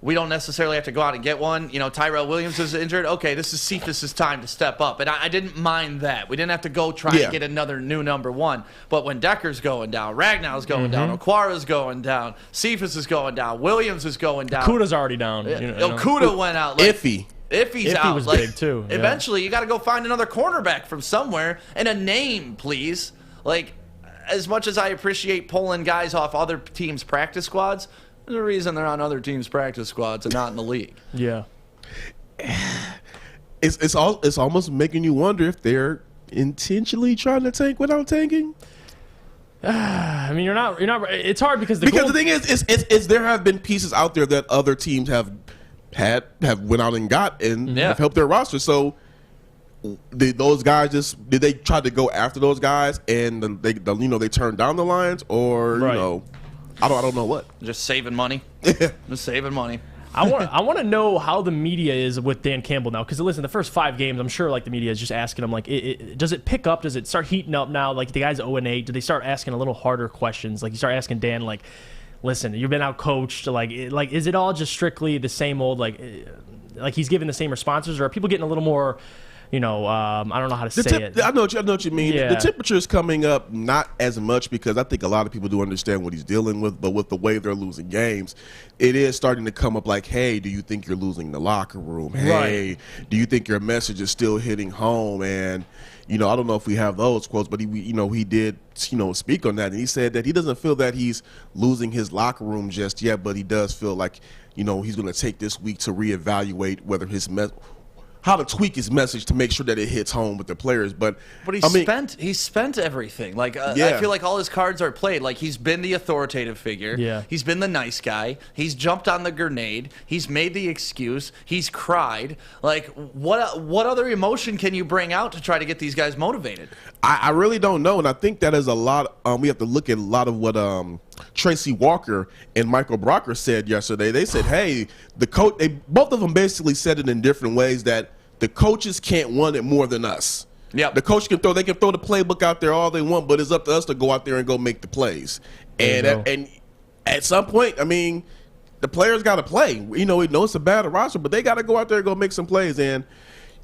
we don't necessarily have to go out and get one. Tyrell Williams is injured. Okay, this is Cephas' time to step up. And I didn't mind that. We didn't have to go try to get another new number one. But when Decker's going down, Ragnow's going down, Okwara's going down, Cephas is going down, Williams is going down. Kuda's already down. Kuda went out. Iffy. Iffy's out. Was big too. Yeah. Eventually, you got to go find another cornerback from somewhere and a name, please. Like, as much as I appreciate pulling guys off other teams' practice squads, there's a reason they're on other teams' practice squads and not in the league. Yeah. It's almost making you wonder if they're intentionally trying to tank without tanking. I mean, you're not. It's hard because the thing is there have been pieces out there that other teams have went out and got and have helped their roster. So did those guys did they try to go after those guys and they turned down the Lions, or I don't know what. Just saving money. Just saving money. I want to know how the media is with Dan Campbell now, because listen, the first 5 games, I'm sure like the media is just asking him like, does it pick up? Does it start heating up now? Like the guy's 0-8. Do they start asking a little harder questions? Like you start asking Dan like, listen, you've been out coached. Like is it all just strictly the same old like he's giving the same responses, or are people getting a little more? I don't know how to say it. I know what you mean. Yeah. The temperature is coming up, not as much, because I think a lot of people do understand what he's dealing with, but with the way they're losing games, it is starting to come up like, hey, do you think you're losing the locker room? Hey, do you think your message is still hitting home? And, I don't know if we have those quotes, but he did, speak on that. And he said that he doesn't feel that he's losing his locker room just yet, but he does feel like, he's going to take this week to reevaluate whether how to tweak his message to make sure that it hits home with the players. But he spent everything. Like I feel like all his cards are played. Like he's been the authoritative figure. Yeah. He's been the nice guy. He's jumped on the grenade. He's made the excuse. He's cried. Like what other emotion can you bring out to try to get these guys motivated? I really don't know, and I think that is a lot. We have to look at a lot of what Tracy Walker and Michael Brocker said yesterday. They said, hey, the coach. Both of them basically said it in different ways, that the coaches can't want it more than us. Yeah, the coach can throw. They can throw the playbook out there all they want, but it's up to us to go out there and go make the plays. And at some point, I mean, the players got to play. We know it's a bad roster, but they got to go out there and go make some plays. And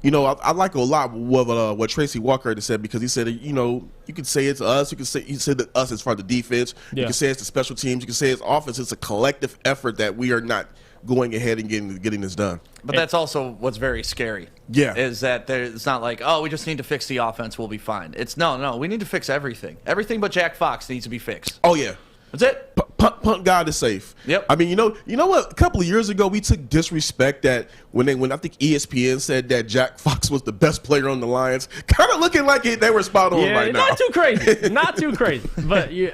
I like a lot what Tracy Walker had said, because he said, you could say it's us. You said that us as far as the defense. Yeah. You can say it's the special teams. You can say it's offense. It's a collective effort that we are not going ahead and getting this done. But that's also what's very scary. Yeah. Is that it's not like, oh, we just need to fix the offense, we'll be fine. It's no, we need to fix everything. Everything but Jack Fox needs to be fixed. Oh, yeah. That's it. Punt God is safe. Yep. I mean, you know what? A couple of years ago, we took disrespect that when I think ESPN said that Jack Fox was the best player on the Lions, kind of looking like they were spot on right now. Not too crazy. Not too crazy. But you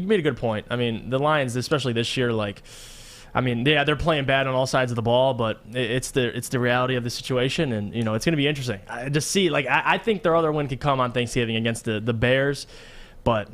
made a good point. I mean, the Lions, especially this year, they're playing bad on all sides of the ball, but it's the reality of the situation, and it's going to be interesting. I think their other win could come on Thanksgiving against the Bears. But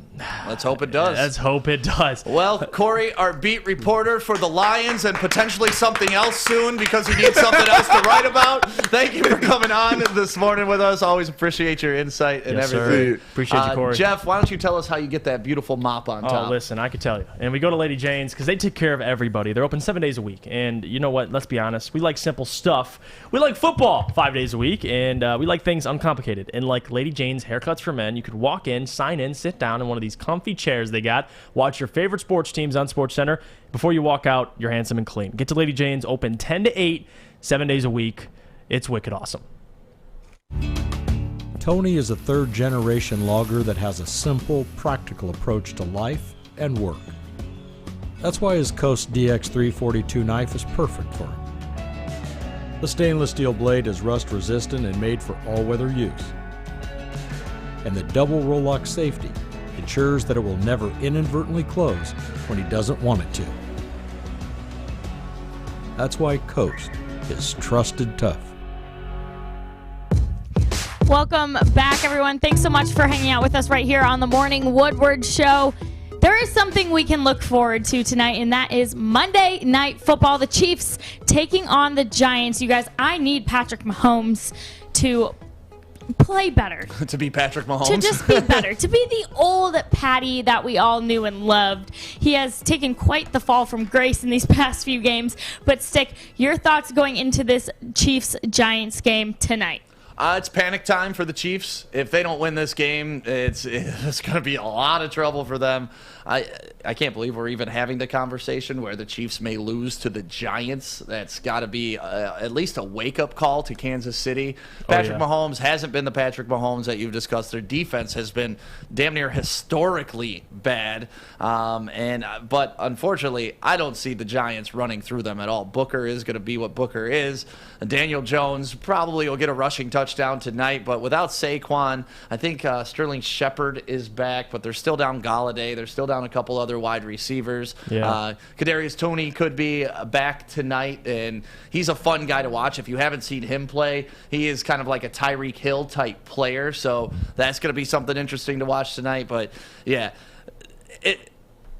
let's hope it does. Let's hope it does. Well, Corey, our beat reporter for the Lions and potentially something else soon, because he needs something else to write about. Thank you for coming on this morning with us. Always appreciate your insight and everything. Sir. Appreciate you, Corey. Jeff, why don't you tell us how you get that beautiful mop on top? Oh, listen, I could tell you. And we go to Lady Jane's because they take care of everybody. They're open 7 days a week. And you know what? Let's be honest. We like simple stuff. We like football 5 days a week. And we like things uncomplicated. And like Lady Jane's Haircuts for Men, you could walk in, sign in, sit sit down in one of these comfy chairs they got, watch your favorite sports teams on SportsCenter. Before you walk out, you're handsome and clean. Get to Lady Jane's, open 10 to 8, 7 days a week. It's wicked awesome. Tony is a third-generation logger that has a simple, practical approach to life and work. That's why his Coast DX342 knife is perfect for him. The stainless steel blade is rust-resistant and made for all-weather use. And the double roll-lock safety ensures that it will never inadvertently close when he doesn't want it to. That's why Coast is trusted tough. Welcome back, everyone. Thanks so much for hanging out with us right here on the Morning Woodward Show. There is something we can look forward to tonight, and that is Monday Night Football. The Chiefs taking on the Giants. You guys, I need Patrick Mahomes to play better. To be Patrick Mahomes? To just be better. To be the old Patty that we all knew and loved. He has taken quite the fall from grace in these past few games. But, Stick, your thoughts going into this Chiefs-Giants game tonight? It's panic time for the Chiefs. If they don't win this game, it's going to be a lot of trouble for them. I can't believe we're even having the conversation where the Chiefs may lose to the Giants. That's got to be at least a wake-up call to Kansas City. Patrick Mahomes hasn't been the Patrick Mahomes that you've discussed. Their defense has been damn near historically bad. But unfortunately, I don't see the Giants running through them at all. Booker is going to be what Booker is. Daniel Jones probably will get a rushing touchdown tonight, but without Saquon, I think Sterling Shepard is back, but they're still down Galladay. They're still down a couple other wide receivers. Kadarius Toney could be back tonight, and he's a fun guy to watch. If you haven't seen him play, he is kind of like a Tyreek Hill type player, so that's going to be something interesting to watch tonight. But yeah,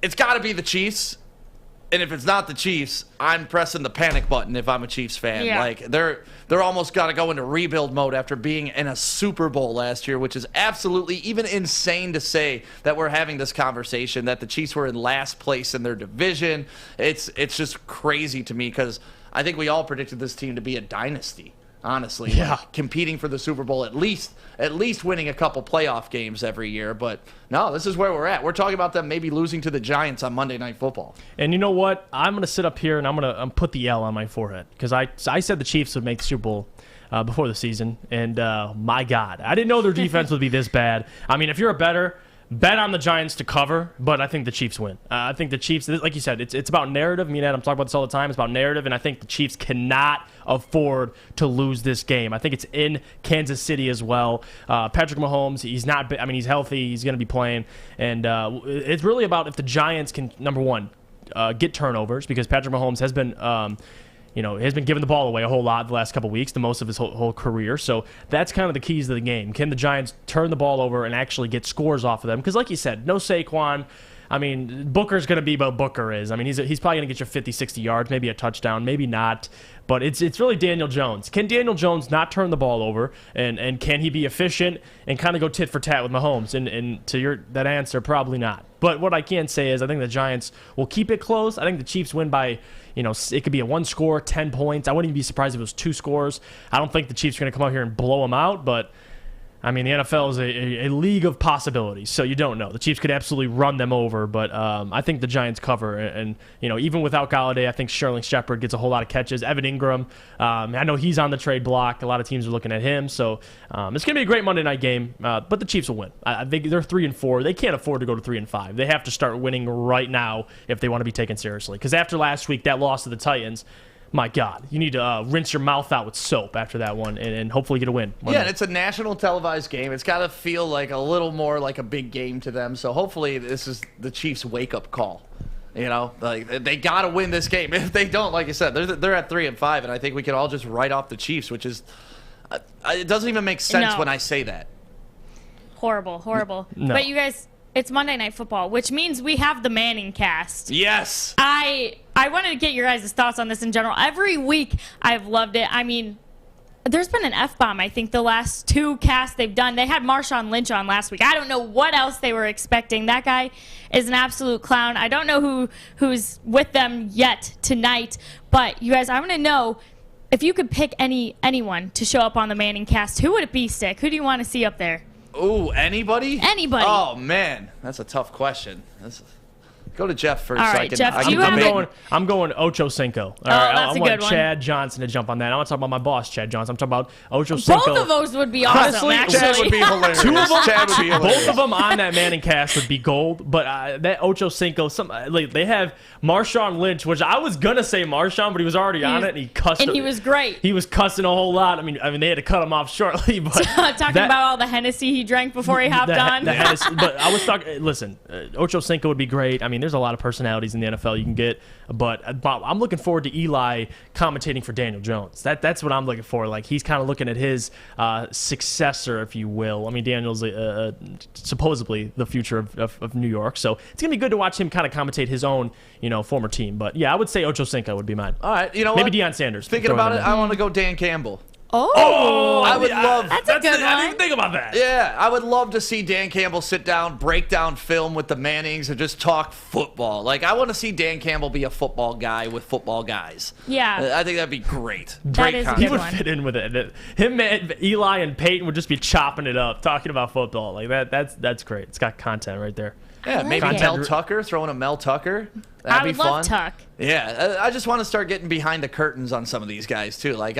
it's got to be the Chiefs. And if it's not the Chiefs, I'm pressing the panic button if I'm a Chiefs fan. Yeah. Like they're almost got to go into rebuild mode after being in a Super Bowl last year, which is absolutely even insane to say that we're having this conversation that the Chiefs were in last place in their division. It's just crazy to me because I think we all predicted this team to be a dynasty. Honestly, like competing for the Super Bowl, at least winning a couple playoff games every year. But no, this is where we're at. We're talking about them maybe losing to the Giants on Monday Night Football. And you know what? I'm going to sit up here and I'm going to put the L on my forehead because I said the Chiefs would make the Super Bowl before the season. And my God, I didn't know their defense would be this bad. I mean, if you're a bettor, bet on the Giants to cover, but I think the Chiefs win. I think the Chiefs, like you said, it's about narrative. Me and Adam talk about this all the time. It's about narrative, and I think the Chiefs cannot afford to lose this game. I think it's in Kansas City as well. Patrick Mahomes, he's healthy. He's going to be playing, and it's really about if the Giants can, number one, get turnovers because Patrick Mahomes has been has been giving the ball away a whole lot the last couple weeks, the most of his whole career. So that's kind of the keys to the game. Can the Giants turn the ball over and actually get scores off of them? Because like you said, no Saquon. I mean, Booker's going to be what Booker is. I mean, he's probably going to get you 50, 60 yards, maybe a touchdown, maybe not. But it's really Daniel Jones. Can Daniel Jones not turn the ball over? And can he be efficient and kind of go tit for tat with Mahomes? And to that answer, probably not. But what I can say is I think the Giants will keep it close. I think the Chiefs win by, it could be a 1 score, 10 points. I wouldn't even be surprised if it was 2 scores. I don't think the Chiefs are going to come out here and blow them out, but I mean, the NFL is a league of possibilities, so you don't know. The Chiefs could absolutely run them over, but I think the Giants cover. And even without Galladay, I think Sterling Shepard gets a whole lot of catches. Evan Ingram, I know he's on the trade block. A lot of teams are looking at him, so it's going to be a great Monday night game. But the Chiefs will win. I think they're 3-4. They can't afford to go to 3-5. They have to start winning right now if they want to be taken seriously. Because after last week, that loss to the Titans. My God, you need to rinse your mouth out with soap after that one and hopefully get a win. Yeah, and it's a national televised game. It's got to feel like a little more like a big game to them. So hopefully this is the Chiefs' wake-up call. Like they got to win this game. If they don't, like you said, they're at 3-5, and I think we can all just write off the Chiefs, which is it doesn't even make sense when I say that. Horrible. No. But you guys, it's Monday Night Football, which means we have the Manning cast. Yes. I wanted to get your guys' thoughts on this in general. Every week, I've loved it. I mean, there's been an F-bomb, I think, the last 2 casts they've done. They had Marshawn Lynch on last week. I don't know what else they were expecting. That guy is an absolute clown. I don't know who's with them yet tonight. But, you guys, I want to know, if you could pick anyone to show up on the Manning cast, who would it be, Stick? Who do you want to see up there? Ooh, anybody? Anybody. Oh, man. That's a tough question. Go to Jeff first. All so right, I can, Jeff, I do can you have debate. I'm going Ocho Cinco. Oh, that's I a want good one. Chad Johnson to jump on that. I want to talk about my boss, Chad Johnson. I'm talking about Ocho Cinco. Both of those would be awesome, Honestly, actually. Chad would be hilarious. Two of them, Chad would be hilarious. both of them on that Manning cast would be gold. But that Ocho Cinco, they have Marshawn Lynch, which I was gonna say Marshawn, but he was already on it, and he cussed. And he was great. He was cussing a whole lot. I mean, they had to cut him off shortly. But Talking about all the Hennessy he drank before he hopped on. But I was talking. Listen, Ocho Cinco would be great. I mean, there's a lot of personalities in the NFL you can get, but I'm looking forward to Eli commentating for Daniel Jones. That's what I'm looking for. Like, he's kind of looking at his successor, if you will. I mean, Daniel's supposedly the future of New York, so it's gonna be good to watch him kind of commentate his own, former team. But yeah, I would say Ocho Cinco would be mine. All right, you know maybe what? Deion Sanders. Thinking about it, I want to go Dan Campbell. Oh, I would love. That's a good one. I didn't even think about that. Yeah, I would love to see Dan Campbell sit down, break down film with the Mannings, and just talk football. Like, I want to see Dan Campbell be a football guy with football guys. Yeah. I think that'd be great. That Great is a content. He good would one. fit in with it. Him, Eli, and Peyton would just be chopping it up, talking about football. Like that's great. It's got content right there. Yeah, maybe like it. Mel Tucker, throwing a Mel Tucker. That'd I be would fun. love Tuck. Yeah, I just want to start getting behind the curtains on some of these guys too. Like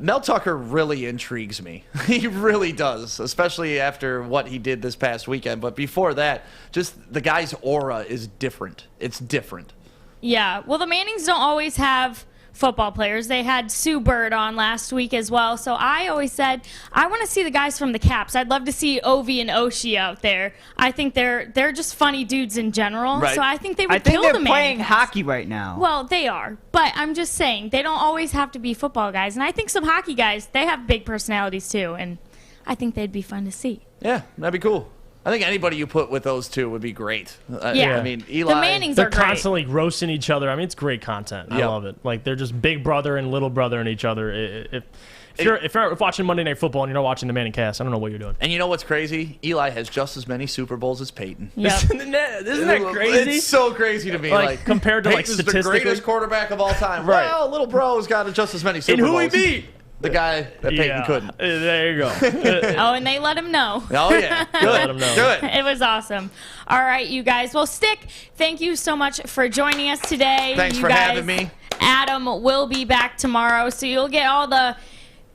Mel Tucker really intrigues me. He really does, especially after what he did this past weekend. But before that, just the guy's aura is different. It's different. Yeah. Well, the Mannings don't always have football players. They had Sue Bird on last week as well. So I always said, I want to see the guys from the Caps. I'd love to see Ovi and Oshie out there. I think they're just funny dudes in general. Right. So I think they would I think kill they're the Manning playing cast. hockey right now. Well, they are. But I'm just saying, they don't always have to be football guys. And I think some hockey guys, they have big personalities too. And I think they'd be fun to see. Yeah, that'd be cool. I think anybody you put with those two would be great. Yeah. I mean, Eli. The Mannings They're are great. constantly roasting each other. I mean, it's great content. I Yep. love it. Like, they're just big brother and little brother in each other. If you're watching Monday Night Football and you're not watching the Manning cast, I don't know what you're doing. And you know what's crazy? Eli has just as many Super Bowls as Peyton. Yep. Isn't that crazy? It's so crazy to me. Like, compared to, like, Peyton's the statistically? greatest quarterback of all time. Right. Well, little bro's got just as many Super And who Bowls. he beat? The guy that Peyton couldn't. There you go. Oh, and they let him know. Oh, yeah. Good. Let him know. Good. It was awesome. All right, you guys. Well, Stick, thank you so much for joining us today. Thanks you for guys, having me. Adam will be back tomorrow, so you'll get all the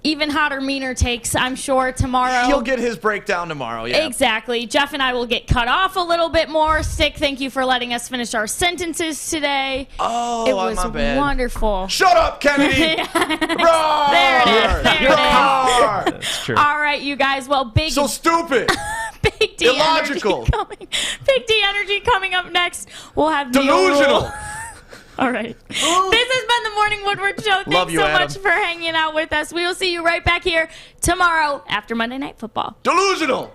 even hotter, meaner takes, I'm sure, tomorrow. You'll get his breakdown tomorrow, yeah. Exactly. Jeff and I will get cut off a little bit more. Stick, thank you for letting us finish our sentences today. Oh, it was my bad. wonderful. Shut up, Kennedy! Roar! There it is. There it is. Roar! That's true. All right, you guys. Well, big So stupid! Big D Illogical. energy coming. Big D energy coming up next. We'll have Neil Delusional! Rule. All right. This has been the Morning Woodward Show. Thanks Love you, so Adam. much for hanging out with us. We will see you right back here tomorrow after Monday Night Football. Delusional!